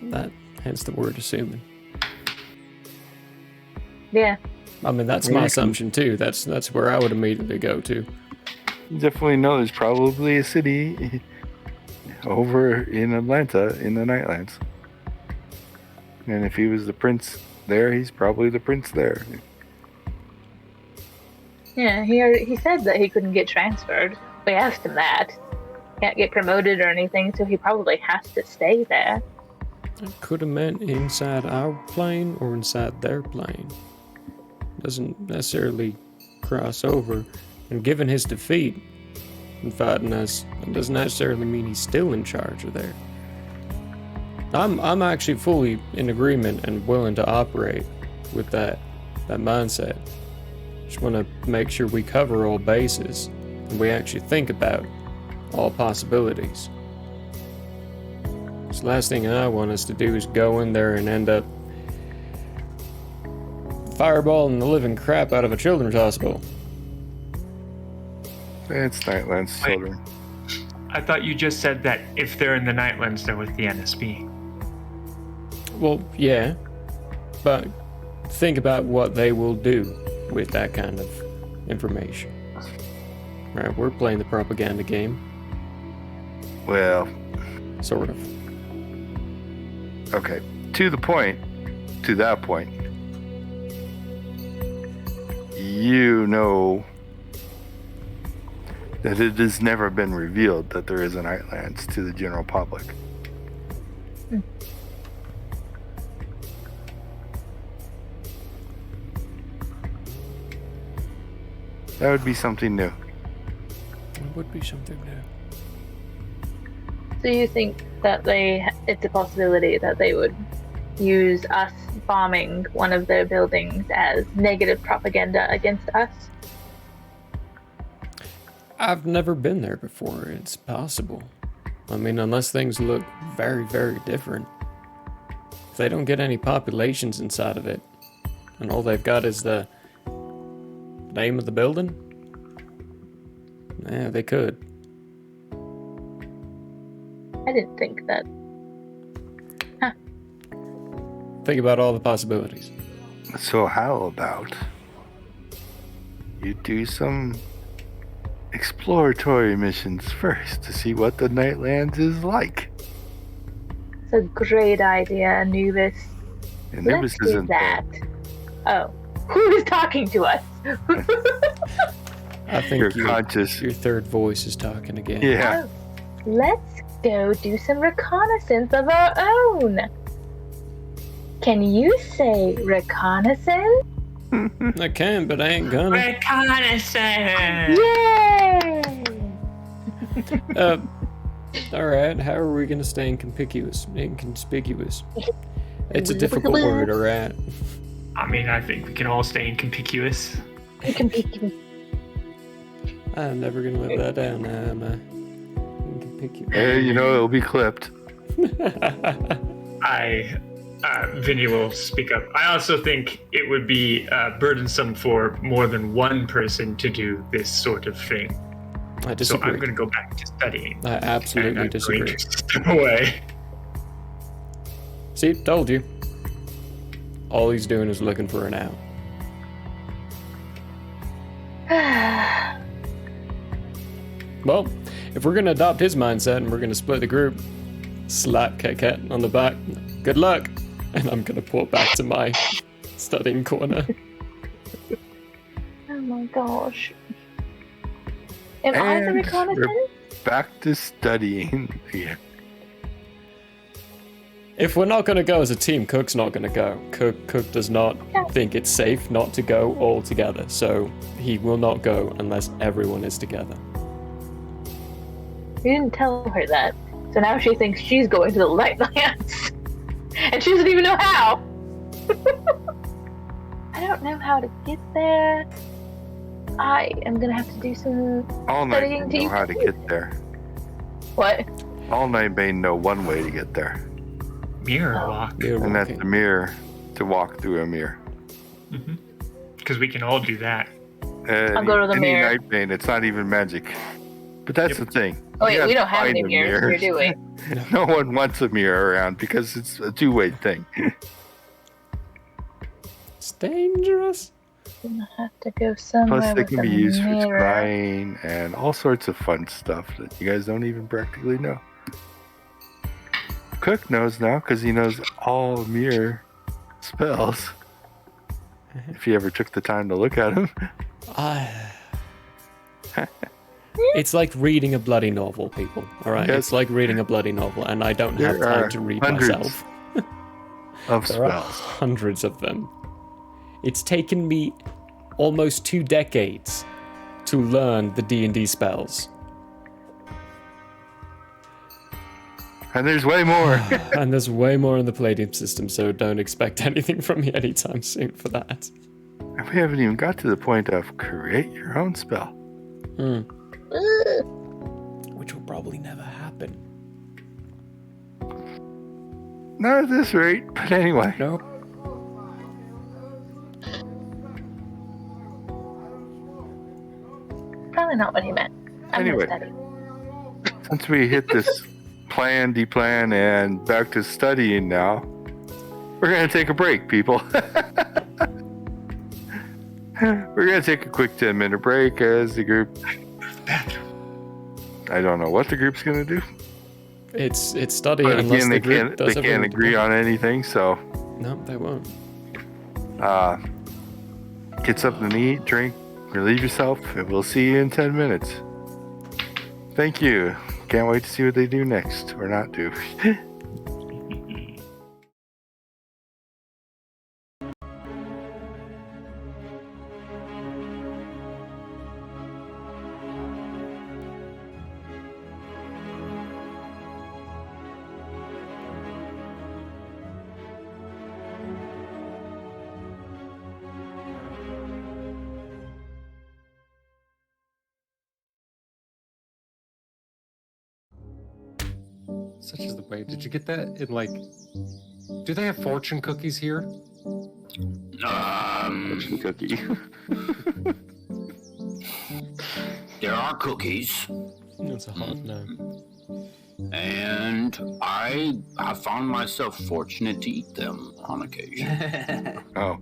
That, hence the word assuming. Yeah. I mean, that's my assumption, too. That's where I would immediately go to. Definitely know there's probably a city over in Atlanta in the Nightlands. And if he was the prince there, he's probably the prince there. Yeah, he said that he couldn't get transferred. We asked him that. Can't get promoted or anything, so he probably has to stay there. It could have meant inside our plane or inside their plane. Doesn't necessarily cross over. And given his defeat in fighting us, it doesn't necessarily mean he's still in charge of there. I'm actually fully in agreement and willing to operate with that mindset. Just want to make sure we cover all bases and we actually think about all possibilities. So the last thing I want us to do is go in there and end up fireballing the living crap out of a children's hospital. It's Nightlands Wait. children. I thought you just said that if they're in the Nightlands, they're with the NSB. Well, yeah, but think about what they will do with that kind of information. Right, we're playing the propaganda game, Well, sort of. okay. To that point, you know that it has never been revealed that there is an Nightlands to the general public. That would be something new. It would be something new. So you think that it's a possibility that they would use us bombing one of their buildings as negative propaganda against us? I've never been there before. It's possible. I mean, unless things look very, very different. If they don't get any populations inside of it, and all they've got is the name of the building, yeah, they could. I didn't think that. Think about all the possibilities. So how about you do some exploratory missions first to see what the Nightlands is like? It's a great idea, Anubis. And Let's Anubis do isn't that. Oh, who is talking to us? I think Your conscious. your third voice is talking again. Yeah. Oh, let's go do some reconnaissance of our own. Can you say reconnaissance? I can, but I ain't gonna. Reconnaissance! Yay! Alright, how are we gonna stay inconspicuous? It's a difficult word, alright? I mean, I think we can all stay inconspicuous. Inconspicuous. I'm never gonna live that down now, am I? Inconspicuous. Hey, you know, it'll be clipped. Vinny will speak up. I also think it would be burdensome for more than one person to do this sort of thing. I So disagree. I'm going to go back to studying. I And absolutely I'm disagree. going to step away. See, told you. All he's doing is looking for an out. Well, if we're gonna adopt his mindset and we're gonna split the group, slap Ket on the back, good luck, and I'm gonna port back to my studying corner. Oh my gosh. Am I the And reconnaissance? Back to studying again. If we're not gonna go as a team, Cook's not gonna go. Cook does not think it's safe not to go all together, so he will not go unless everyone is together. You didn't tell her that. So now she thinks she's going to the Lightlands. And she doesn't even know how. I don't know how to get there. I am gonna have to do some All studying Nightbane to know how to get there. What? All Nightbane know one way to get there. Mirror walk. We're And that's walking. the mirror, to walk through a mirror. Because we can all do that. I'll go to the any mirror. Nightbane, it's not even magic. But that's the thing. Oh You wait, gotta we don't have find any a mirrors here, mirror. do we? No one wants a mirror around because it's a two-way thing. It's dangerous. Gonna have to go somewhere Plus, they with can a be used for mirror. scrying and all sorts of fun stuff that you guys don't even practically know. Cook knows now because he knows all mirror spells. If he ever took the time to look at them. It's like reading a bloody novel, people. All right, Yes. it's like reading a bloody novel, and I don't have There are time to read hundreds myself. of There are spells. hundreds of them. It's taken me almost 2 decades to learn the D&D spells, And there's way more. and there's way more in the Palladium system. So don't expect anything from me anytime soon for that. And we haven't even got to the point of create your own spell. Which will probably never happen. Not at this rate, but anyway. Nope. Probably not what he meant. I'm Anyway. gonna study. Since we hit this plan, deplan, and back to studying now, we're going to take a break, people. We're going to take a quick 10-minute break as the group... I don't know what the group's going to do. It's studying But unless again, the they group can't, does they can't everything agree together. on anything, so No, they won't. get something to eat, drink, relieve yourself, and we'll see you in 10 minutes. Thank you. Can't wait to see what they do next, or not do. Such is the way. Did you get that in like? Do they have fortune cookies here? Fortune cookie. There are cookies, That's a hard no. and I have found myself fortunate to eat them on occasion. Oh.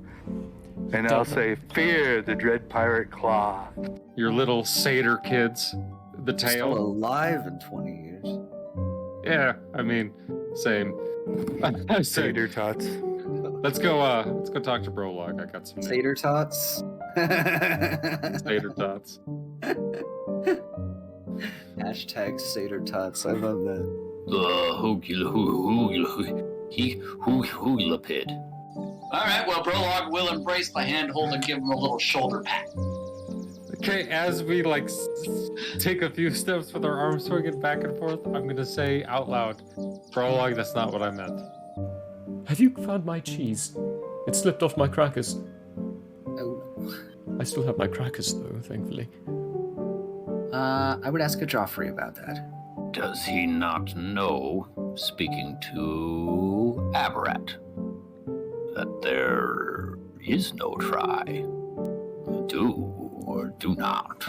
And I'll say, fear the dread pirate claw. Your little satyr kids, the Still tail. alive in 20 years. Yeah, I mean, same. I said, Satyr tots. let's go talk to Prologue. I got some Tater tots. satyr tots. Hashtag Satyr tots. I love that. Hoogilapid. All right, well, Prologue will embrace the handhold and give him a little shoulder pat. Okay, as we like take a few steps with our arms swinging back and forth, I'm gonna say out loud, Prologue, that's not what I meant. Have you found my cheese? It slipped off my crackers. Oh. I still have my crackers though, thankfully. I would ask a Joffrey about that. Does he not know, speaking to Aberrat, that there is no try? Do or do not.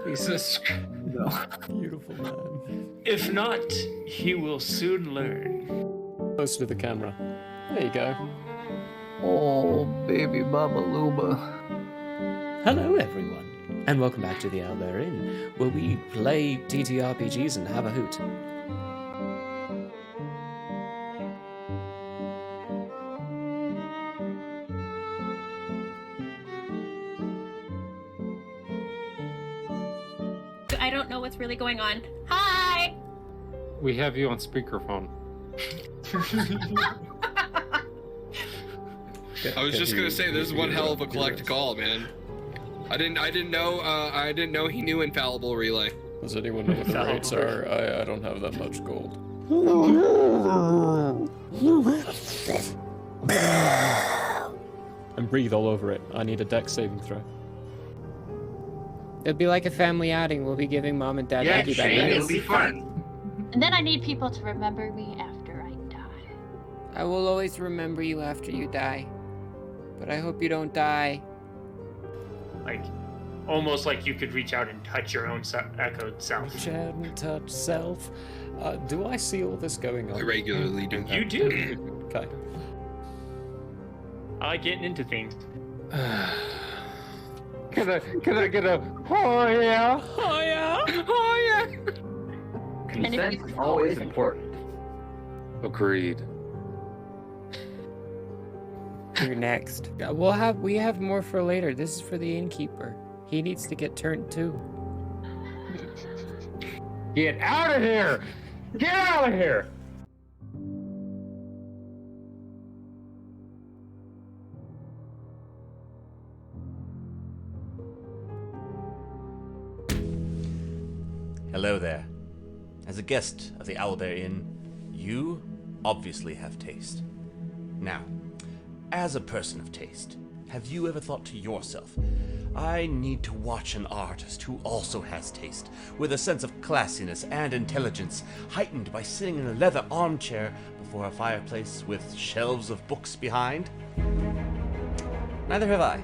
Jesus. No. Beautiful man. If not, he will soon learn. Close to the camera. There you go. Oh, baby Baba Luba. Hello, everyone, and welcome back to the Out There Inn, where we play TTRPGs and have a hoot. I don't know what's really going on. Hi! We have you on speakerphone. I was just gonna say, this is one hell of a collect call, man. I didn't know he knew Infallible Relay. Does anyone know what the rates are? I don't have that much gold. And breathe all over it. I need a dex saving throw. It'll be like a family outing. We'll be giving mom and dad Yeah, piggyback Shane, rides. it'll be fun. And then I need people to remember me after I die. I will always remember you after you die. But I hope you don't die. Like, almost like you could reach out and touch your own echoed self. Reach out and touch self. Do I see all this going on? I regularly do. You do. Okay. I like getting into things. Can I get a oh yeah? Oh yeah! Oh yeah! Consent is always important. Agreed. You're next. We have more for later. This is for the innkeeper. He needs to get turned too. Get out of here! Get out of here! Hello there. As a guest of the Owlbear Inn, you obviously have taste. Now, as a person of taste, have you ever thought to yourself, I need to watch an artist who also has taste, with a sense of classiness and intelligence, heightened by sitting in a leather armchair before a fireplace with shelves of books behind? Neither have I.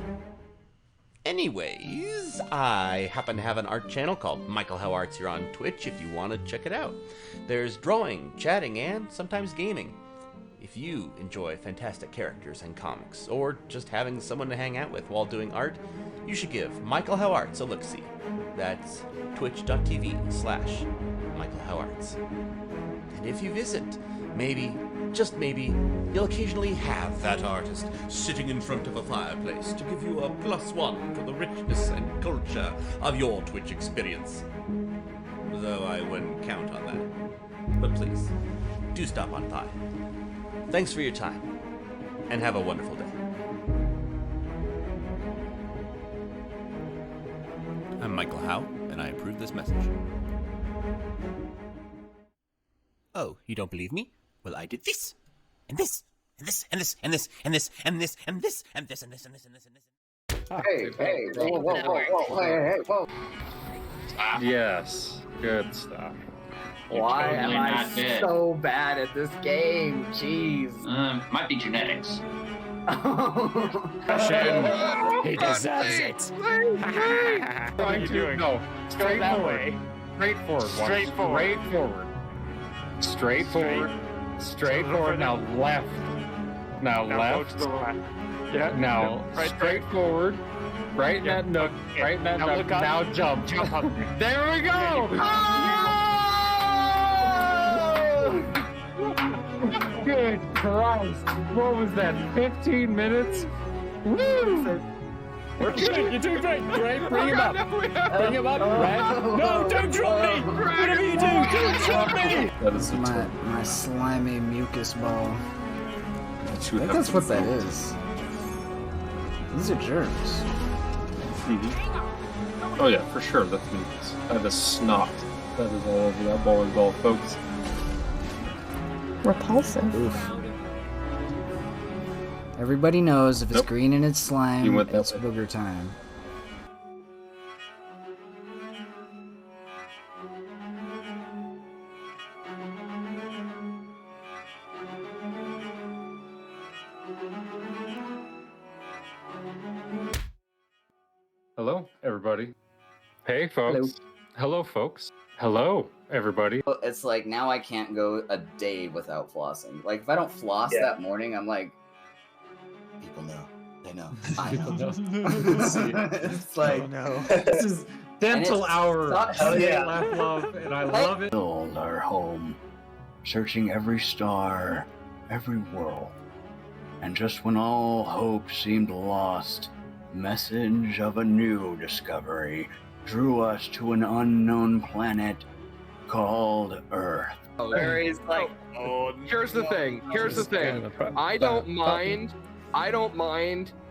Anyways, I happen to have an art channel called Michael How Arts here on Twitch if you want to check it out. There's drawing, chatting, and sometimes gaming. If you enjoy fantastic characters and comics, or just having someone to hang out with while doing art, you should give Michael How Arts a look-see. That's twitch.tv/Michael How Arts. And if you visit, maybe, just maybe, you'll occasionally have that artist sitting in front of a fireplace to give you a +1 for the richness and culture of your Twitch experience. Though I wouldn't count on that. But please, do stop on by. Thanks for your time, and have a wonderful day. I'm Michael Howe, and I approve this message. Oh, you don't believe me? Well, I did this, and this, and this, and this, and this, and this, and this, and this, and this, and this, and this, and this, and this. Hey, whoa, hey, whoa. Yes, good stuff. Why am Totally I not dead. so bad at this game? Jeez. Might be genetics. He deserves it. What are you doing? No, straightforward. Straightforward. Straightforward. Now left. Now left. Go to the left. Yeah. Now right straightforward. Right in that nook. Yeah. Right in that Now nook. look up. Now jump. Jump up. There we go. Good Christ. What was that? 15 minutes? Woo! You're doing great. Great. Bring him up. Bring him up. Red. No, don't drop me. Whatever you do, don't drop me. That is My slimy mucus ball. I think that's what that is. These are germs. Oh yeah, for sure. That's mucus. That is snot. That is all over that bowling ball, folks. Repulsive. Oof. Everybody knows if it's green and it's slime, You went that it's way. booger time. Hello, everybody. Hey, folks. Hello, folks. Hello, everybody. It's like now I can't go a day without flossing. Like if I don't floss that morning, I'm like, people know. They know. I know. It's like This is dental hour. Oh, yeah. Laugh, love, and I love it. Build our home, searching every star, every world. And just when all hope seemed lost, message of a new discovery drew us to an unknown planet called Earth. Where he's like, Here's the thing. I don't mind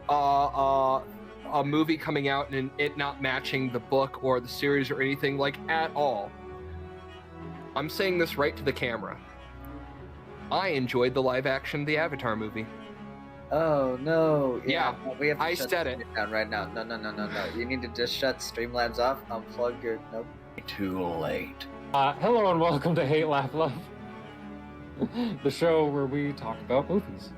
a movie coming out and it not matching the book or the series or anything like at all. I'm saying this right to the camera. I enjoyed the live action The Avatar movie. Oh no! Yeah, we have to I shut said it down right now. No! You need to just shut Streamlabs off. Unplug your nope. Too late. Hello and welcome to Hate, Laugh, Love, the show where we talk about movies.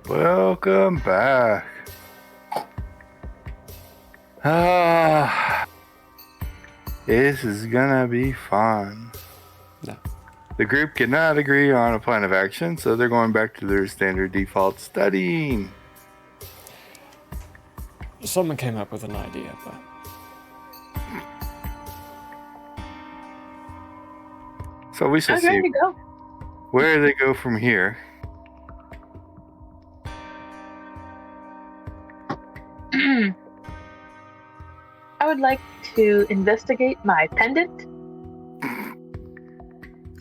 Welcome back. This is gonna be fun. No. The group cannot agree on a plan of action, so they're going back to their standard default studying. Someone came up with an idea, but So we shall I'm see ready to go. where they go from here. I would like to investigate my pendant.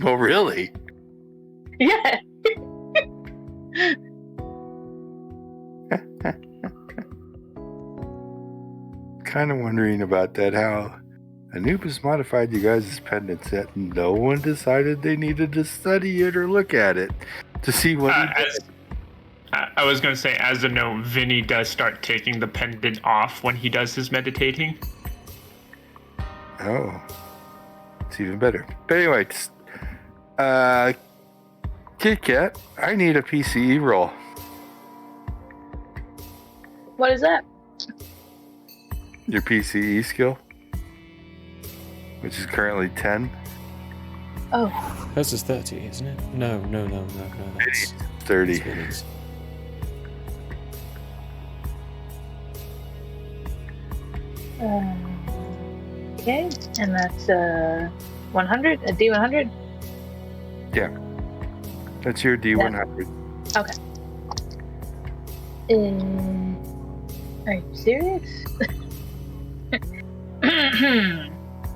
Oh, really? Yeah. Kind of wondering about that, how Anubis modified you guys' pendants, yet no one decided they needed to study it or look at it to see what he did. I was going to say, as a note, Vinny does start taking the pendant off when he does his meditating. Oh, it's even better. But anyway, Kit Kat, I need a PCE roll. What is that? Your PCE skill, which is currently 10. Oh. Hers is 30, isn't it? No. That's 30. Okay, and that's 100, a D100? Yeah. That's your D100. Okay. Are you serious?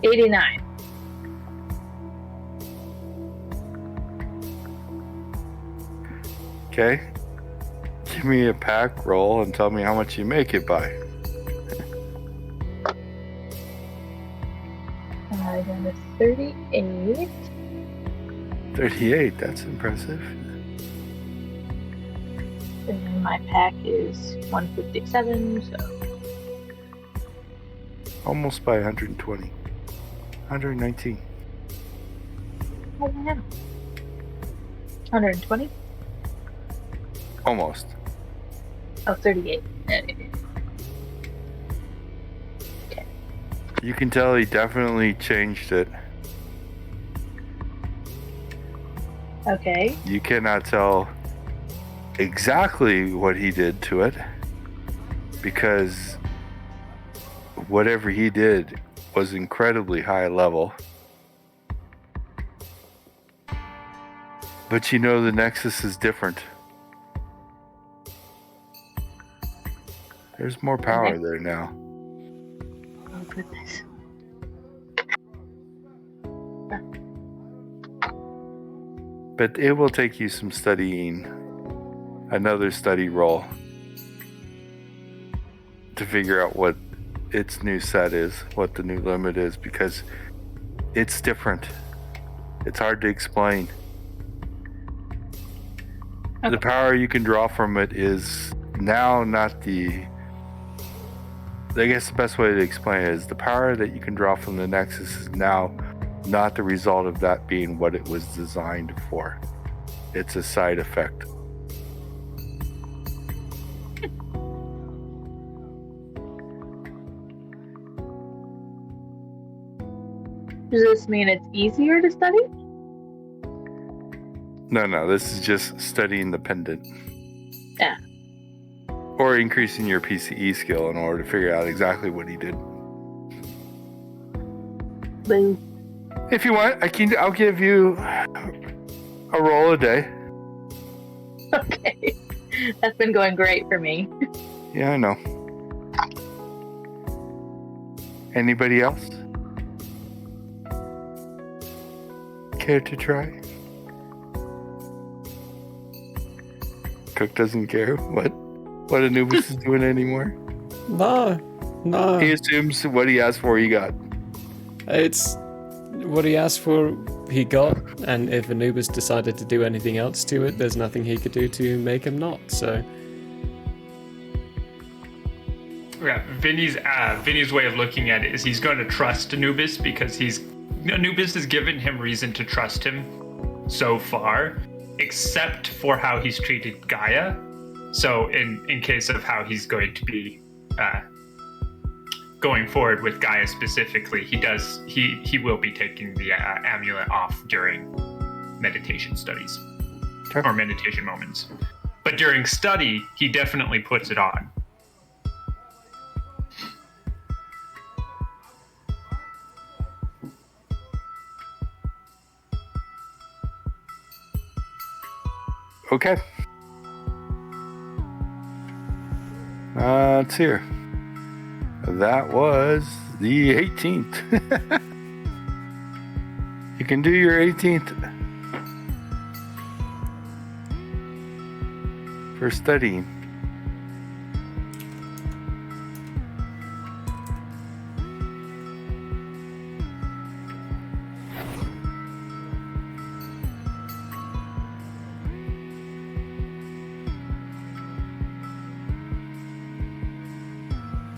89. Okay. Give me a pack roll and tell me how much you make it by. I got a 38. 38, that's impressive. And then my pack is 157, so. Almost by 120. 119. Oh, yeah. 120? Almost. Oh, 38. You can tell he definitely changed it. Okay. You cannot tell exactly what he did to it because whatever he did was incredibly high level. But you know the Nexus is different. There's more power there now. Oh, goodness. But it will take you some studying, another study roll, to figure out what its new set is, what the new limit is, because it's different. It's hard to explain. The power you can draw from it is now not the... I guess the best way to explain it is the power that you can draw from the Nexus is now not the result of that being what it was designed for. It's a side effect. Does this mean it's easier to study? No, this is just studying the pendant. Yeah. Or increasing your PCE skill in order to figure out exactly what he did. Boo. If you want, I'll give you a roll a day. Okay. That's been going great for me. Yeah, I know. Anybody else? Care to try? Cook doesn't care what Anubis is doing anymore. No. He assumes what he asked for, he got. It's what he asked for, he got, and if Anubis decided to do anything else to it, there's nothing he could do to make him not, so... Yeah, Vinny's way of looking at it is he's going to trust Anubis because Anubis has given him reason to trust him so far, except for how he's treated Gaia. So in case of how he's going to be going forward with Gaia specifically, he will be taking the amulet off during meditation studies or meditation moments. But during study, he definitely puts it on. Okay. Let's hear. That was the 18th. You can do your 18th for studying.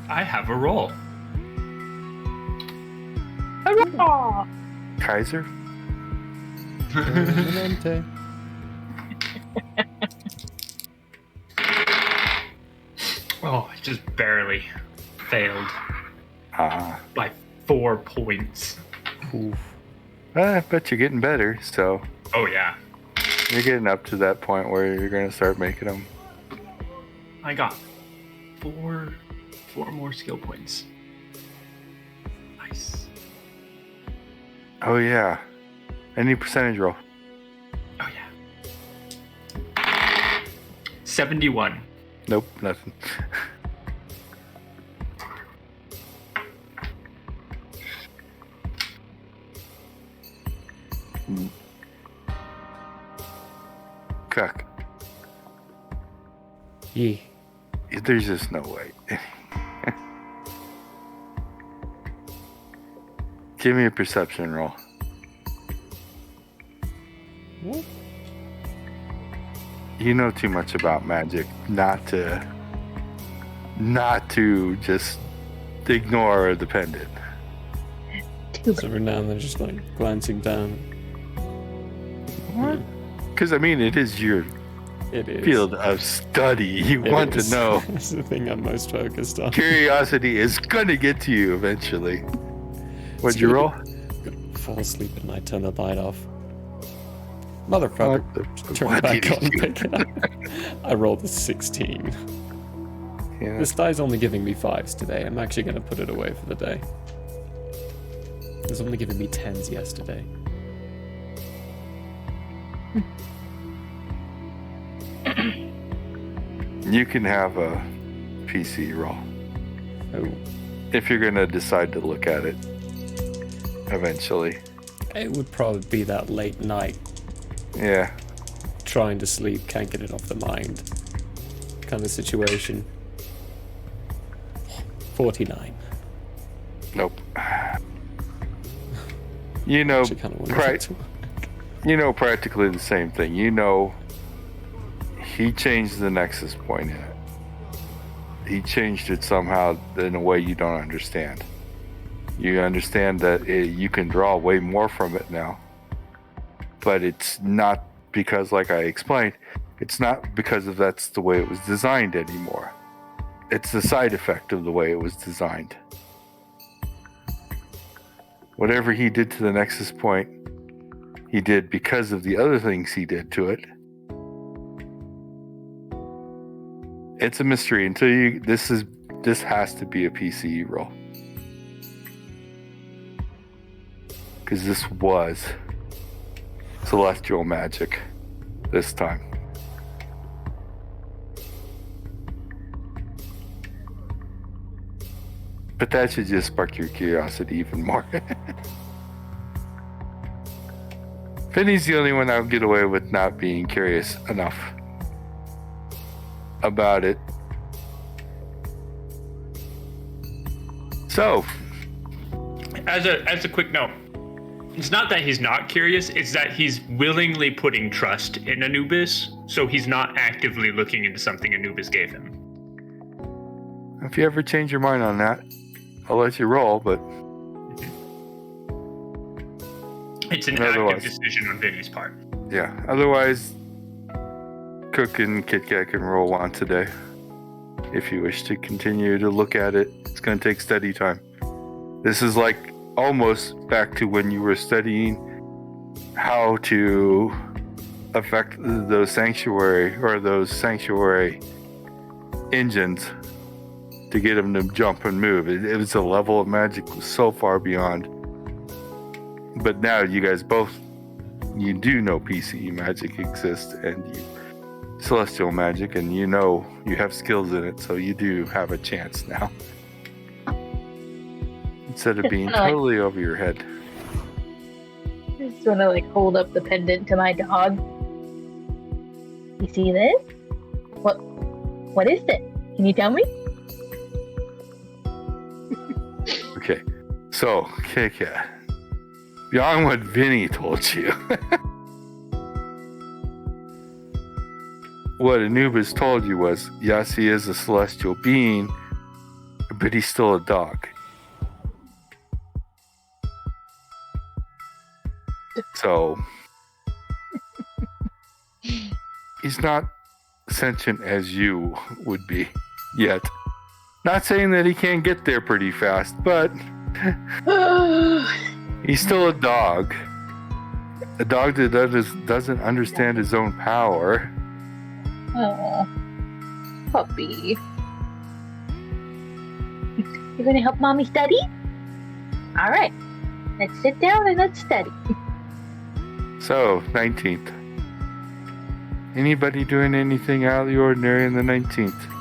I have a roll. Hurrah! Kaiser? Oh, I just barely failed. By 4 points. Oof. I bet you're getting better, so... Oh, yeah. You're getting up to that point where you're going to start making them. I got 4 more skill points. Nice. Oh, yeah. Any percentage roll? Oh, yeah. 71. Nope, nothing. Cook. Yeah. There's just no way. Give me a perception roll. What? You know too much about magic not to just ignore a dependent. So every now and then just like glancing down. What? Because I mean, it is your field of study. You want to know. That's the thing I'm most focused on. Curiosity is gonna get to you eventually. What'd you roll? Fall asleep at night, turn the light off. Motherfucker. Turn what it back did on, pick it up. I rolled a 16. Yeah. This die's only giving me 5s today. I'm actually going to put it away for the day. It was only giving me 10s yesterday. You can have a PC roll. Oh. If you're gonna decide to look at it eventually. It would probably be that late night. Yeah. Trying to sleep, can't get it off the mind. Kind of situation. 49. Nope. You know, practically the same thing. You know, he changed the nexus point in it. He changed it somehow in a way you don't understand. You understand that you can draw way more from it now. But it's not because, like I explained, it's not because of that's the way it was designed anymore. It's the side effect of the way it was designed. Whatever he did to the nexus point, he did because of the other things he did to it. It's a mystery until you. This has to be a PCE roll, because this was celestial magic this time. But that should just spark your curiosity even more. Finney's the only one I'll get away with not being curious enough about it. So, as a quick note, it's not that he's not curious, it's that he's willingly putting trust in Anubis, so he's not actively looking into something Anubis gave him. If you ever change your mind on that, I'll let you roll, but it's an active decision on Vinny's part. Yeah, otherwise Cook and Kit Kat can roll one today. If you wish to continue to look at it, it's going to take study time. This is like almost back to when you were studying how to affect those sanctuary engines to get them to jump and move. It was a level of magic so far beyond. But now you guys you do know PCE magic exists and celestial magic, and you know you have skills in it, so you do have a chance now. Instead of being totally over your head. I just want to hold up the pendant to my dog. You see this? What is it? Can you tell me? Okay, so Kika, beyond what Vinny told you, what Anubis told you was, yes, he is a celestial being, but he's still a dog. So, he's not sentient as you would be yet. Not saying that he can't get there pretty fast, but he's still a dog. A dog that doesn't understand his own power. Oh, puppy. You're gonna help mommy study? Alright, let's sit down and let's study. So, 19th. Anybody doing anything out of the ordinary in the 19th?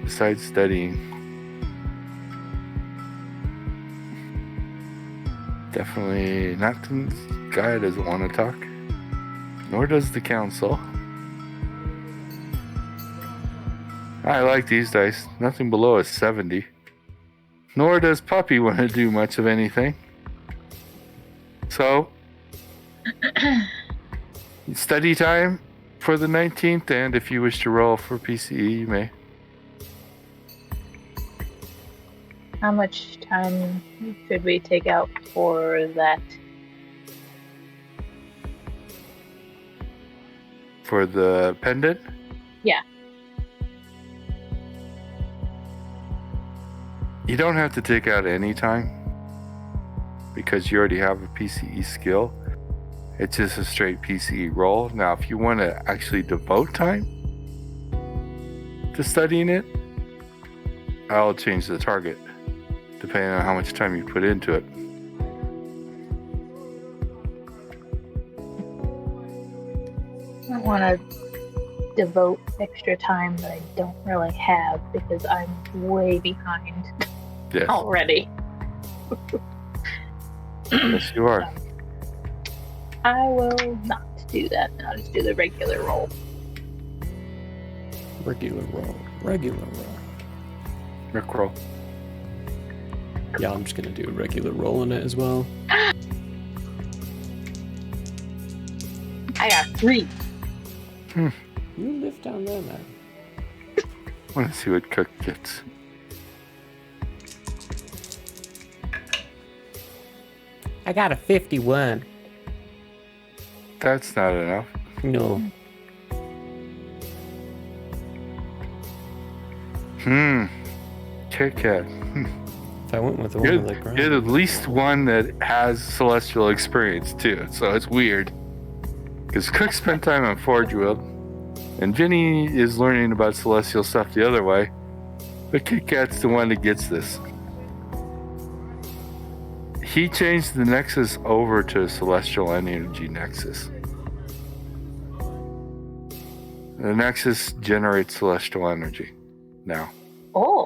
Besides studying. Definitely not. The guy doesn't want to talk. Nor does the council. I like these dice. Nothing below a 70. Nor does Puppy want to do much of anything. So, study time for the 19th, and if you wish to roll for PCE, you may. How much time should we take out for that? For the pendant? Yeah. You don't have to take out any time because you already have a PCE skill. It's just a straight PCE roll. Now, if you want to actually devote time to studying it, I'll change the target depending on how much time you put into it. I don't want to devote extra time that I don't really have because I'm way behind Yes. already. Yes, you are. I will not do that. I'll just do the regular roll. Regular roll. Regular roll. Rick roll. Yeah, I'm just going to do a regular roll on it as well. I got 3. You live down there, man. I want to see what Cook gets. I got a 51. That's not enough. No. Kit Kat. If I went with the one with the ground. You're at least one that has celestial experience too, so it's weird. Because Cook spent time on Forge World, and Vinny is learning about celestial stuff the other way, but Kit Kat's the one that gets this. He changed the Nexus over to Celestial Energy Nexus. The Nexus generates celestial energy now. Oh,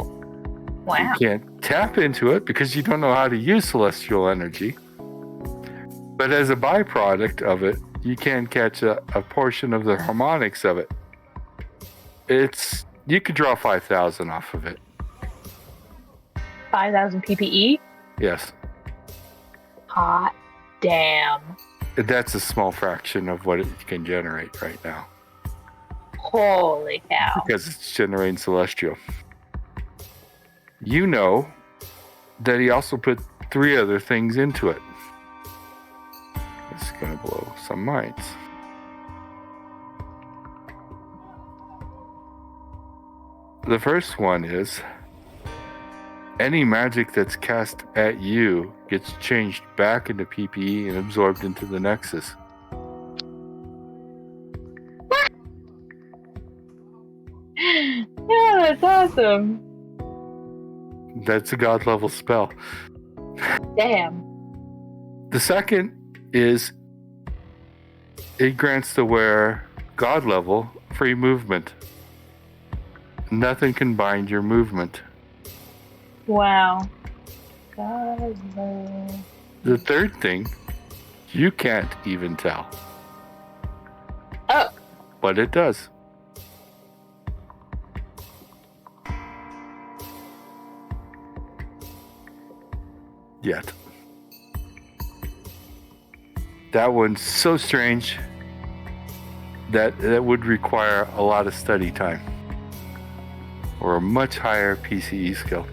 wow. You can't tap into it because you don't know how to use celestial energy. But as a byproduct of it, you can catch a portion of the harmonics of it. You could draw 5,000 off of it. 5,000 PPE? Yes. Hot damn. That's a small fraction of what it can generate right now. Holy cow. Because it's generating celestial. You know that he also put 3 other things into it. It's going to blow some minds. The first one is any magic that's cast at you gets changed back into PPE and absorbed into the Nexus. Yeah, that's awesome. That's a god level spell. Damn. The second is it grants the wearer god level free movement. Nothing can bind your movement. Wow. God, no. The third thing, you can't even tell. Oh. But it does. Yet. That one's so strange that would require a lot of study time or a much higher PCE skill.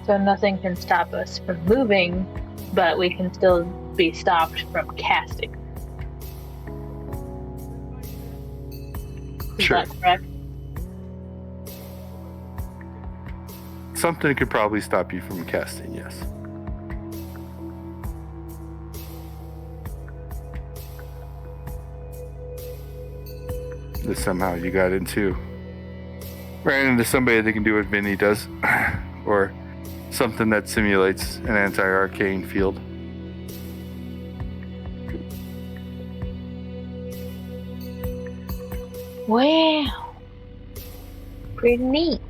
So nothing can stop us from moving, but we can still be stopped from casting. Is Sure. that correct? Something could probably stop you from casting, yes. That somehow you ran into somebody that can do what Vinny does, or something that simulates an anti-arcane field. Wow. Pretty neat.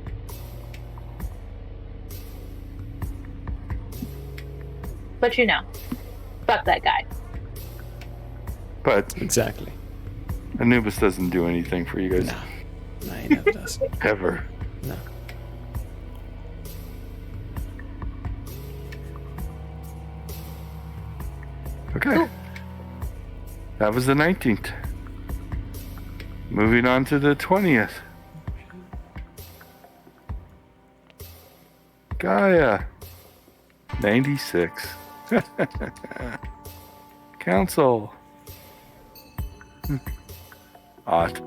But fuck that guy. But exactly. Anubis doesn't do anything for you guys. No, he never does. Ever. No. Okay. Cool. That was the 19th. Moving on to the 20th. Gaia. 96. Council.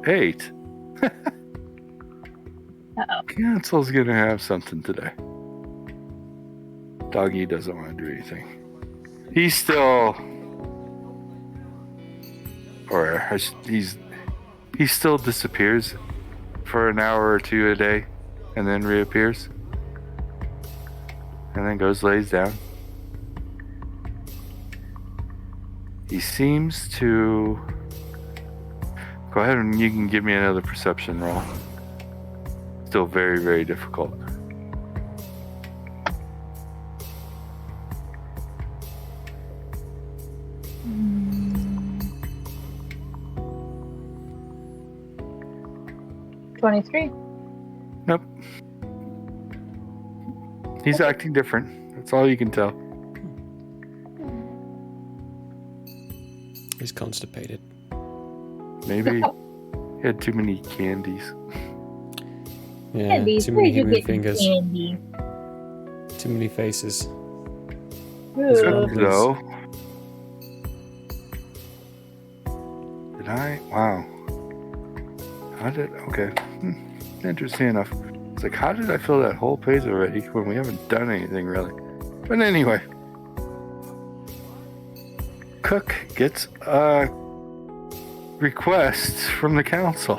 8. Council's gonna have something today. Doggy doesn't want to do anything. He's still, he still disappears for an hour or two a day, and then reappears, and then lays down. He seems to. Go ahead and you can give me another perception roll. Still very, very difficult. Mm. 23. Nope. He's acting different. That's all you can tell. He's constipated. Maybe he had too many candies. Yeah, Candies, too many where'd you human get fingers. candy? Too many faces. Though. Did I? Wow. How did? Okay. Interesting enough. It's like, how did I fill that whole page already when we haven't done anything really? But anyway. Cook gets a request from the council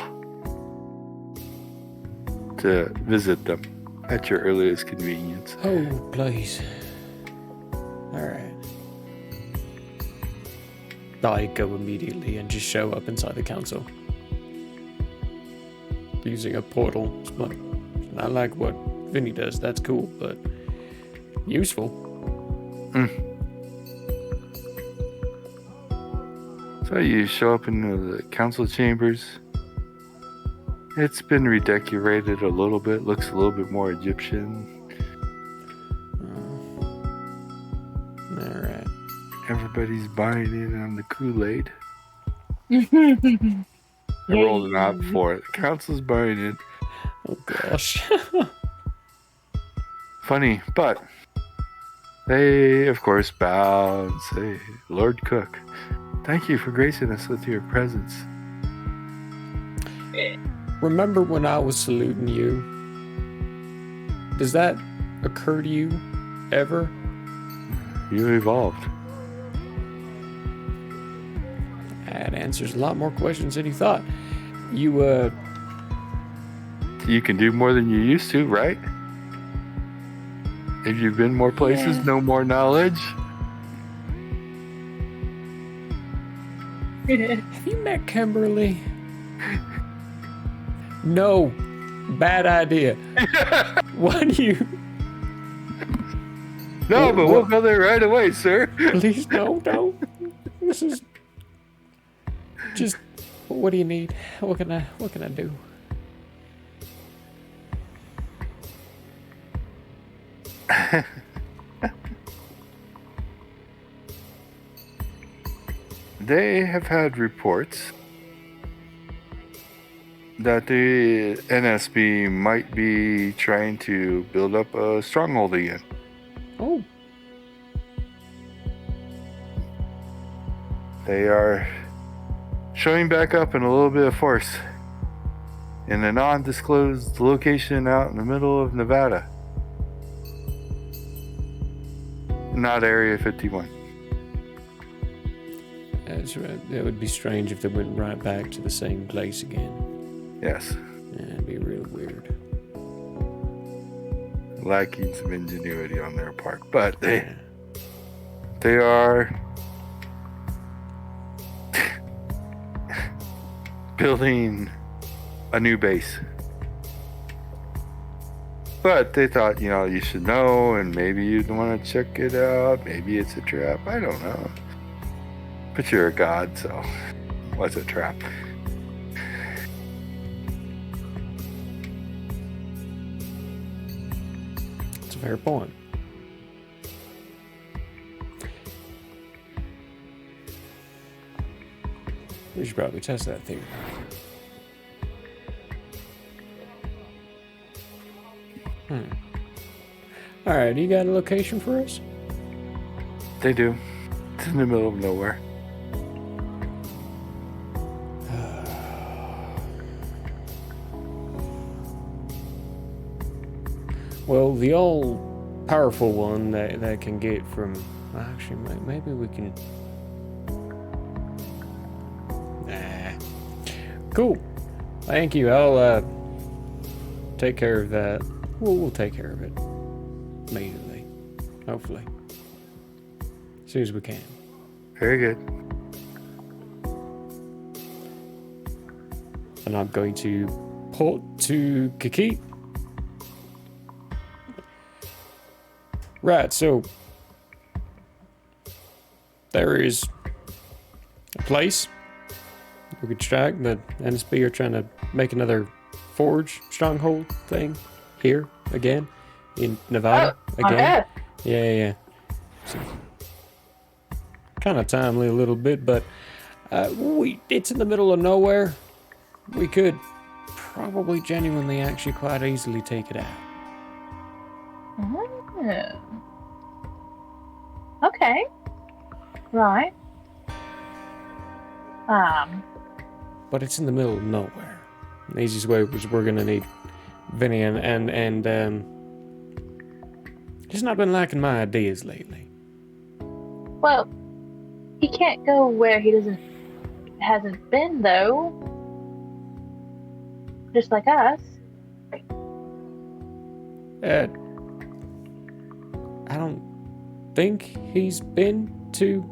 to visit them at your earliest convenience. Oh, please. Alright. I go immediately and just show up inside the council. Using a portal. It's not like what Vinny does, that's cool, but useful. So you show up in the council chambers. It's been redecorated a little bit, looks a little bit more Egyptian. Alright. Everybody's buying in on the Kool-Aid. I rolled an op for it. The council's buying in. Oh gosh. Funny, but they, of course, bow and say, Lord Cook, thank you for gracing us with your presence. Remember when I was saluting you? Does that occur to you ever? You evolved. That answers a lot more questions than you thought. You can do more than you used to, right? If you've been more places, no more knowledge. Have you met Kimberly? No. Bad idea. Why do you... No, but we'll go there right away, sir. Please, no. This is... Just... What do you need? What can I do? They have had reports that the NSB might be trying to build up a stronghold again. Oh. They are showing back up in a little bit of force in a non-disclosed location out in the middle of Nevada. Not Area 51. That's right. It would be strange if they went right back to the same place again. Yes. Yeah, it'd be real weird. Lacking some ingenuity on their part, but they are building a new base. But they thought, you should know, and maybe you'd want to check it out. Maybe it's a trap. I don't know. But you're a god, so what's a trap? It's a fair point. We should probably test that theory. Alright, you got a location for us? They do. It's in the middle of nowhere. Well, the all-powerful one that can get from... Actually, maybe we can... Nah. Cool. Thank you. I'll take care of that. We'll take care of it. Immediately. Hopefully. As soon as we can. Very good. And I'm going to port to Kiki. Right, so there is a place we could strike. The NSB are trying to make another forge stronghold thing here again in Nevada again. Yeah. So, kind of timely a little bit, but it's in the middle of nowhere. We could probably genuinely actually quite easily take it out. Okay. Right. But it's in the middle of nowhere. The easiest way was we're gonna need Vinny and he's not been liking my ideas lately. Well, he can't go where he hasn't been though. Just like us. I don't think he's been to...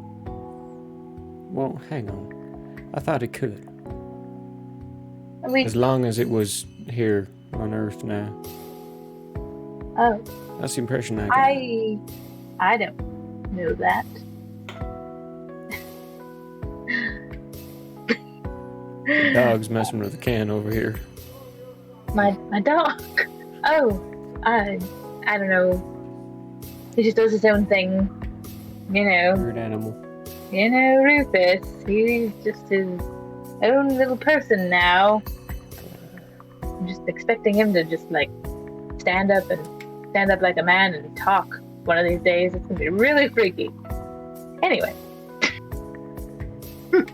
Well, hang on. I thought he could. As long as it was here on Earth now. Oh. That's the impression I got. I don't know that. The dog's messing with the can over here. My dog. Oh, I don't know. He just does his own thing, you know. Weird animal. You know, Rufus. He's just his own little person now. I'm just expecting him to just like stand up like a man and talk one of these days. It's gonna be really freaky. Anyway. Right.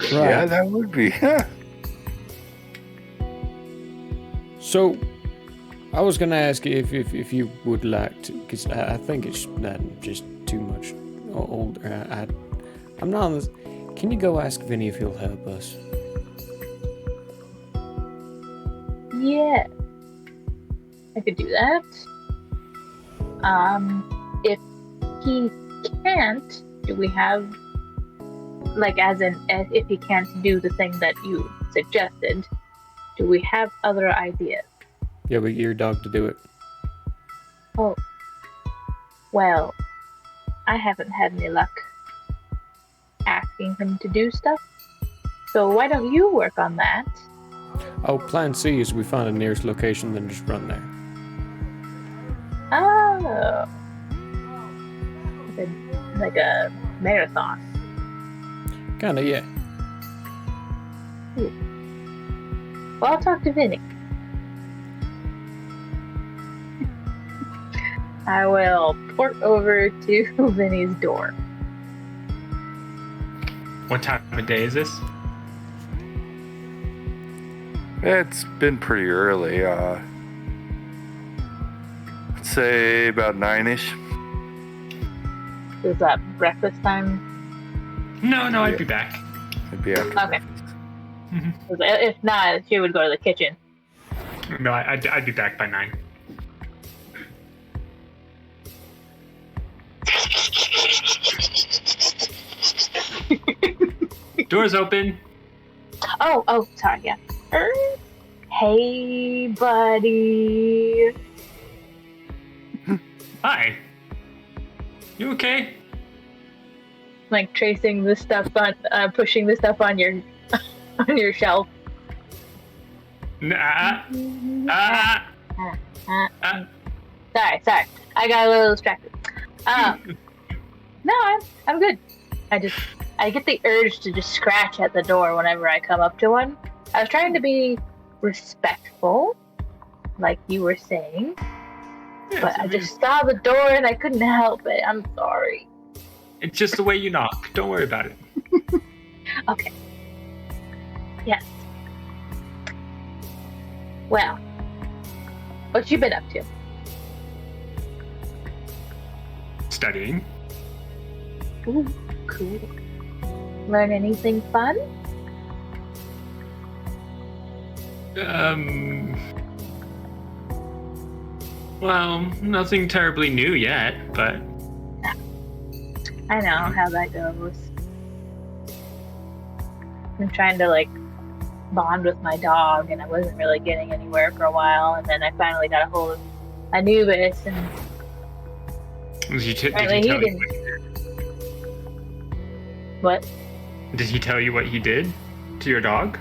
Yeah, that would be. So, I was gonna ask you if you would like to, because I think it's not just too much older. I'm not on this. Can you go ask Vinny if he'll help us? Yeah, I could do that. If he can't, do we have, like, as if he can't do the thing that you suggested, do we have other ideas? Yeah, we get your dog to do it. Oh, well, I haven't had any luck asking him to do stuff. So why don't you work on that? Oh, plan C is we find a nearest location, then just run there. Oh. Like a marathon. Kinda, yeah. Well, I'll talk to Vinny. I will port over to Vinny's door. What time of day is this? It's been pretty early. I'd say about 9-ish. Is that breakfast time? No, I'd be back. It'd be after. Okay. If not, she would go to the kitchen. No, I'd be back by 9. Doors open. Oh, sorry, yeah. Hey, buddy. Hi. You okay? like tracing the stuff on, pushing the stuff on your on your shelf. Sorry. I got a little distracted. No, I'm good. I get the urge to just scratch at the door whenever I come up to one. I was trying to be respectful, like you were saying, but I just saw the door and I couldn't help it. I'm sorry. It's just the way you knock. Don't worry about it. Okay. Yes. Well, what you been up to? Studying. Ooh, cool. Learn anything fun? Well, nothing terribly new yet, but... I know how that goes. I'm trying to, like, bond with my dog, and I wasn't really getting anywhere for a while, and then I finally got a hold of Anubis, and... Did he tell you what? Did he tell you what he did to your dog?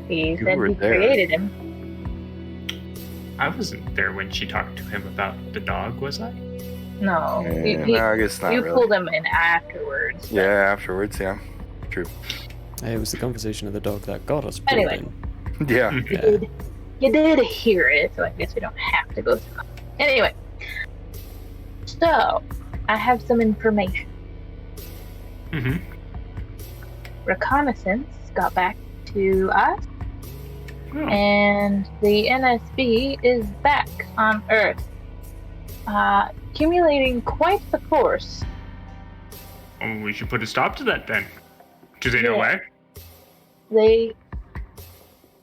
He said he created him. I wasn't there when she talked to him about the dog, was I? No. No, I guess not you really. pulled him in afterwards. Yeah, afterwards, yeah. True. It was the conversation of the dog that got us pulled Anyway. in. Yeah. You did hear it, so I guess we don't have to go through it. Anyway. So, I have some information. Mm-hmm. Reconnaissance got back to us, and the NSB is back on Earth, accumulating quite the force. Oh, we should put a stop to that then. Do they know where? They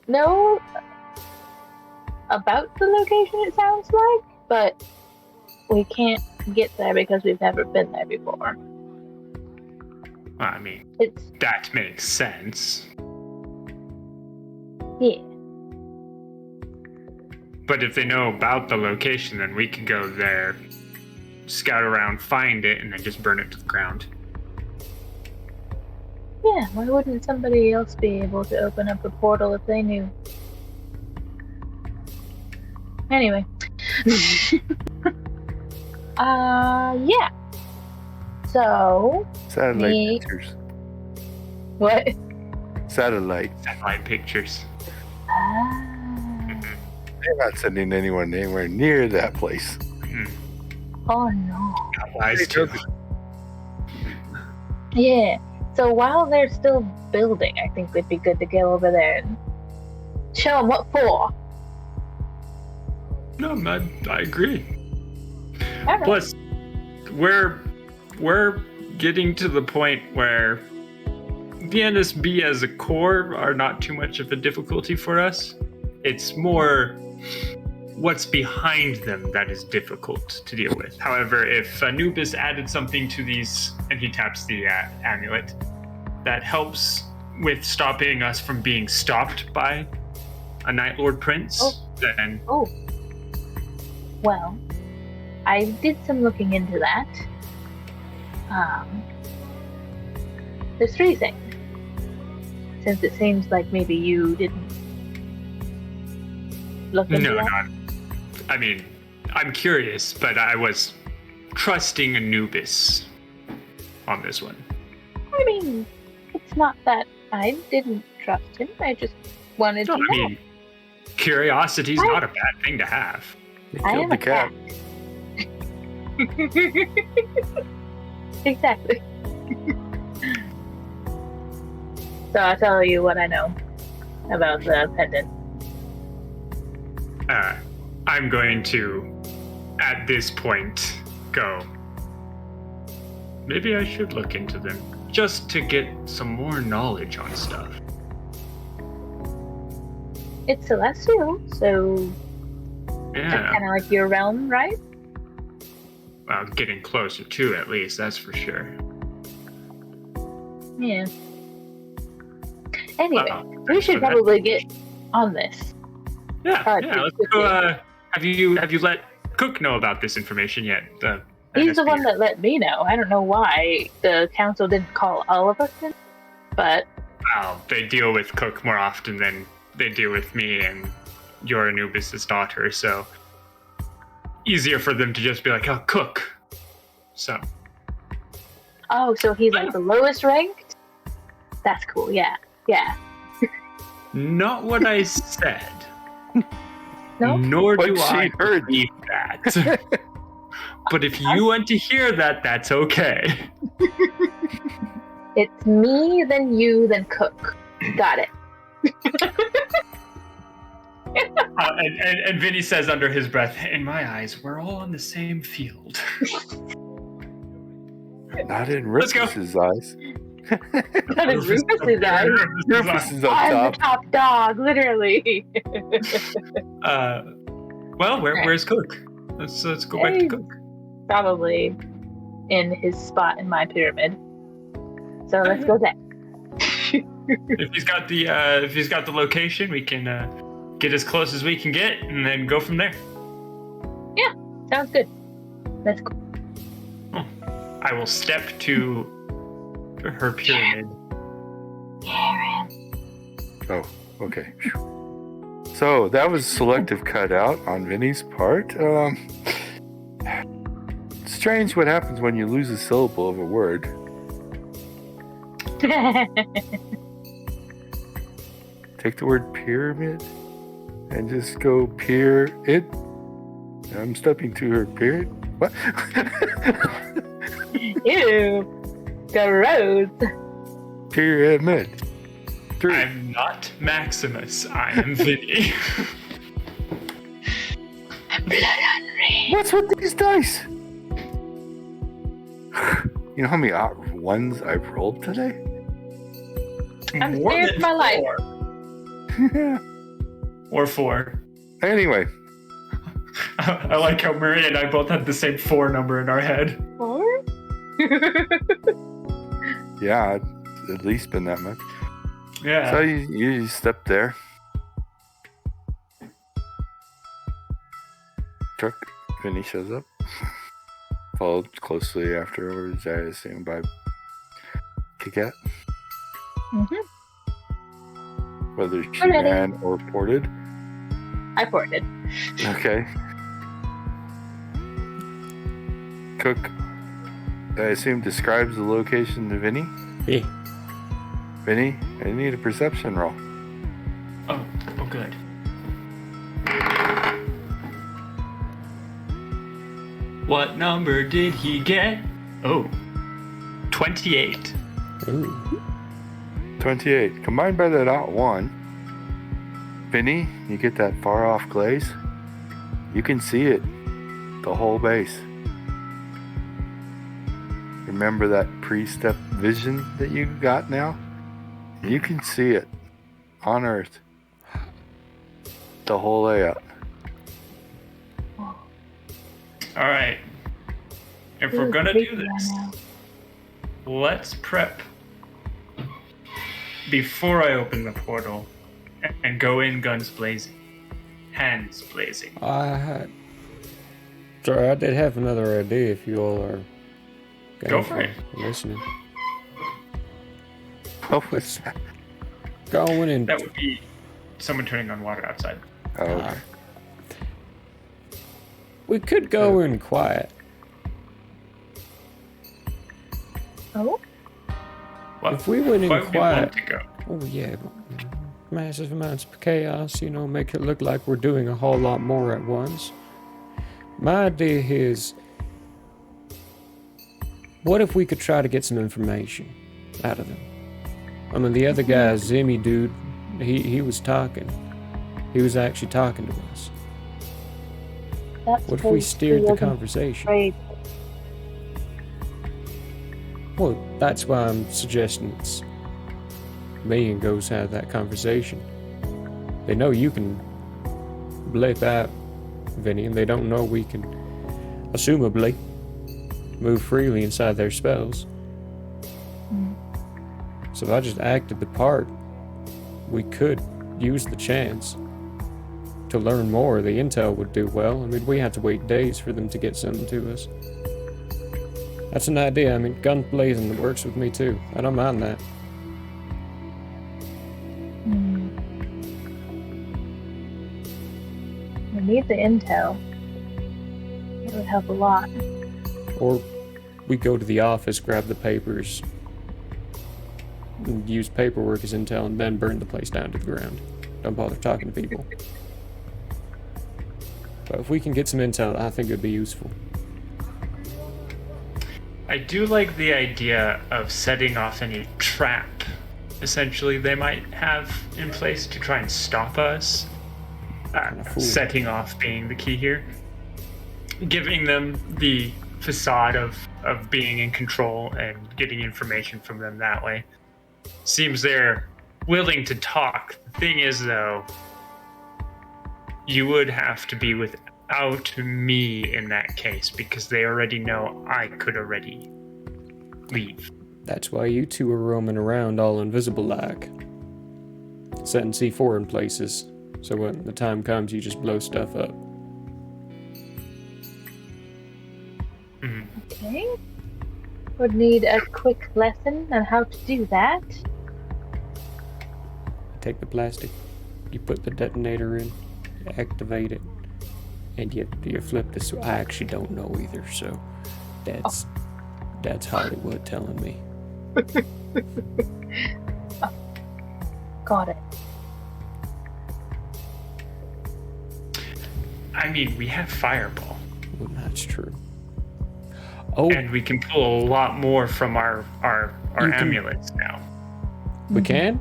know about the location, it sounds like, but we can't get there because we've never been there before. I mean, that makes sense. Yeah. But if they know about the location, then we could go there, scout around, find it, and then just burn it to the ground. Yeah, why wouldn't somebody else be able to open up a portal if they knew? Anyway. Yeah. So... Satellite pictures. What? Satellite pictures. They're not sending anyone anywhere near that place. Oh no. Wise too. Yeah. So while they're still building, I think it'd be good to go over there and show them what for. No, I agree. Right. Plus, we're getting to the point where the NSB as a core are not too much of a difficulty for us. It's more what's behind them that is difficult to deal with. However, if Anubis added something to these, and he taps the amulet, that helps with stopping us from being stopped by a Night Lord Prince, then... Oh. Well, I did some looking into that. There's three things. Since it seems like maybe you didn't look into that. No, I mean, I'm curious, but I was trusting Anubis on this one. I mean, it's not that I didn't trust him. I just wanted to know. I mean, curiosity's not a bad thing to have. I am a cat. Exactly. So I'll tell you what I know about the pendant. I'm going to, at this point, go. Maybe I should look into them, just to get some more knowledge on stuff. It's celestial, so Yeah. that's kind of like your realm, right? Well, getting closer to, at least, that's for sure. Yeah. Anyway, we should probably get on this. Yeah, let's go. Have you let Cook know about this information yet? The He's the one that let me know. I don't know why the council didn't call all of us in, but... Well, they deal with Cook more often than they deal with me, and you're Anubis' daughter, so... easier for them to just be like, oh, Cook. So... Oh, so he's like the lowest ranked? That's cool, yeah. Yeah. Not what I said. No? Nor But do she I heard. believe that. But if you want to hear that, that's okay. It's me, then you, then Cook. Got it. And Vinny says under his breath, in my eyes, we're all on the same field. Not in Let's go. Rufus's eyes. Not in Rufus's eyes. Rufus is on I'm top. the top dog, literally. Well, where's Cook? Let's go back to Cook. Probably in his spot in my pyramid. So let's go there. If he's got the location, we can get as close as we can get, and then go from there. Yeah, sounds good. Let's go. I will step to her pyramid. Oh, okay. So that was selective cutout on Vinny's part. Strange what happens when you lose a syllable of a word. Take the word pyramid and just go peer it. I'm stepping to her period. What? Ew. Gross. Pyramid. I'm not Maximus. I am Vinny. What's with these dice? You know how many ones I've rolled today? I'm scared for my life. Yeah. Or 4. Anyway. I like how Murray and I both had the same 4 number in our head. 4? Yeah, it's at least been that much. Yeah. So you step there. Truck. Vinny shows up. Followed closely afterwards, I assume, by Kikat. Mm-hmm. Whether she I'm ready. ran or ported. I ported. Okay. Cook, I assume, describes the location to Vinny? Yeah. Vinny, I need a perception roll. Oh, good. What number did he get? Oh, 28. Ooh. 28. Combined by that out 1. Vinny, you get that far off glaze. You can see it. The whole base. Remember that pre-step vision that you got now? You can see it. On Earth. The whole layout. Alright. If we're gonna do this, let's prep before I open the portal and go in guns blazing. Hands blazing. Sorry, I did have another idea if you all are Go for it. Listening. What was that? Going in. That would be someone turning on water outside. Oh, okay. We could go in quiet. Oh? If we went in Why would we quiet. want to go? Oh, yeah. Massive amounts of chaos, make it look like we're doing a whole lot more at once. My idea is, what if we could try to get some information out of them? I mean, the other guy, Zimmy dude, he was talking. He was actually talking to us. What if we steered the conversation? Well, that's why I'm suggesting it's me and Ghost have that conversation. They know you can blip out, Vinny, and they don't know we can, assumably, move freely inside their spells. So if I just acted the part, we could use the chance to learn more. The intel would do well. I mean, we had to wait days for them to get something to us. That's an idea. I mean, gun blazing works with me too. I don't mind that. We need the intel. It would help a lot. Or we go to the office, grab the papers, and use paperwork as intel, and then burn the place down to the ground. Don't bother talking to people. But if we can get some intel, I think it would be useful. I do like the idea of setting off any trap, essentially, they might have in place to try and stop us. Setting off being the key here. Giving them the facade of being in control and getting information from them that way. Seems they're willing to talk. The thing is, though, you would have to be without me in that case, because they already know I could already leave. That's why you two are roaming around all invisible like. Setting C4 in places, so when the time comes you just blow stuff up. Okay. Would need a quick lesson on how to do that. Take the plastic, you put the detonator in, you activate it, and you flip this. I actually don't know either, so that's Hollywood telling me. Got it. I mean, we have Fireball. Well, that's true. Oh, and we can pull a lot more from our amulets now. We can?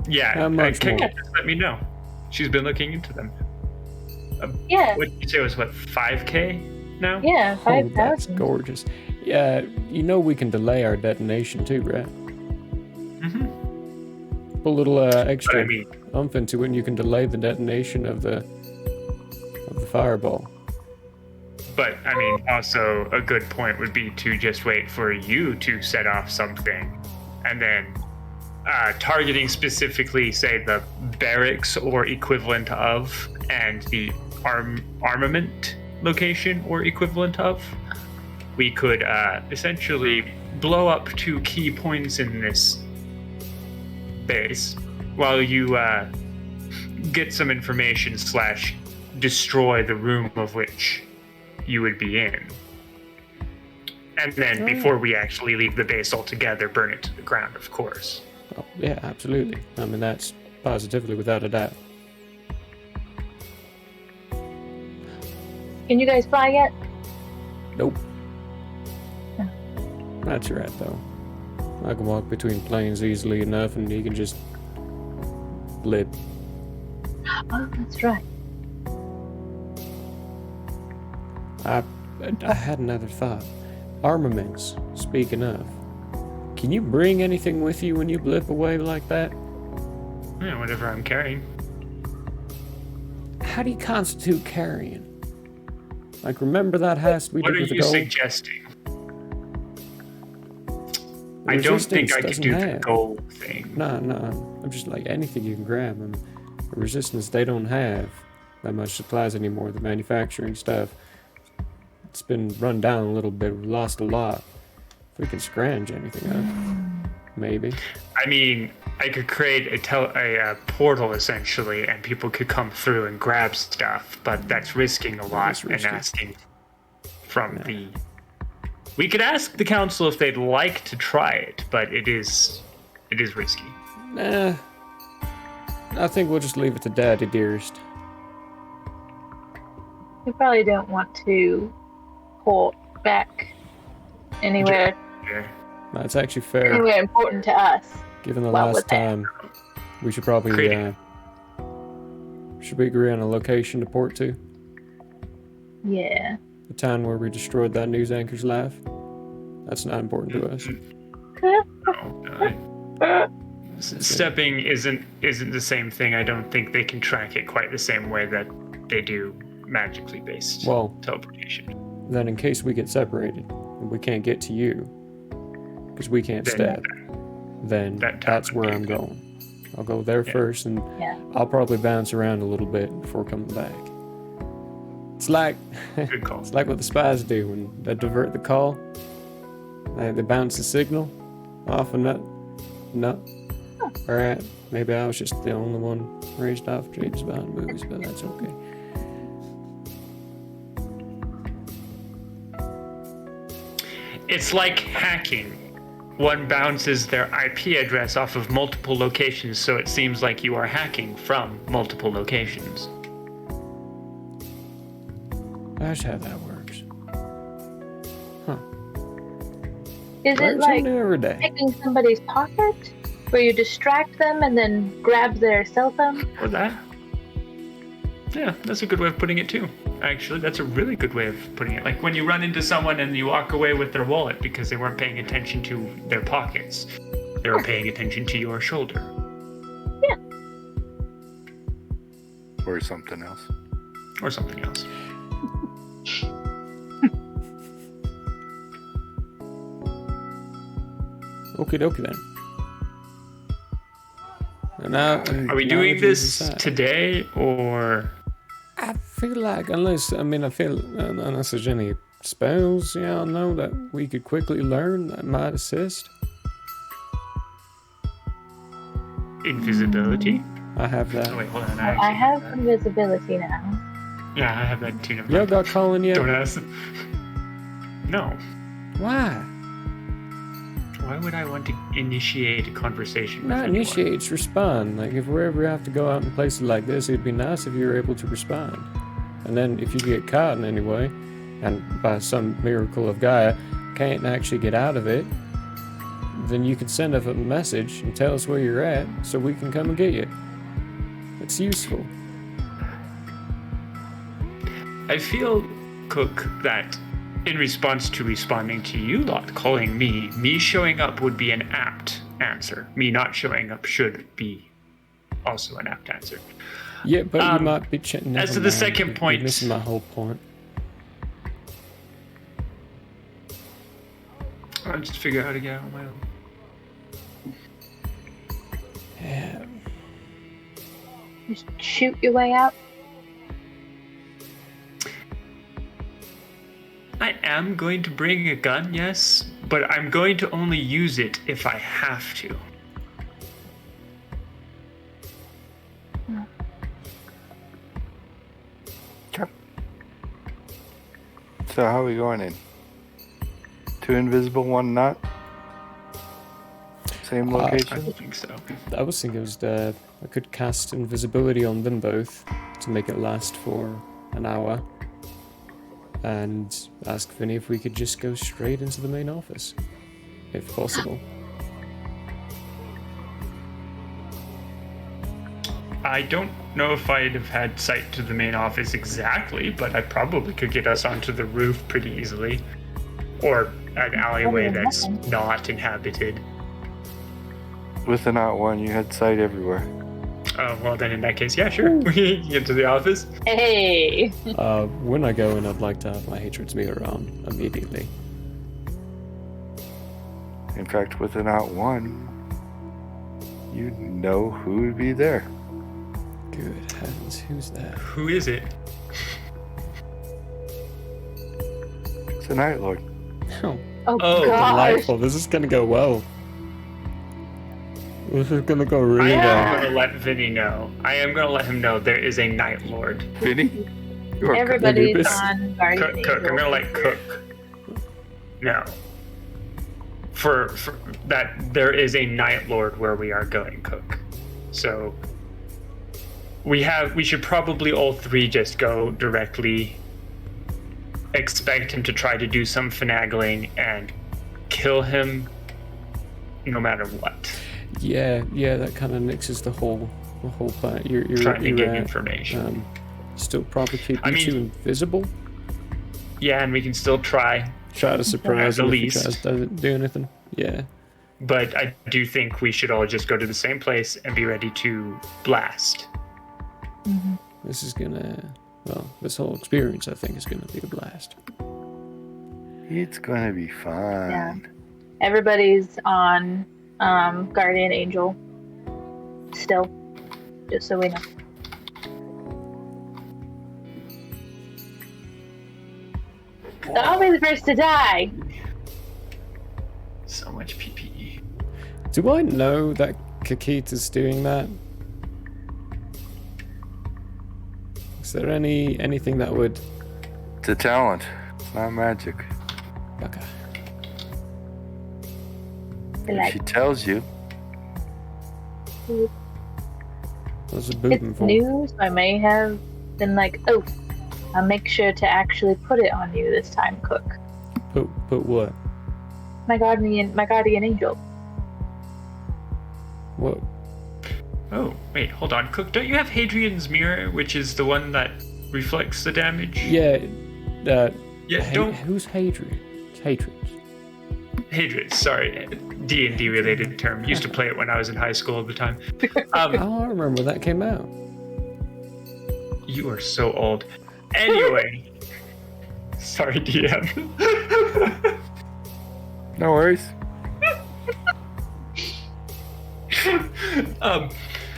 Yeah. How much more? Just let me know. She's been looking into them. Yeah. What did you say it was, 5K now? Yeah, 5,000. That's gorgeous. Yeah, you know we can delay our detonation too, right? Mm-hmm. Put a little extra oomph into it, and you can delay the detonation of the fireball. But, I mean, also a good point would be to just wait for you to set off something. And then targeting specifically, say, the barracks or equivalent of, and the armament location or equivalent of, we could essentially blow up 2 key points in this base while you get some information / destroy the room of which you would be in. And then before we actually leave the base altogether, burn it to the ground, of course. Oh, yeah, absolutely. I mean, that's positively without a doubt. Can you guys fly yet? Nope. Oh. That's right, though. I can walk between planes easily enough, and you can just blip. Oh, that's right. I had another thought. Armaments, speaking of. Can you bring anything with you when you blip away like that? Yeah, whatever I'm carrying. How do you constitute carrying? Like, remember that heist we did with the gold? What are you suggesting? I don't think I could do the gold thing. No. I'm just like, anything you can grab. And the resistance, they don't have that much supplies anymore. The manufacturing stuff, it's been run down a little bit. We lost a lot. If we can scrounge anything up, maybe. I mean, I could create a portal essentially, and people could come through and grab stuff, but that's risking a lot and asking from the. We could ask the council if they'd like to try it, but it is risky. Nah, I think we'll just leave it to Daddy Dearest. You probably don't want to port back anywhere. Yeah. That's actually fair. Anywhere important to us. Given the last time, we should probably should we agree on a location to port to? Yeah. The town where we destroyed that news anchor's life. That's not important to us. Stepping isn't the same thing. I don't think they can track it quite the same way that they do magically based teleportation. Then in case we get separated and we can't get to you because we can't step, then that's where I'm going. I'll go there first, and I'll probably bounce around a little bit before coming back. It's like Good call. It's like what the spies do when they divert the call. They bounce the signal off and up. No. Alright. Maybe I was just the only one raised off James Bond movies, but that's okay. It's like hacking. One bounces their IP address off of multiple locations, so it seems like you are hacking from multiple locations. That's how that works. Huh. Is it Learn like something every day. picking somebody's pocket, where you distract them and then grab their cell phone? Or that? Yeah, that's a good way of putting it too. Actually, that's a really good way of putting it. Like when you run into someone and you walk away with their wallet because they weren't paying attention to their pockets. They were paying attention to your shoulder. Yeah. Or something else. Or something else. Okie dokie then. And now, are we doing this today or? I feel like unless there's any spells, I know that we could quickly learn that might assist. Invisibility? I have that. Oh, wait, hold on. I have invisibility now. Yeah, I have that too. Y'all got calling yet? Don't ask. No. Why? Why would I want to initiate a conversation? Not initiate, it's respond. Like if we ever have to go out in places like this, it'd be nice if you were able to respond. And then if you get caught in any way, and by some miracle of Gaia can't actually get out of it, then you can send us a message and tell us where you're at so we can come and get you. It's useful. I feel, Cook, that in response to responding to you lot calling me showing up would be an apt answer. Me not showing up should be also an apt answer. Yeah, but you might be as to the second point, you're missing my whole point. I'll just figure out how to get out on my own. Yeah. Just shoot your way out. I am going to bring a gun, yes, but I'm going to only use it if I have to. So how are we going in? 2 invisible, 1 not? Same location? I think so. I was thinking I could cast invisibility on them both to make it last for an hour. And ask Vinny if we could just go straight into the main office, if possible. I don't know if I'd have had sight to the main office exactly, but I probably could get us onto the roof pretty easily. Or an alleyway that's not inhabited. With the not one, you had sight everywhere. Oh, well then in that case, yeah, sure. We can get to the office. Hey! When I go in, I'd like to have my hatreds meter on immediately. In fact, with the not one, you know who would be there. Good heavens, who's that? Who is it? It's a Night Lord. Oh, Oh, delightful. This is gonna go well. This is gonna go really well. I am gonna let Vinny know. I am gonna let him know there is a Night Lord. Vinny? Everybody's on guardian. Cook. I'm gonna let Cook know. For that there is a Night Lord where we are going, Cook. So we should probably all three just go directly. Expect him to try to do some finagling and kill him no matter what. Yeah, that kind of nixes the whole plan. You're trying to get information. Still probably keep you two invisible. Yeah, and we can still try to surprise him at if he least. tries to do anything. Yeah. But I do think we should all just go to the same place and be ready to blast. Mm-hmm. This is this whole experience, I think, is gonna be a blast. It's gonna be fun. Yeah. Everybody's on Guardian Angel still, just so we know. So I'll be the first to die. Do I know that Kakita's doing that? Is there anything that would... It's a talent. It's not magic. Okay. If she tells you. What's the booping It's for? new, so I may have been like, oh, I'll make sure to actually put it on you this time, Cook. Put what? My guardian angel. What? Oh, wait, hold on. Cook, don't you have Hadrian's mirror, which is the one that reflects the damage? Yeah. Don't... Who's Hadrian? It's Hadrian's. Hadrian's, sorry. D&D related term. Used to play it when I was in high school at the time. I remember when that came out. You are so old. Anyway. Sorry, DM. No worries.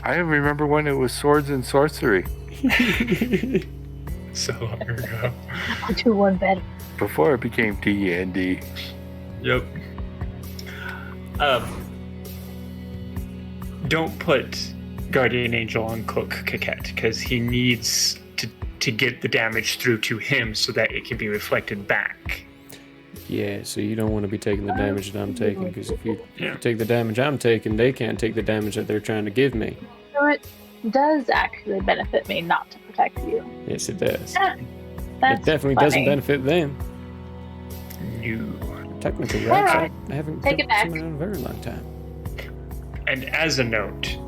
I remember when it was swords and sorcery. So long ago. I'll do one better. Before it became D&D. Yep. Don't put Guardian Angel on Cook Coquette, because he needs to get the damage through to him so that it can be reflected back. Yeah, so you don't want to be taking the damage that I'm taking, because if you take the damage I'm taking, they can't take the damage that they're trying to give me. So it does actually benefit me not to protect you. Yes, it does. That's It definitely funny. doesn't benefit them. No. Technically, All right? right. I haven't Take killed it back. someone in a very long time. And as a note,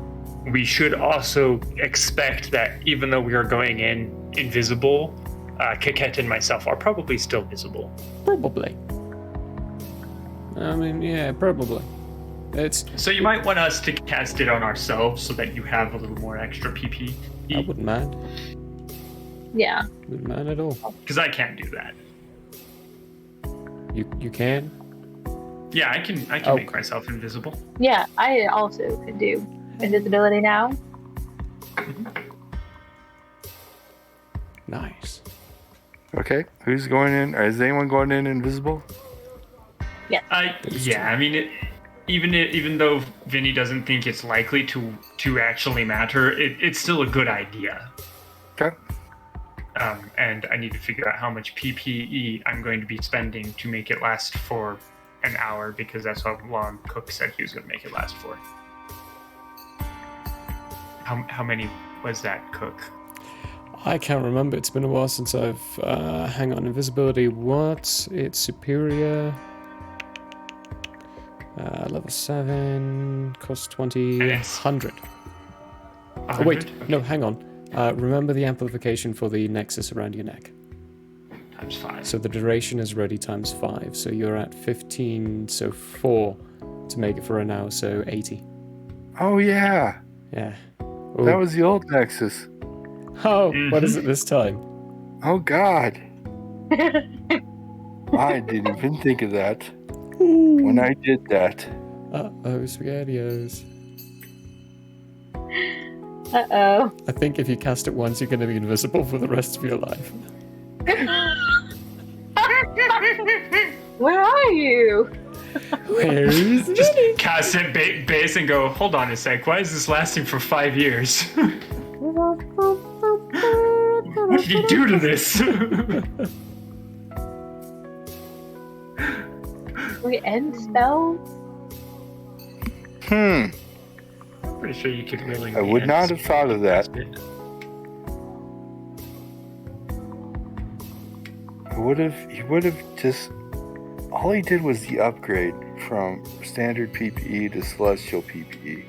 we should also expect that even though we are going in invisible, Coquette and myself are probably still visible. Probably. I mean, yeah, probably. So you might want us to cast it on ourselves so that you have a little more extra PP. I wouldn't mind. Yeah. Wouldn't mind at all. Because I can't do that. You can? Yeah, I can make myself invisible. Yeah, I also can do invisibility now. Nice. Okay, who's going in? Is anyone going in invisible? Yeah. Yeah, I mean, even though Vinny doesn't think it's likely to actually matter, it's still a good idea. Okay. And I need to figure out how much PPE I'm going to be spending to make it last for an hour, because that's how long Cook said he was going to make it last for. How many was that, Cook? I can't remember. It's been a while since I've... hang on. Invisibility, what? It's superior. Level 7. Costs 20. 100. Oh, wait. No, hang on. Remember the amplification for the nexus around your neck. Times 5. So the duration is ready times 5. So you're at 15, so 4 to make it for an hour, so 80. Oh, yeah. Yeah. That was the old Nexus. Oh, what is it this time? Oh, God. I didn't even think of that when I did that. Uh-oh, SpaghettiOs. Uh-oh. I think if you cast it once, you're going to be invisible for the rest of your life. Where are you? Where is Just cast it base and go, hold on a sec, why is this lasting for 5 years? What did you do to this? We end spells? I'm pretty sure you could really. I would not have thought of that. He would have just... All he did was the upgrade from standard PPE to celestial PPE.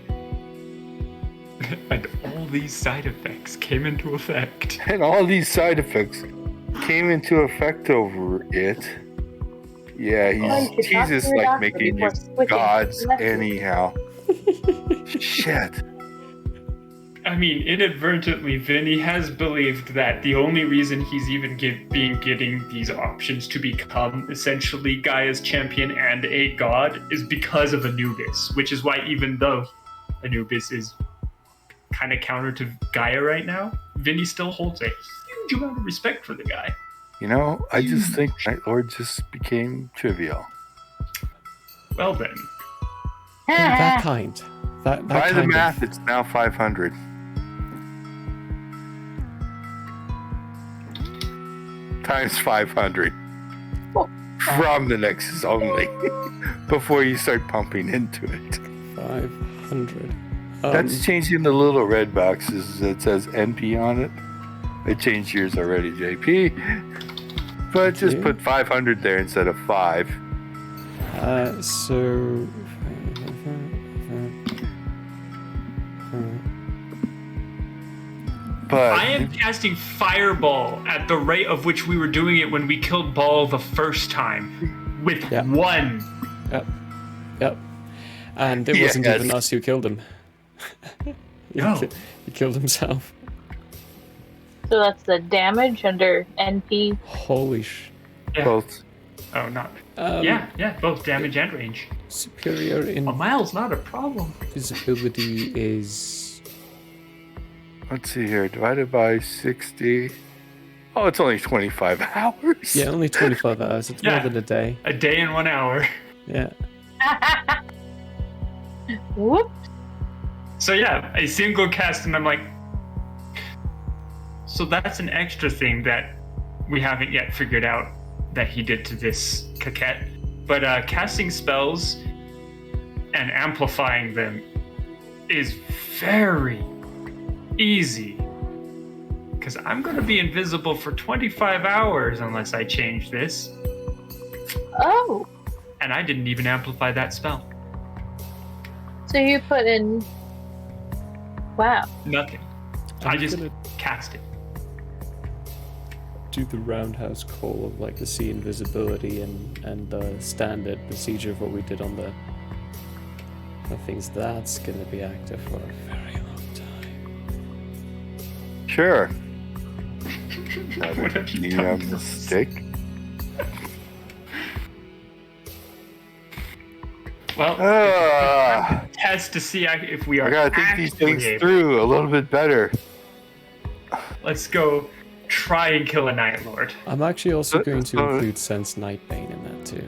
And all these side effects came into effect. And all these side effects came into effect over it. Yeah, he's just like making you gods anyhow. Shit. I mean, inadvertently, Vinny has believed that the only reason he's even getting these options to become essentially Gaia's champion and a god is because of Anubis, which is why even though Anubis is kind of counter to Gaia right now, Vinny still holds a huge amount of respect for the guy. You know, I just think Night Lord just became trivial. Well then. that kind. That By the kind math, it's now 500. Times 500. From the Nexus only. Before you start pumping into it. 500. That's changing the little red boxes that says NP on it. They changed yours already, JP. But just put 500 there instead of 5. So... But I am casting Fireball at the rate of which we were doing it when we killed Ball the first time. With 1. Yep. And it wasn't even us who killed him. He killed himself. So that's the damage under NP. Holy sh... Yeah. Both. Oh, not... yeah, both damage and range. Superior in... A mile's not a problem. Visibility is... Let's see here. Divided by 60. Oh, it's only 25 hours. Yeah, only 25 hours. It's more than a day. A day and 1 hour. Yeah. Whoops. So yeah, a single cast, and I'm like... So that's an extra thing that we haven't yet figured out that he did to this coquette. But casting spells and amplifying them is very easy. Because I'm going to be invisible for 25 hours unless I change this. Oh. And I didn't even amplify that spell. So you put in... Wow. Nothing. I just cast it. Do the roundhouse call of like the sea invisibility and the standard procedure of what we did on the things. That's going to be active for a very long time. Sure. You have the stick. Well, test to see if we are. I gotta think these things through a little bit better. Let's go try and kill a Night Lord. I'm actually also going to include Sense Nightbane in that too.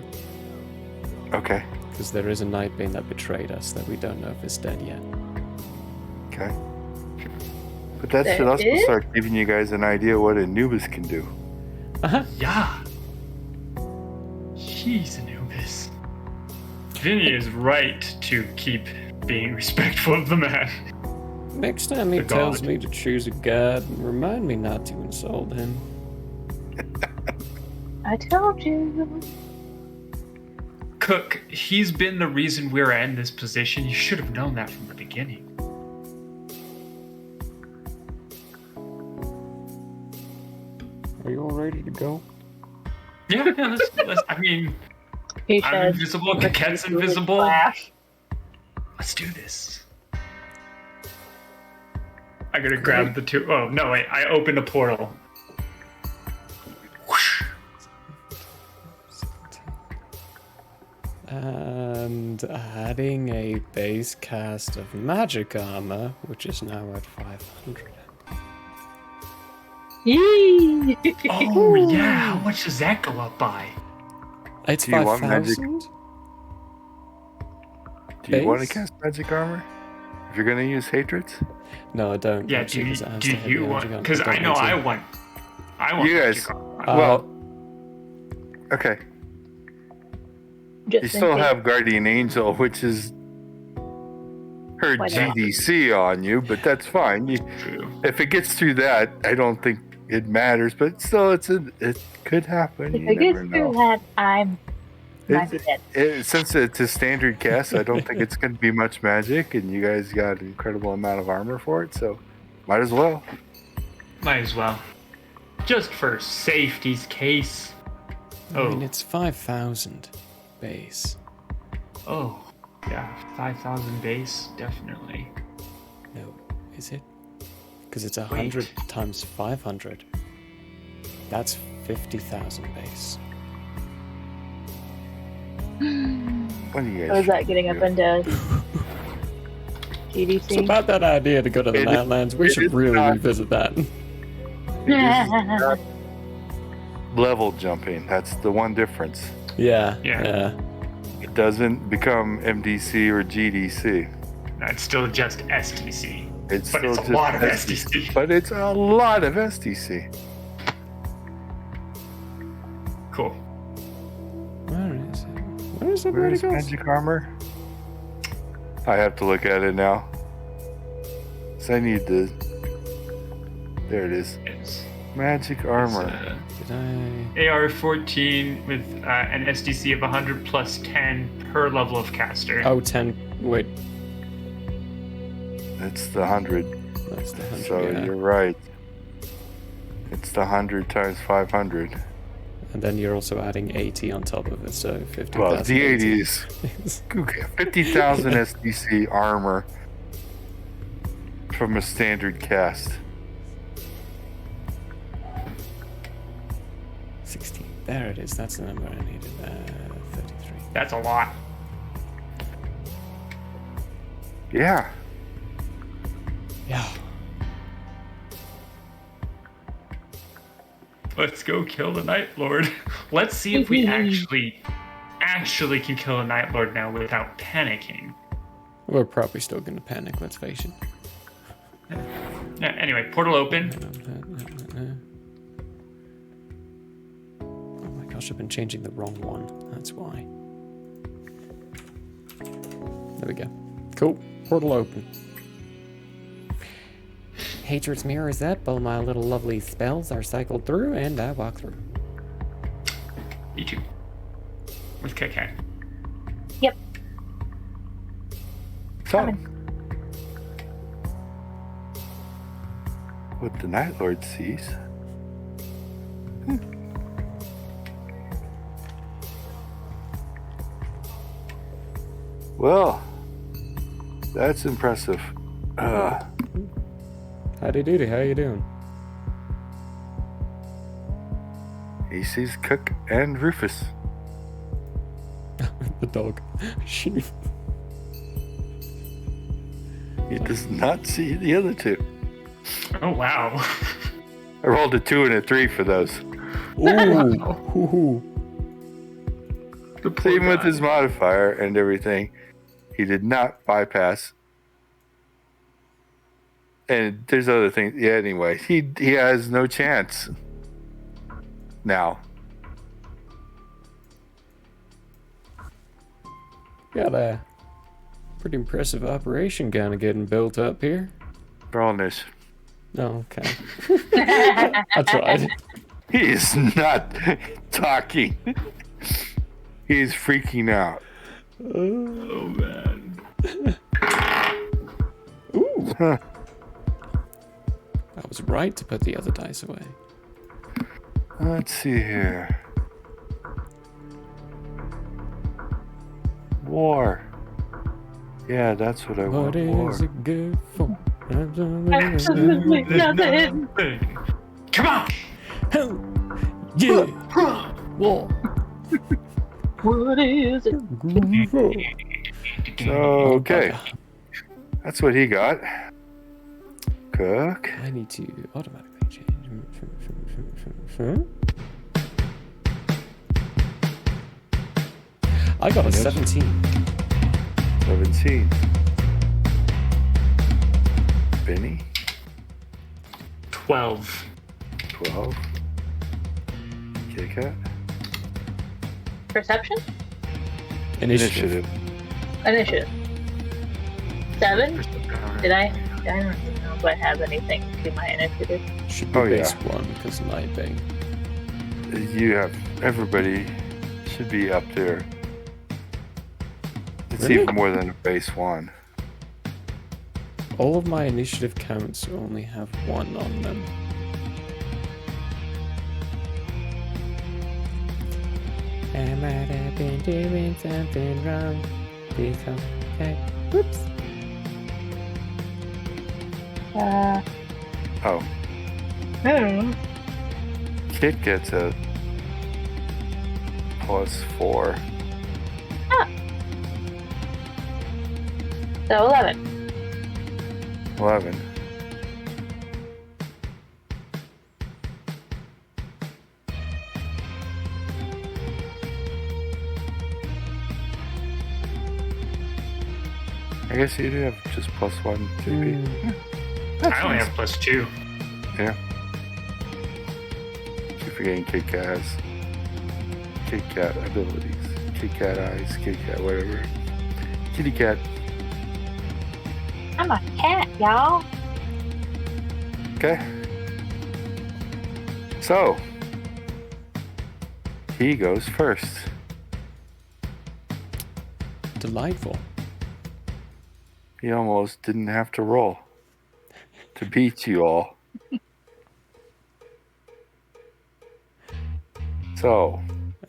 Okay. Because there is a Nightbane that betrayed us that we don't know if it's dead yet. Okay. But that should also start giving you guys an idea what Anubis can do. Yeah. Jeez, Anubis. Vinny is right to keep being respectful of the man. Next time he tells me to choose a god, remind me not to insult him. I told you. Cook, he's been the reason we're in this position. You should have known that from the beginning. Are you all ready to go? Yeah, let's I mean, I'm invisible, Coquette's invisible. Let's do this. I gotta grab the two. Oh, no, wait. I opened a portal. Whoosh. And adding a base cast of magic armor, which is now at 500. Oh, yeah. How much does that go up by? It's 5,000. Do you want to cast magic armor? If you're gonna use hatreds? No, I don't. Yeah, do you want? Because I know I want. You guys. Well. Okay. You still have Guardian Angel, which is her GDC on you, but that's fine. If it gets through that, I don't think it matters. But still, it could happen. If it gets through that, I'm. Since it's a standard cast, I don't think it's going to be much magic, and you guys got an incredible amount of armor for it, so might as well. Might as well. Just for safety's case. I mean, it's 5,000 base. Oh, yeah, 5,000 base, definitely. No, is it? Because it's 100 times 500. That's 50,000 base. What do you guys? What is that getting up into? GDC? It's about that idea to go to the Nightlands. We should really revisit that. Level jumping. That's the one difference. Yeah. It doesn't become MDC or GDC. No, it's still just SDC. It's but still it's a just lot of SDC. But it's a lot of SDC. Cool. Where is it? Where's the Where's magic armor? I have to look at it now. So I need to. There it is. Magic armor. AR-14 with an SDC of 100 plus 10 per level of caster. Oh, 10. Wait. It's the 100. That's the 100. So yeah. you're right. It's the 100 times 500. And then you're also adding 80 on top of it, so 50,000. Well, the 80 is 50,000 SDC armor from a standard cast. 16. There it is. That's the number I needed. 33. That's a lot. Yeah. Yeah. Let's go kill the Night Lord. Let's see if we actually can kill a Night Lord now without panicking. We're probably still gonna panic, let's face it. Yeah, anyway, portal open. Oh my gosh, I've been changing the wrong one. That's why. There we go. Cool. Portal open. Hatred's mirror is up. All my little lovely spells are cycled through, and I walk through. Me too. With KK. Yep. So, what the Night Lord sees. Well, that's impressive. Howdy doody, how you doing? He sees Cook and Rufus. The dog. Sheep. He does not see the other two. Oh, wow. I rolled a 2 and a 3 for those. Ooh. Same with his modifier and everything. He did not bypass. And there's other things. Yeah, anyway, he has no chance now. Got a pretty impressive operation kind of getting built up here. Brawlness. Oh, okay. I tried. He is not talking. He's freaking out. Oh, man. Ooh. Huh. I was right to put the other dice away. Let's see here. War. Yeah, that's what I want. War. What is it good for? Absolutely nothing. Come on! Yeah! War. What is it? Okay. That's what he got. Cook. I need to automatically change. I got a 17. 17. Benny. 12. 12. K-Cat. Perception? Initiative. 7? Did I don't even know if I have anything to my initiative. Should be base 1 because Nightbane. You have everybody should be up there. It's Really? even more than a base 1. All of my initiative counts only have 1 on them. I might have been doing something wrong. Please come back. Whoops. Oh. Kit gets a +4. So 11. 11. I guess you do have just +1 JP. I only have +2. Yeah. Keep forgetting Kit Kat has Kit Kat abilities. Kit Kat eyes, Kit Kat whatever. Kitty cat. I'm a cat, y'all. Okay. So, he goes first. Delightful. He almost didn't have to roll to beat you all. So.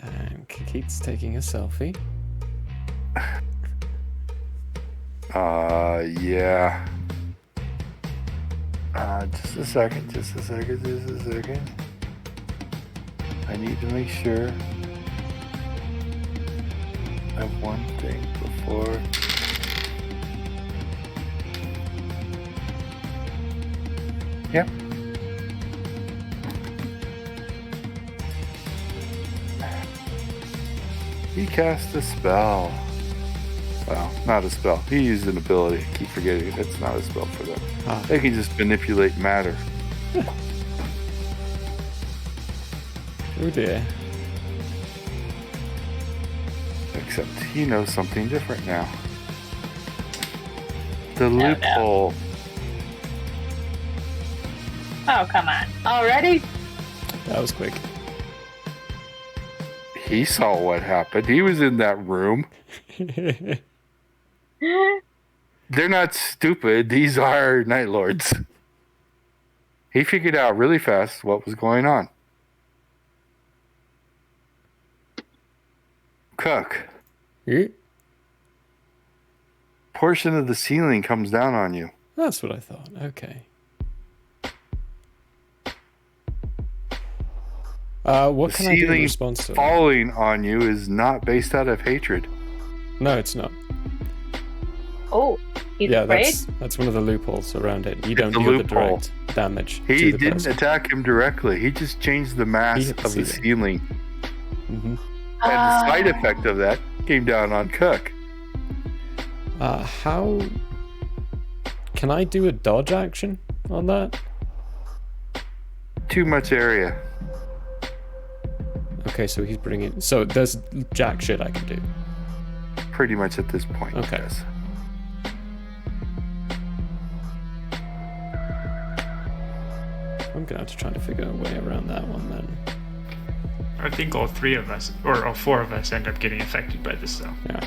And Keith's taking a selfie. Yeah. Just a second. I need to make sure I have one thing before. Yep. He cast a spell. Well, not a spell. He used an ability. I keep forgetting it's not a spell for them. They can just manipulate matter. Oh dear. Except he knows something different now. The loophole. Oh, come on. Already? That was quick. He saw what happened. He was in that room. They're not stupid. These are Night Lords. He figured out really fast what was going on. Cook. Portion of the ceiling comes down on you. That's what I thought. Okay. What can I do in response to that? Falling on you is not based out of hatred. No, it's not. Oh, he's afraid? That's one of the loopholes around it. You don't the deal the loophole. direct damage. He to the didn't person. attack him directly. He just changed the mass of the ceiling. Mm-hmm. And the side effect of that came down on Cook. How can I do a dodge action on that? Too much area. Okay, so he's bringing. So there's jack shit I can do. Pretty much at this point. Okay. Yes. I'm gonna have to try to figure a way around that one then. I think all 3 of us, or all 4 of us, end up getting affected by this, though. Yeah.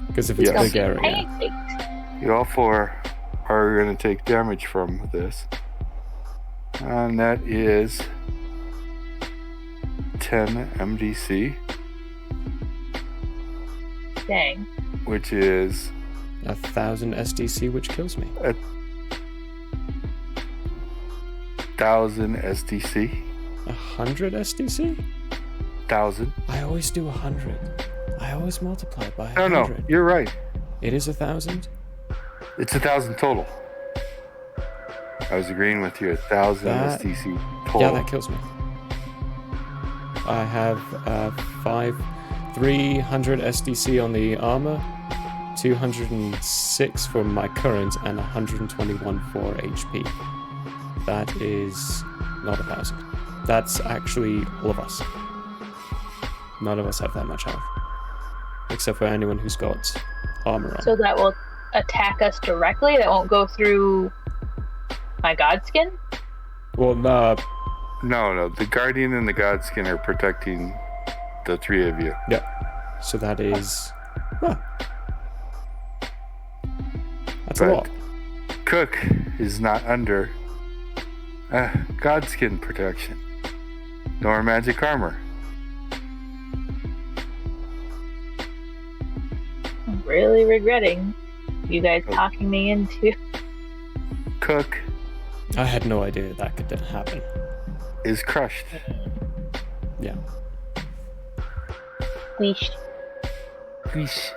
Because if it's Yes. big area. You all 4 are going to take damage from this. And that is 10 MDC. Dang. Which is 1,000 SDC, which kills me. 1,000 SDC. 100 SDC? 1,000. I always do 100. I always multiply it by 100. No, you're right. It is 1,000? It's 1,000 total. I was agreeing with you. 1,000 SDC total. Yeah, that kills me. I have 300 SDC on the armor, 206 for my current, and 121 for HP. That is not 1,000. That's actually all of us. None of us have that much health. Except for anyone who's got armor on. So that will attack us directly? That won't go through my godskin? Well, No. The Guardian and the Godskin are protecting the 3 of you. Yeah. So that is... That's a lot. Cook is not under Godskin protection, nor magic armor. I'm really regretting you guys talking me into... Cook I had no idea that could happen. Is crushed. Yeah. Leash. Leash.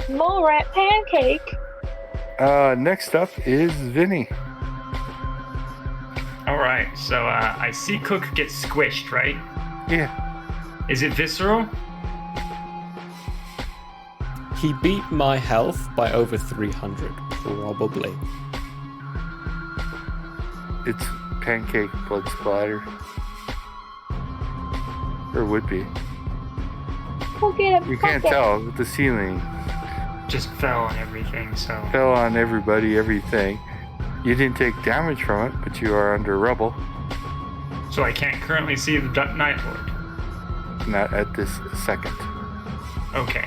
Mole rat pancake. Next up is Vinny. Alright, so I see Cook get squished, right? Yeah. Is it visceral? He beat my health by over 300, probably. It's pancake blood splatter. Or would be. We'll get You can't tell with the ceiling. Just fell on everything, so. Fell on everybody, everything. You didn't take damage from it, but you are under rubble. So I can't currently see the Night Lord. Not at this second. Okay.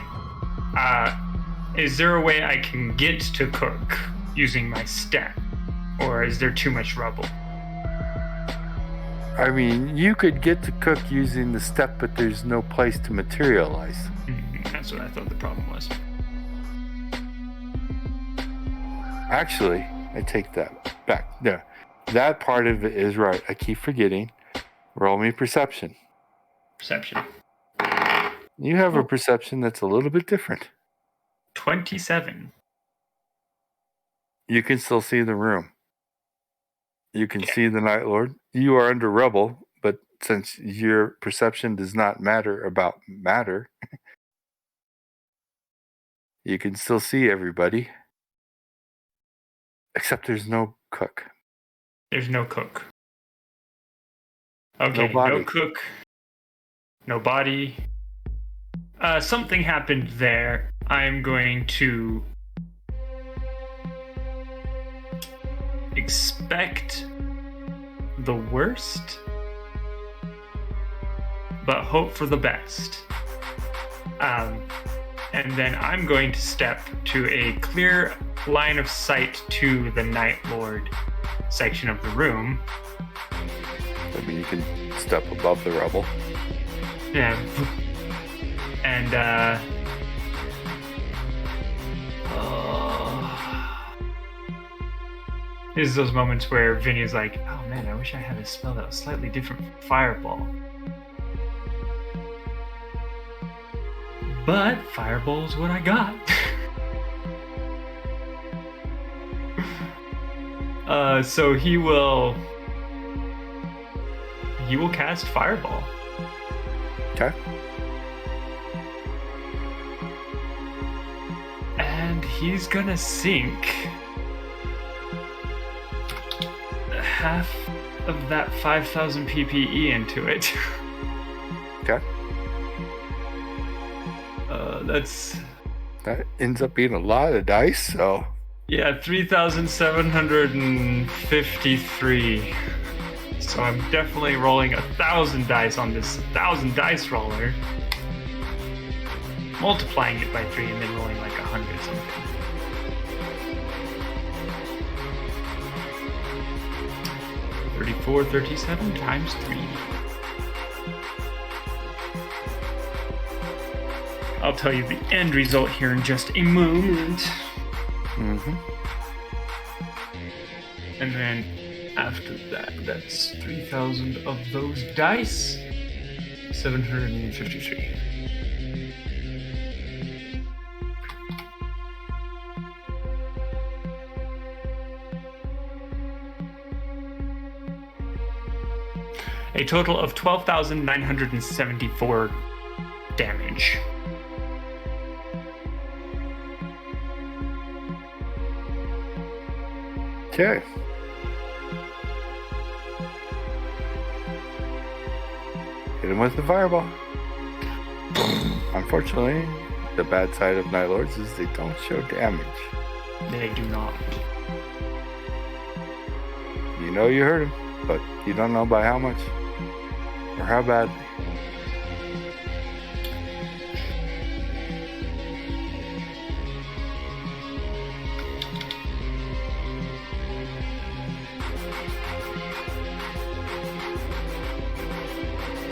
Is there a way I can get to Cook using my step? Or is there too much rubble? I mean, you could get to Cook using the step, but there's no place to materialize. That's what I thought the problem was. Actually, I take that back. No, that part of it is right. I keep forgetting. Roll me perception. Perception. You have a perception that's a little bit different. 27. You can still see the room. You can see the Night Lord. You are under rubble, but since your perception does not matter about matter, you can still see everybody. Except there's no Cook. There's no Cook. Okay, No no Cook. No body. Something happened there. I'm going to expect the worst, but hope for the best. And then I'm going to step to a clear line of sight to the Night Lord section of the room. I mean, you can step above the rubble. Yeah. And, this is those moments where Vinny's like, oh man, I wish I had a spell that was slightly different from Fireball. But Fireball's what I got. So he will cast Fireball. Okay. And he's gonna sink half of that 5,000 PPE into it. Okay. That ends up being a lot of dice, so. Yeah, 3,753. So I'm definitely rolling 1,000 dice on this 1,000 dice roller. Multiplying it by 3 and then rolling like 100 something. 34, 37 times 3. I'll tell you the end result here in just a moment. Mm-hmm. And then after that, that's 3,000 of those dice. 753. A total of 12,974 damage. Okay. Hit him with the fireball. Unfortunately, the bad side of Night Lords is they don't show damage. They do not. You know you hurt him, but you don't know by how much or how badly.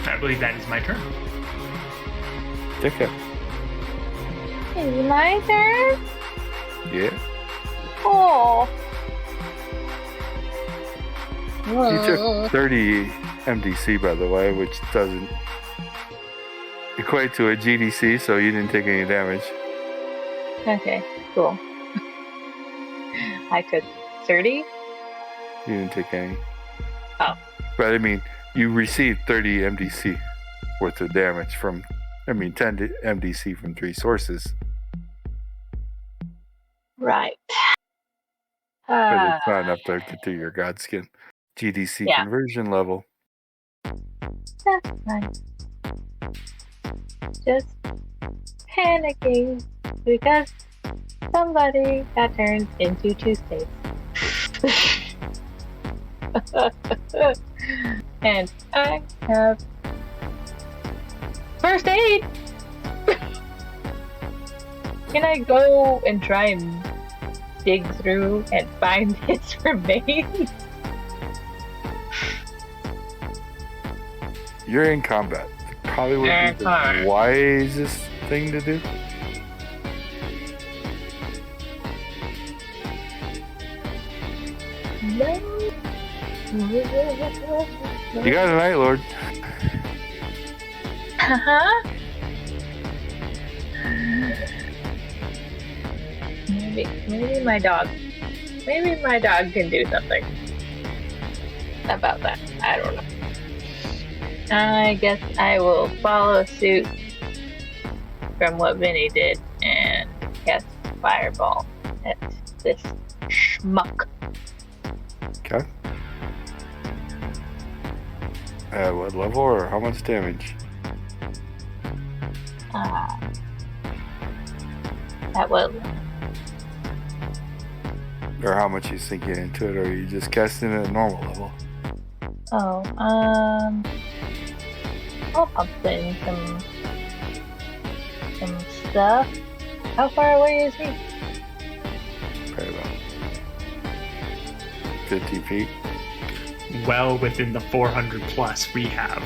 I believe that is my turn. Okay. Is my turn? Yeah. Oh. You took 30 MDC, by the way, which doesn't equate to a GDC, so you didn't take any damage. Okay, cool. I took 30? You didn't take any. Oh. But I mean, you received 30 MDC worth of damage from, 10 MDC from 3 sources. right. But it's not enough to get to your god skin. GDC Yeah. conversion level. That's fine. Just panicking because somebody got turned into toothpaste. And I have first aid. Can I go and try and dig through and find his remains? You're in combat. Probably would be the wisest thing to do. No. You got a Night Lord. Uh-huh. Maybe my dog. Maybe my dog can do something about that. I don't know. I guess I will follow suit from what Vinny did and cast Fireball at this schmuck. Okay. What level or how much damage? At what level? Or how much you sinking into it, or are you just casting it at normal level? Oh, I'll pump in some stuff. How far away is he? Probably about 50 feet. Well within the 400 plus we have.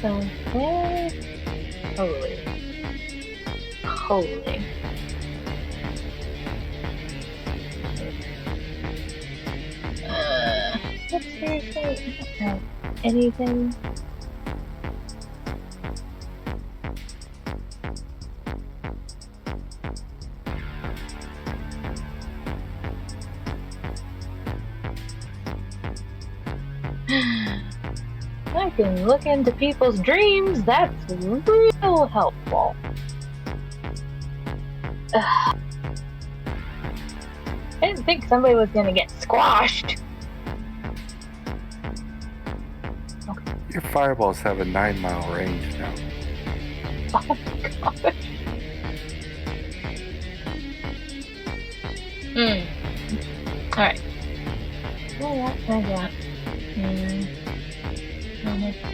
So, holy. Seriously, I don't have anything. I can look into people's dreams. That's real helpful. Ugh. I didn't think somebody was gonna get squashed. Your fireballs have a 9-mile range now. Oh my gosh. Alright. Well, that's that. I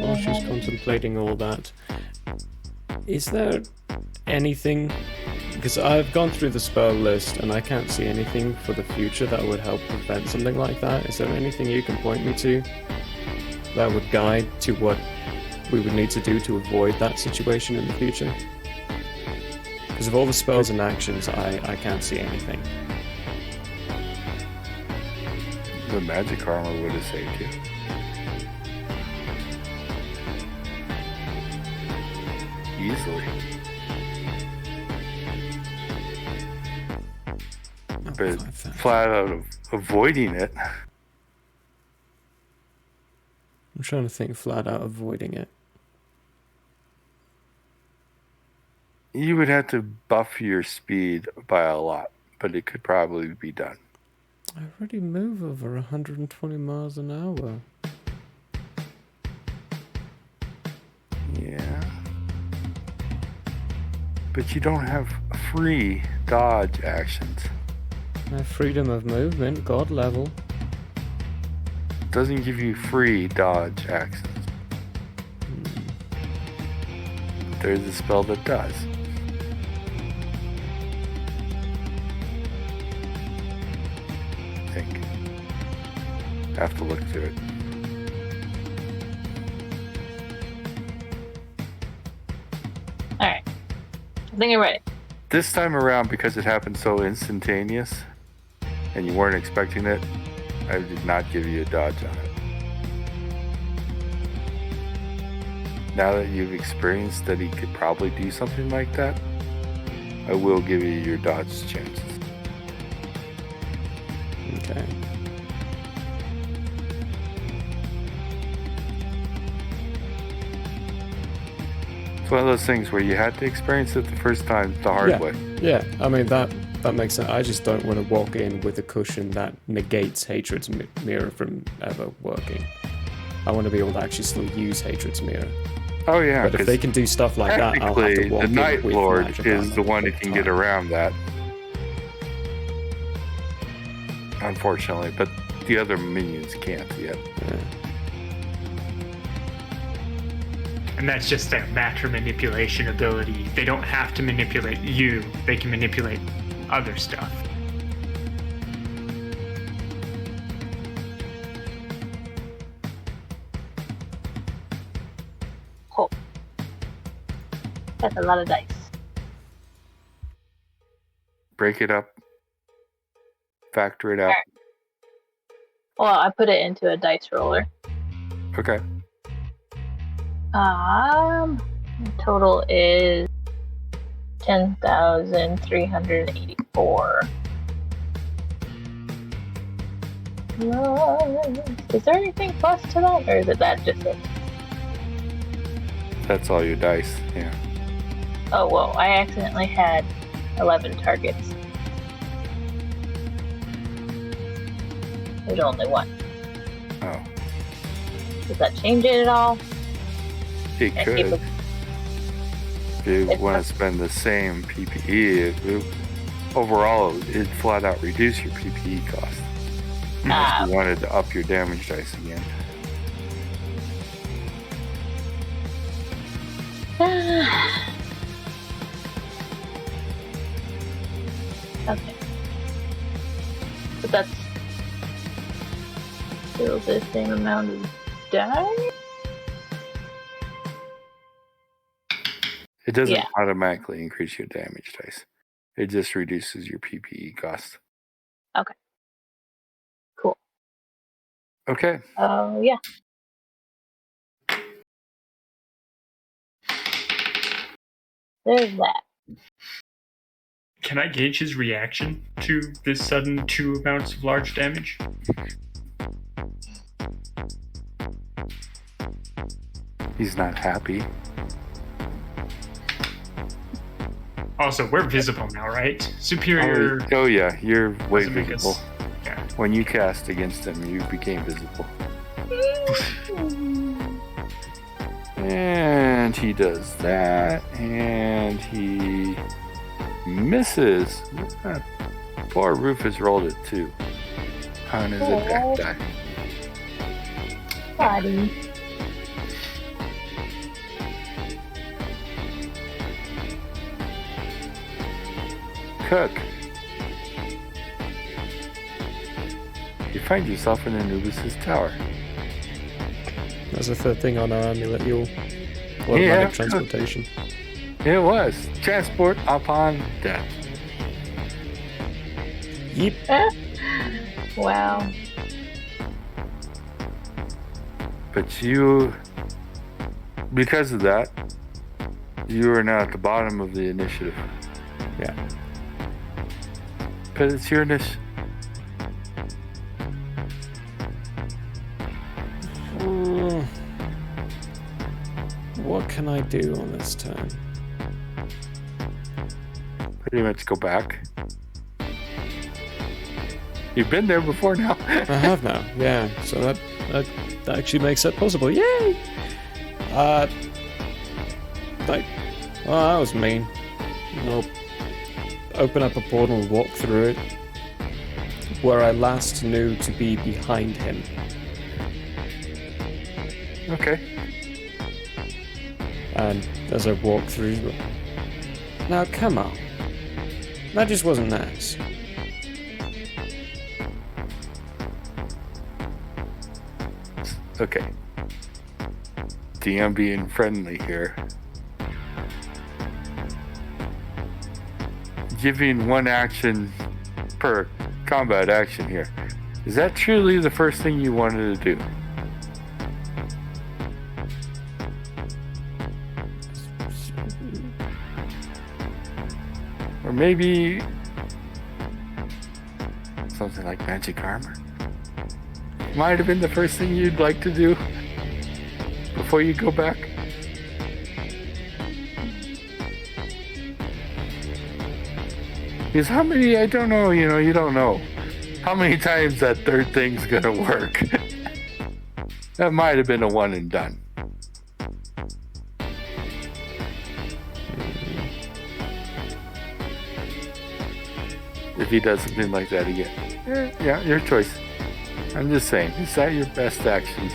was just contemplating all that. Is there anything... Because I've gone through the spell list and I can't see anything for the future that would help prevent something like that. Is there anything you can point me to that would guide to what we would need to do to avoid that situation in the future? Because of all the spells and actions, I can't see anything. The magic armor would have saved you. Easily. But flat out of avoiding it. I'm trying to think flat out avoiding it. You would have to buff your speed by a lot, but it could probably be done. I already move over 120 miles an hour. Yeah. But you don't have free dodge actions. I have freedom of movement, god level. Doesn't give you free dodge actions. There's a spell that does. I think. Have to look through it. Alright. I think I'm ready. This time around, because it happened so instantaneous and you weren't expecting it, I did not give you a dodge on it. Now that you've experienced that he could probably do something like that, I will give you your dodge chances. Okay. It's one of those things where you had to experience it the first time the hard way. Yeah, I mean, that makes sense. I just don't want to walk in with a cushion that negates Hatred's mirror from ever working. I want to be able to actually still use Hatred's mirror. Oh yeah, but if they can do stuff like that, I'll have to walk the in Night with Lord magic is armor the one who all can the get time. around that. Unfortunately, but the other minions can't yet. And that's just a matter manipulation ability. They don't have to manipulate you. They can manipulate other stuff. Cool. That's a lot of dice. Break it up. Factor it out. Alright. Well, I put it into a dice roller. Okay. The total is 10,384. Is there anything plus to that, or is it that just it? That's all your dice, yeah. Oh, whoa, I accidentally had 11 targets. There's only one. Oh. Does that change it at all? It could. If you want to spend the same PPE, overall, it'd flat out reduce your PPE cost. Unless you wanted to up your damage dice again. Okay. But that's still the same amount of die? It doesn't Yeah. automatically increase your damage dice. It just reduces your PPE cost. Okay. Cool. Okay. Oh, yeah. There's that. Can I gauge his reaction to this sudden 2 amounts of large damage? He's not happy. Also, we're visible now, right? Superior. Oh yeah, you're way doesn't make us- visible. Yeah. When you cast against him, you became visible. And he does that, and he misses. Poor Rufus rolled it too on his attack die. Buddy. Cook. You find yourself in Anubis' tower. That's the third thing on our amulet, you'll automatic transportation. It was. Transport upon death. Yep. Wow. But you, because of that, you are now at the bottom of the initiative. Yeah. But it's your initiative. What can I do on this turn? Pretty much go back. You've been there before now. I have now, yeah. So that actually makes that possible. Yay! Well, that was mean. I'll open up a portal and walk through it, where I last knew to be behind him. Okay. And as I walk through... Now, come on. That just wasn't nice. Okay. DM being friendly here. Giving one action per combat action here. Is that truly the first thing you wanted to do? Or maybe something like magic armor? Might have been the first thing you'd like to do before you go back. Because how many, I don't know, you don't know. How many times that third thing's gonna work? That might have been a one and done. If he does something like that again. Yeah, your choice. I'm just saying, is that your best action?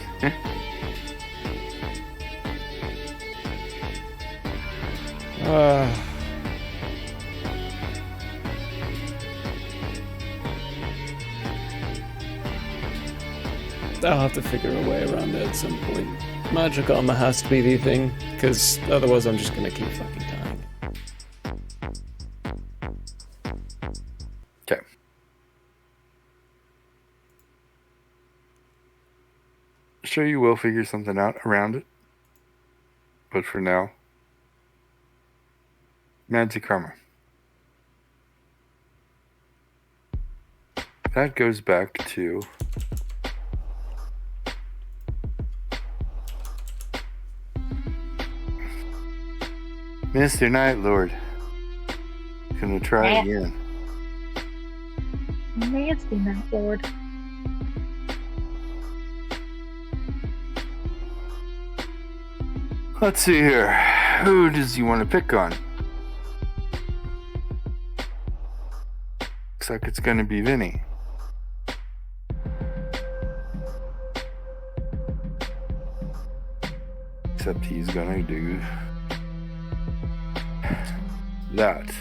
I'll have to figure a way around it at some point. Magic armor has to be the thing, because otherwise I'm just gonna keep fucking dying. Okay. Sure, you will figure something out around it. But for now, magic armor. That goes back to Mr. Night Lord. Gonna try again. Nasty Night Lord. Let's see here. Who does he want to pick on? Looks like it's gonna be Vinny. Except he's gonna do that.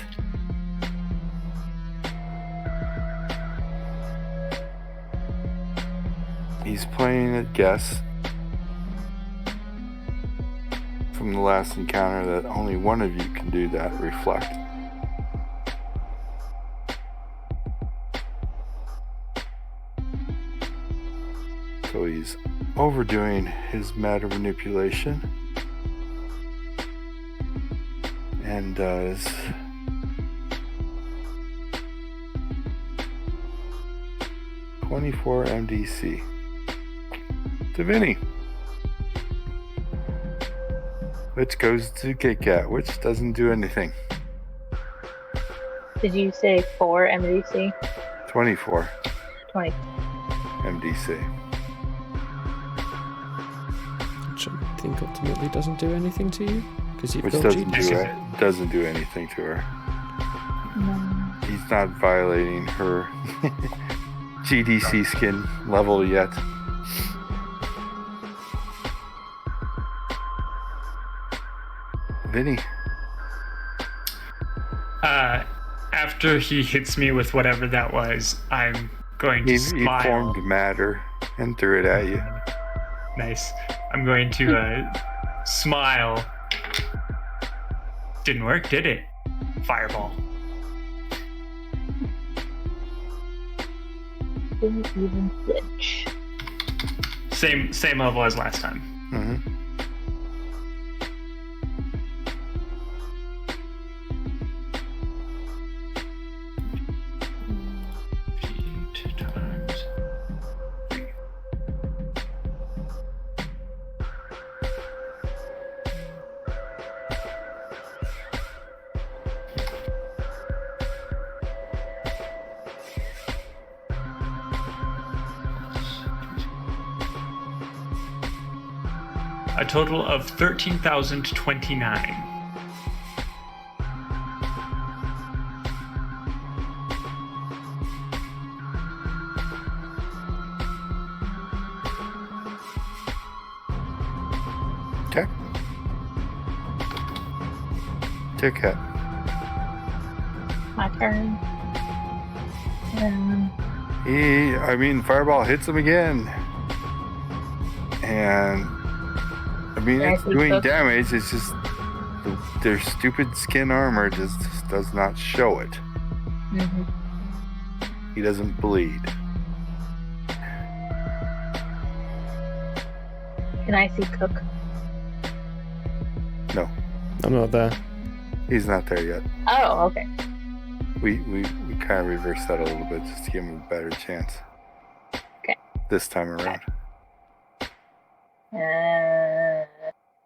He's playing at guess from the last encounter that only one of you can do that. Reflect. So he's overdoing his matter manipulation and does 24 MDC to Vinny, which goes to Kit Kat, which doesn't do anything. Did you say 4 MDC? 24 20. MDC. Which I think ultimately doesn't do anything to you, because you've Which got doesn't do anything to her. No. He's not violating her GDC skin level yet. Vinny. After he hits me with whatever that was, I'm going to He smile. formed matter and threw it at you. Nice. I'm going to smile. Didn't work, did it? Fireball. Didn't even flinch. Same level as last time. Mm-hmm. A total of 13,029. Okay. Kit Kat. My turn. Fireball hits him again. And it's doing damage. It's just their stupid skin armor just does not show it. Mm-hmm. He doesn't bleed. Can I see Cook? No, I'm not there. he's not there yet. Oh, okay. We kind of reversed that a little bit just to give him a better chance. Okay. This time around.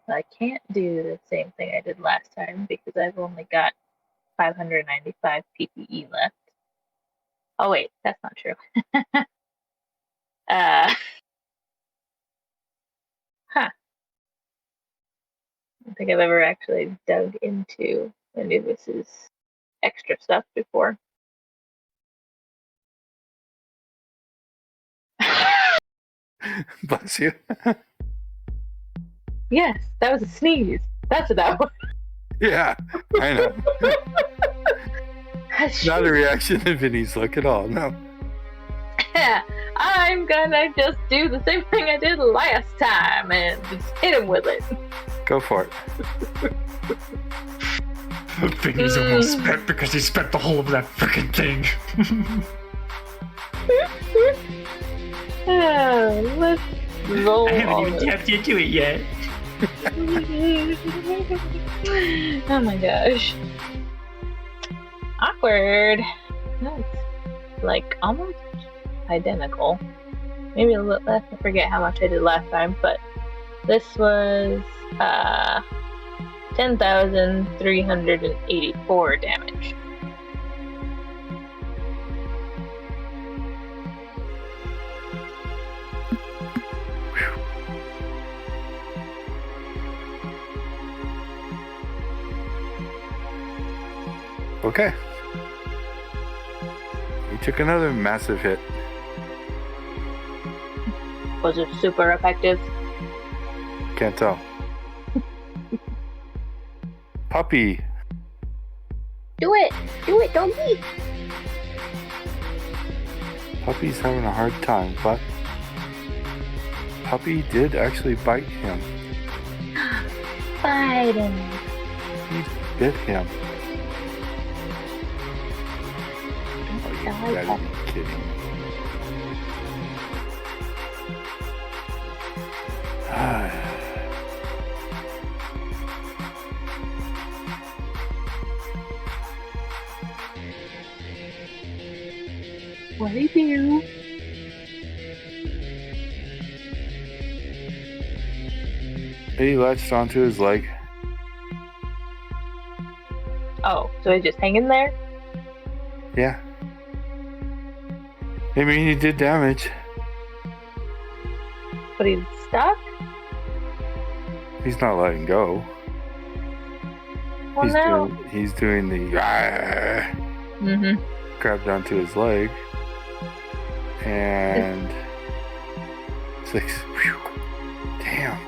I can't do the same thing I did last time because I've only got 595 PPE left. Oh wait, that's not true. Huh. I don't think I've ever actually dug into any of this extra stuff before. Bless you. Yes, that was a sneeze. That's what that was. Yeah, I know. Not a reaction to Vinny's look at all, no. I'm gonna just do the same thing I did last time and just hit him with it. Go for it. Vinny's almost spent because he spent the whole of that freaking thing. Let's roll. I haven't even tapped into it yet. Oh my gosh. Awkward. That's like almost identical. Maybe a little less. I forget how much I did last time, but this was 10,384 damage. Okay. You took another massive hit. Was it super effective? Can't tell. Puppy. Do it, doggy. Puppy's having a hard time, but Puppy did actually bite him. Bite him. He bit him. You gotta be kidding. What do you do? He latched onto his leg. Oh, so he's just hanging there? Yeah. I mean, he did damage. But he's stuck? He's not letting go. Well, he's doing the grabbed onto his leg. And it's like, whew, damn.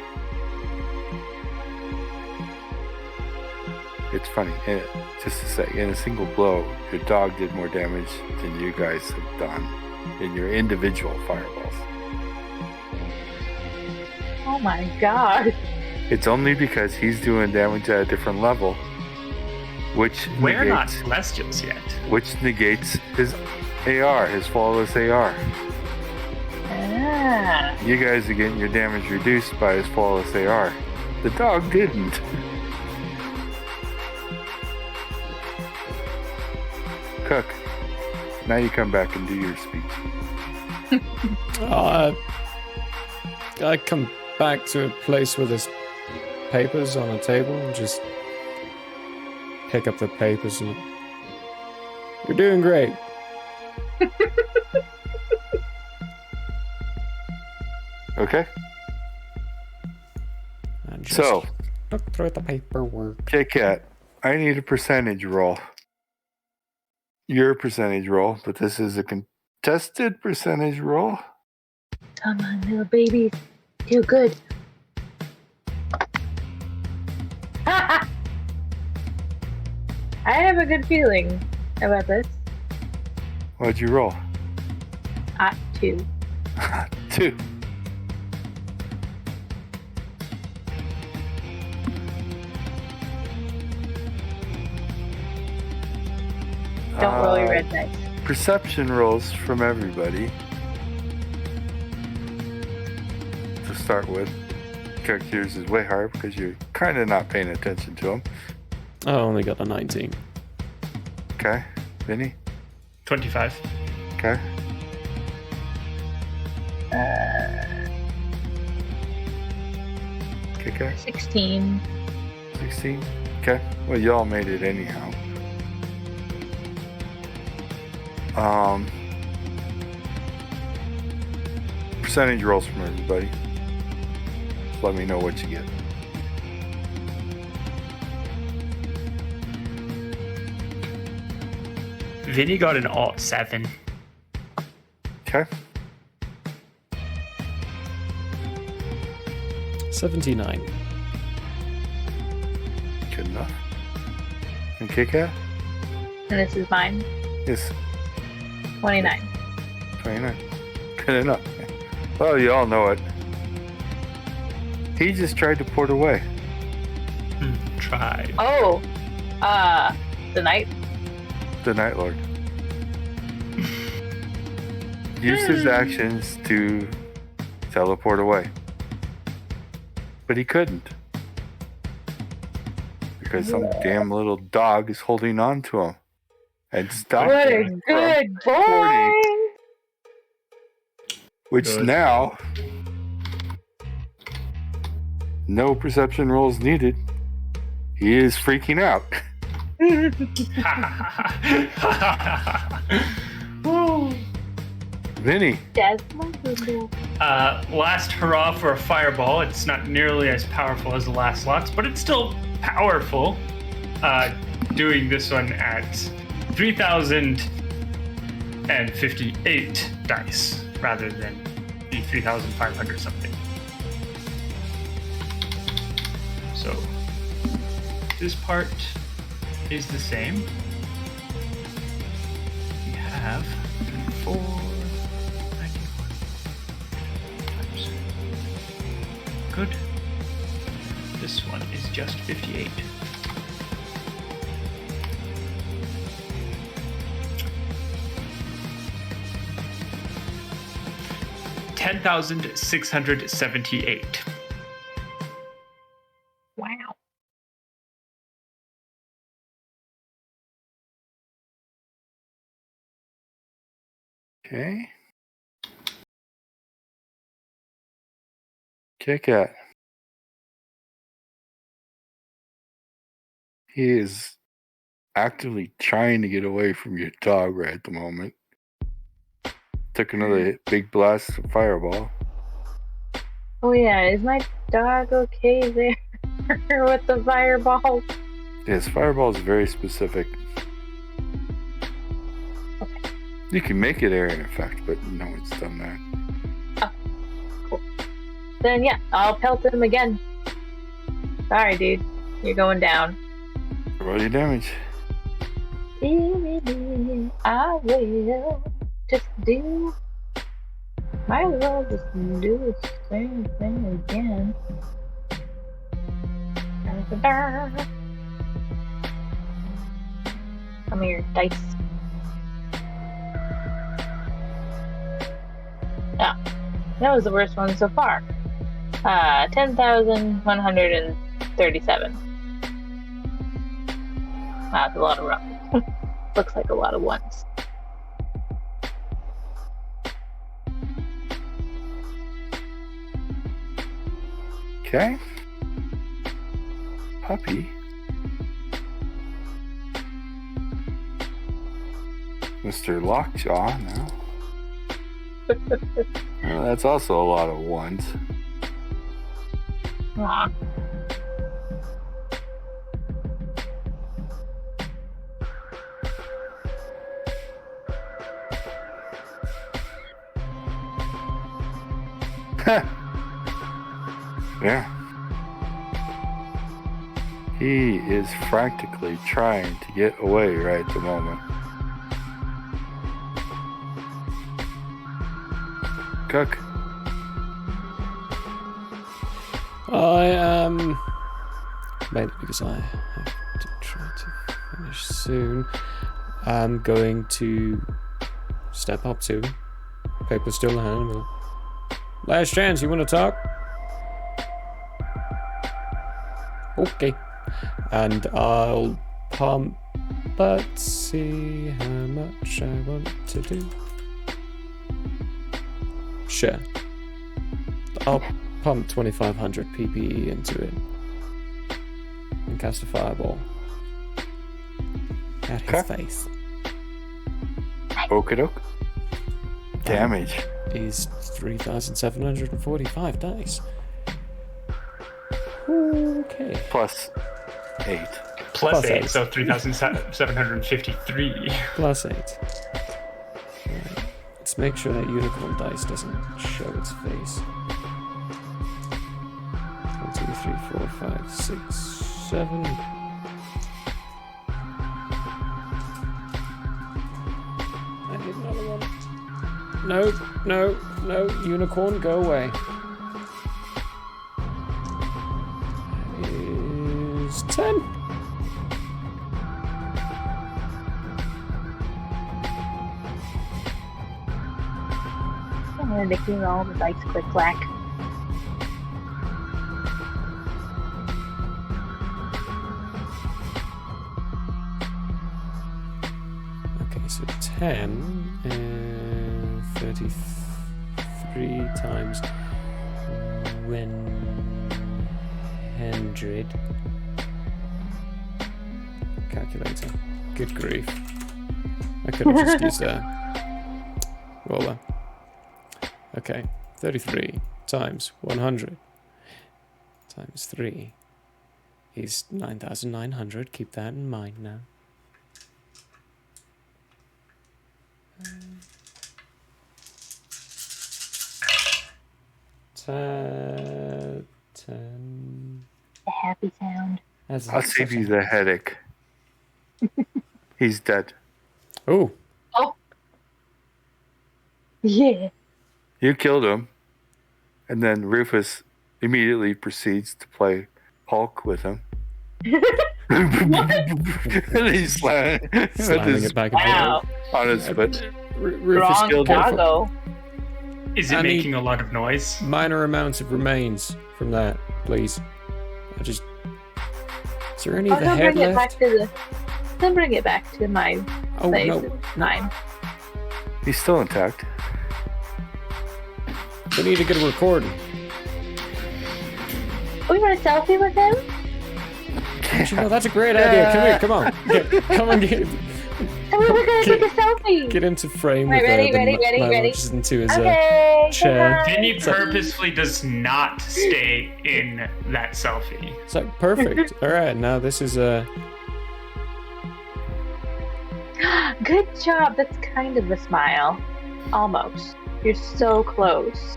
It's funny. Just a sec. In a single blow, your dog did more damage than you guys have done in your individual fireballs. Oh my god. It's only because he's doing damage at a different level, which We're not negates, Celestials yet. which negates his AR, his flawless AR. Ah. You guys are getting your damage reduced by his flawless AR. The dog didn't. Cook, now you come back and do your speech. I come back to a place where there's papers on a table and just pick up the papers and you're doing great. Okay. And just So, look through the paperwork. Kit-Kat, I need a percentage roll. Your percentage roll, but this is a contested percentage roll. Come on, little babies. Do good. I have a good feeling about this. What'd you roll? 2. 2. Don't roll your red dice. Perception rolls from everybody. To start with, yours is way higher because you're kind of not paying attention to them. I only got a 19. Okay, Vinny? 25. Okay. Okay. 16. 16? Okay. Well, y'all made it anyhow. Percentage rolls from everybody. Just let me know what you get. Vinny got an alt 7. Okay. 79. Good enough. And Kit-Kat? And this is mine. Yes. 29. 29. Good enough. Well, you all know it. He just tried to port away. Tried. Oh, the night. The Night Lord. Used his actions to teleport away. But he couldn't. Because some damn little dog is holding on to him. And stopped What him a good from boy! porting. Which Good. now, no perception rolls needed. He is freaking out. Vinny. Last hurrah for a fireball. It's not nearly as powerful as the last lots, but it's still powerful. Doing this one at 3,058 dice rather than the 3,500 something. So this part is the same. We have 4, 91 times. Good. This one is just 58. $10,678. Wow. Okay. Kit-Kat. He is actively trying to get away from your dog right at the moment. Took another big blast of fireball. Oh yeah, is my dog okay there with the fireball? Yes, fireball is very specific. Okay. You can make it area effect, but no one's done that. Oh, cool. Then yeah, I'll pelt him again. Sorry, dude. You're going down. Roll your damage. I will just do. Might as well just do the same thing again. Come here, dice. Ah, that was the worst one so far. 10,137. That's a lot of rough. Looks like a lot of ones. Okay. Puppy. Mr. Lockjaw now. Well, that's also a lot of ones. Aw. Yeah. He is frantically trying to get away right at the moment. Cook. I am... Mainly because I have to try to finish soon. I'm going to step up to him. Paper still in hand. Last chance, you want to talk? Okay. And I'll pump, let's see how much I want to do. Sure. I'll pump 2,500 PPE into it. And cast a fireball. At his face. Nice. Okie doke. Damage. Is 3,745 dice. Okay. Plus 8. Plus 8, so 3,753. Plus 8. Let's make sure that unicorn dice doesn't show its face. 1, 2, 3, 4, 5, 6, 7. I need another one. No, no, no. Unicorn, go away. That is 10. I'm gonna make you roll the dice click clack. Okay, so 10 and 33 times 100. Calculator. Good grief. I could have just used a roller. Okay, 33 times 100 times 3 is 9,900. Keep that in mind now. 10. A happy sound. I'll save you the headache. He's dead. Oh. Oh. Yeah. You killed him. And then Rufus immediately proceeds to play Hulk with him. And he's slamming it back and Wow. forth. on his foot. Rufus Strong killed him. doggo. Is it making a lot of noise? Minor amounts of remains from that, please. Is there any of the head bring it left? back to the. Then bring it back to my Oh, place. no. It's fine. He's still intact. We need to get a recording. We want a selfie with him? Don't you know, that's a great idea. Come here, come on. Come on, Come on, we're gonna take a selfie. get into frame Right, with ready, the ready, ready, ready. just into his Okay, chair. Vinny It's like- purposefully does not stay in that selfie. It's like perfect. All right, now this is Good job. That's kind of a smile. Almost. You're so close.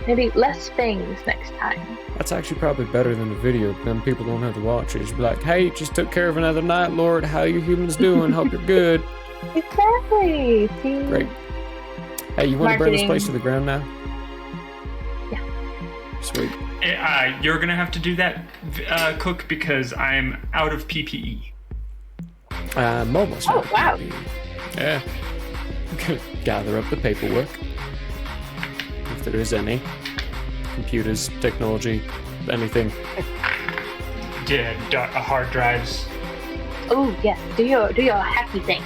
Maybe less things next time. That's actually probably better than the video. Then people don't have to watch it. Just be like, hey, just took care of another Night Lord. How you humans doing? Hope you're good. Exactly. See? Great. Hey, you want to burn this Marketing. place to the ground now? Yeah. Sweet. You're gonna have to do that, Cook, because I'm out of PPE. I'm almost. Oh, wow. Yeah. Gather up the paperwork. If there is any. Computers, technology, anything. Hard drives. Oh yes. Do your hacky thing.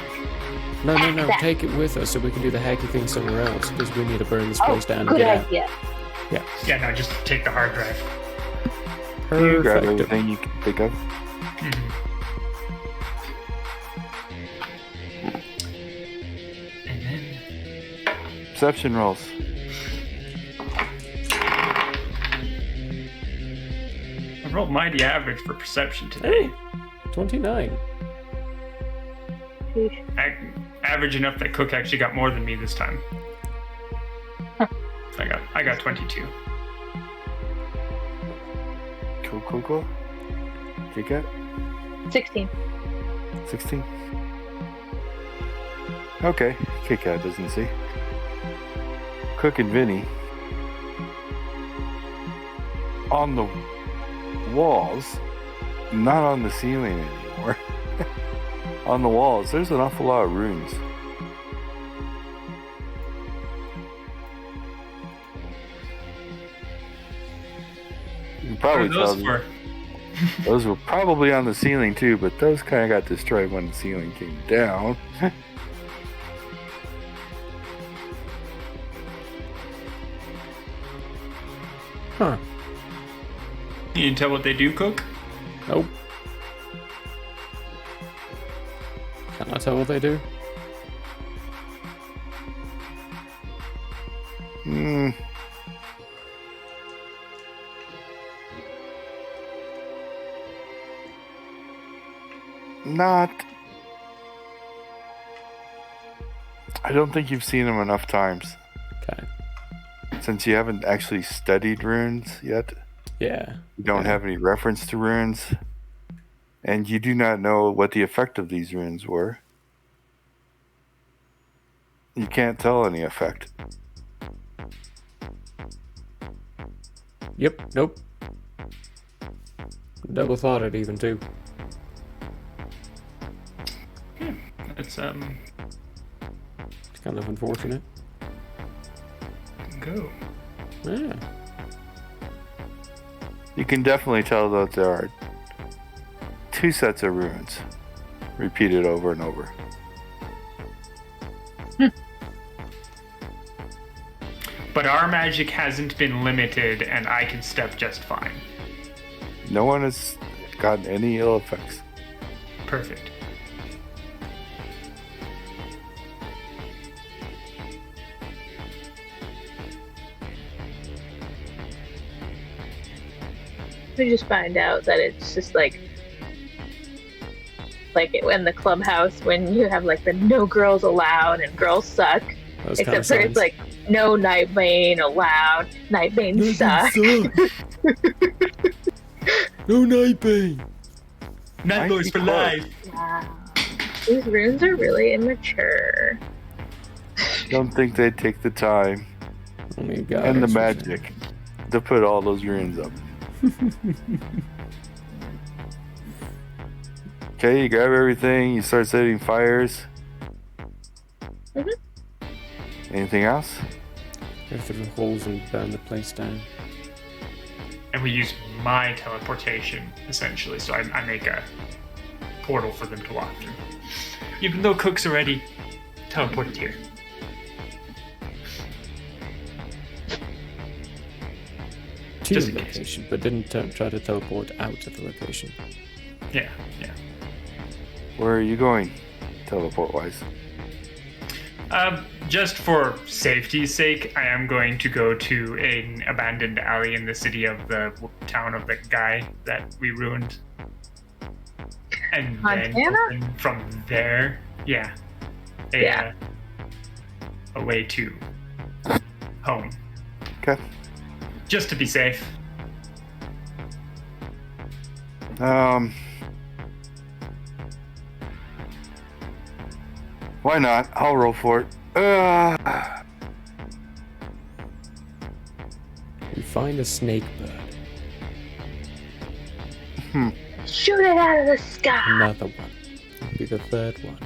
No, Hack that. take it with us so we can do the hacky thing somewhere else because we need to burn this place down and good get idea. out. Yeah. Yeah, no, just take the hard drive. You grab Perfect. everything you can think of. Perception rolls. I rolled mighty average for perception today. 29. Average enough that Cook actually got more than me this time. I got 22. Cool. You get 16. 16. Okay, Kit Kat doesn't see. Cook and Vinny. On the walls, not on the ceiling anymore. On the walls, there's an awful lot of runes. You can probably What are those tell for? those were probably on the ceiling too, but those kind of got destroyed when the ceiling came down. Huh. You can tell what they do, Cook? Nope. that what they do? Not. I don't think you've seen them enough times. Okay. Since you haven't actually studied runes yet. Yeah. You don't have any reference to runes. And you do not know what the effect of these runes were. You can't tell any effect. Yep, nope. Double thought it even too. It's kind of unfortunate. Go. Yeah. You can definitely tell that there are 2 sets of runes repeated over and over. But our magic hasn't been limited, and I can step just fine. No one has gotten any ill effects. Perfect. We just find out that it's just like in the clubhouse when you have like the no girls allowed and girls suck. Those Except for it's like no Nightbane allowed. Nightbane sucks. No Nightbane. Night Lords for life. Wow. These runes are really immature. Don't think they'd take the time Oh my god. and the magic to put all those runes up. Okay, you grab everything, you start setting fires. Anything else? Go through the holes and burn the place down. And we use my teleportation, essentially, so I make a portal for them to walk through. Even though Cook's already teleported here. To Just the in case. location, but didn't try to teleport out of the location. Yeah. Where are you going, teleport-wise? Just for safety's sake, I am going to go to an abandoned alley in the city of the town of the guy that we ruined. And then open from there, a way to home. Okay. Just to be safe. Why not? I'll roll for it. You find a snake bird. Shoot it out of the sky. Another one. It'll be the third one.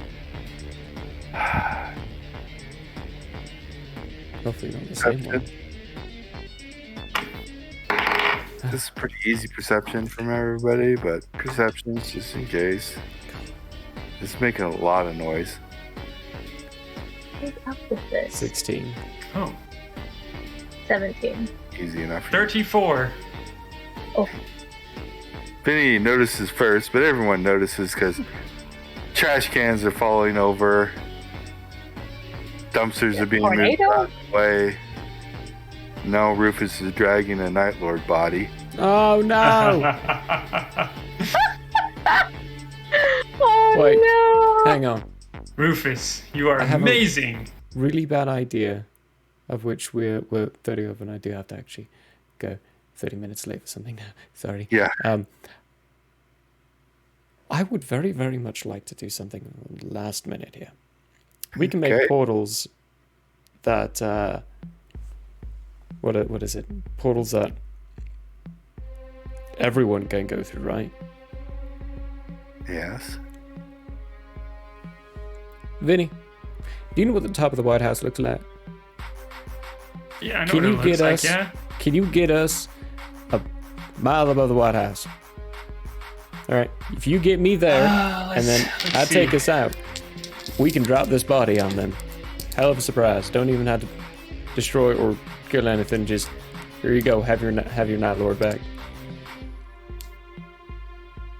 Hopefully not the same one. This is pretty easy perception from everybody, but perceptions just in case. It's making a lot of noise. What's up with this? 16. Oh. 17. Easy enough. 34. Oh. Vinny notices first, but everyone notices because trash cans are falling over. Dumpsters are being moved out of the way. No, Rufus is dragging a Night Lord body. Oh no! Oh Wait, no! hang on. Rufus, you are I have amazing. A really bad idea, of which we're 30 over, and I do have to actually go 30 minutes late for something now. Sorry. Yeah. I would very, very much like to do something last minute here. We can make portals that what is it? Portals that everyone can go through, right? Yes. Vinny, do you know what the top of the White House looks like? Yeah, I know what it looks like, yeah. Can you get us a mile above the White House? All right, if you get me there, and then I take us out, we can drop this body on them. Hell of a surprise. Don't even have to destroy or kill anything. Just here you go. Have your Night Lord back.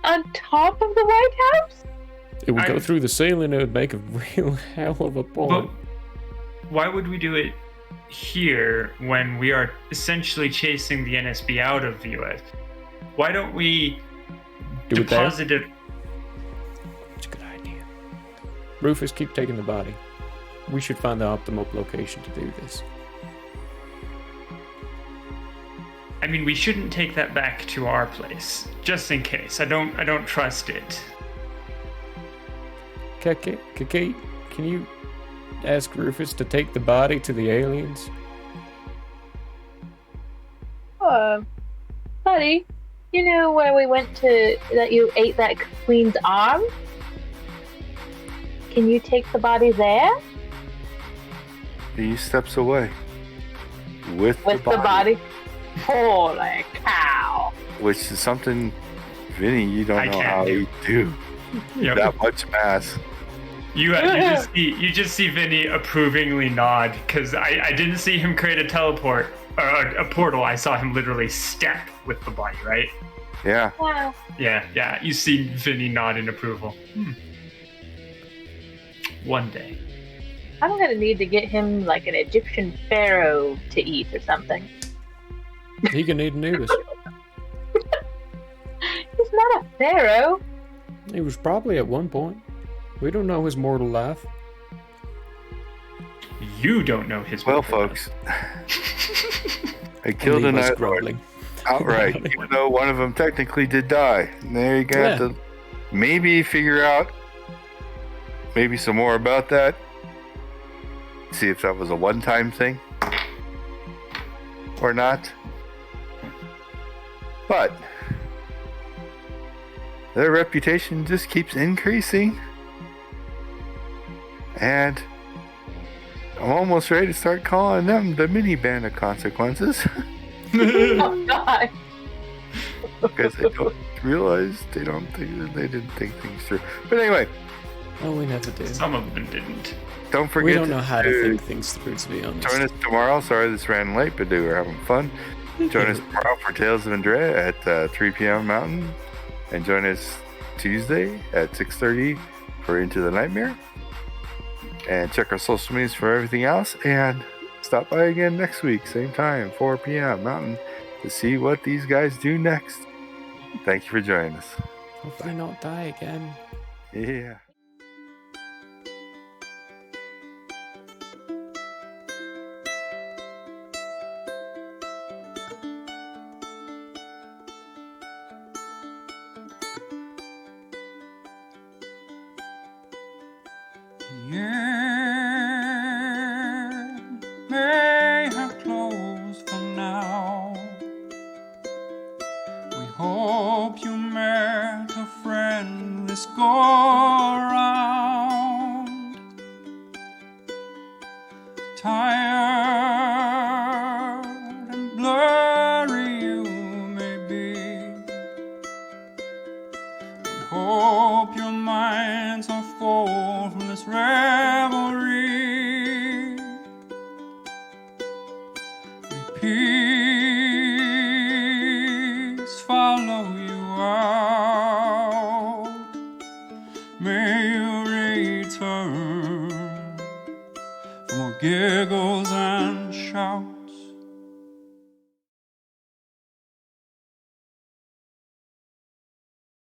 On top of the White House? It would go through the ceiling. It would make a real hell of a point. But why would we do it here when we are essentially chasing the NSB out of the US? Why don't we deposit it? It's a good idea. Rufus, keep taking the body. We should find the optimal location to do this. I mean, we shouldn't take that back to our place, just in case. I don't trust it. Keke, can you ask Rufus to take the body to the aliens? Buddy, you know where we went to, that you ate that queen's arm? Can you take the body there? He steps away. With the body? Holy cow. Which is something, Vinny, you don't know how do. you do. Yep. That much mass. You just see Vinny approvingly nod, because I didn't see him create a teleport or a portal. I saw him literally step with the body, right? Yeah. Wow. Yeah. You see Vinny nod in approval. One day. I'm gonna need to get him like an Egyptian pharaoh to eat or something. He can eat Anubis. He's not a pharaoh. He was probably at one point. We don't know his mortal life. You don't know his well, mortal folks. I killed a Night Lord outright, even though one of them technically did die. And there you got to maybe figure out maybe some more about that. See if that was a one-time thing or not. But their reputation just keeps increasing. And I'm almost ready to start calling them the mini band of consequences. Oh, God. Because they don't realize they didn't think things through. But anyway. Oh, we never did. Some of them didn't. Don't forget we don't know how to think things through, to be honest. Join us tomorrow. Sorry this ran late, but we were having fun. Join us tomorrow for Tales of Andrea at 3 p.m. Mountain. And join us Tuesday at 6:30 for Into the Nightmare. And check our social medias for everything else. And stop by again next week, same time, 4 p.m. Mountain, to see what these guys do next. Thank you for joining us. Hopefully not die again. Yeah. May have closed for now. We hope you met a friend this go around. Tired and blurry you may be. We hope your minds are full from this revelry. Peace follow you out. May you return for more giggles and shouts.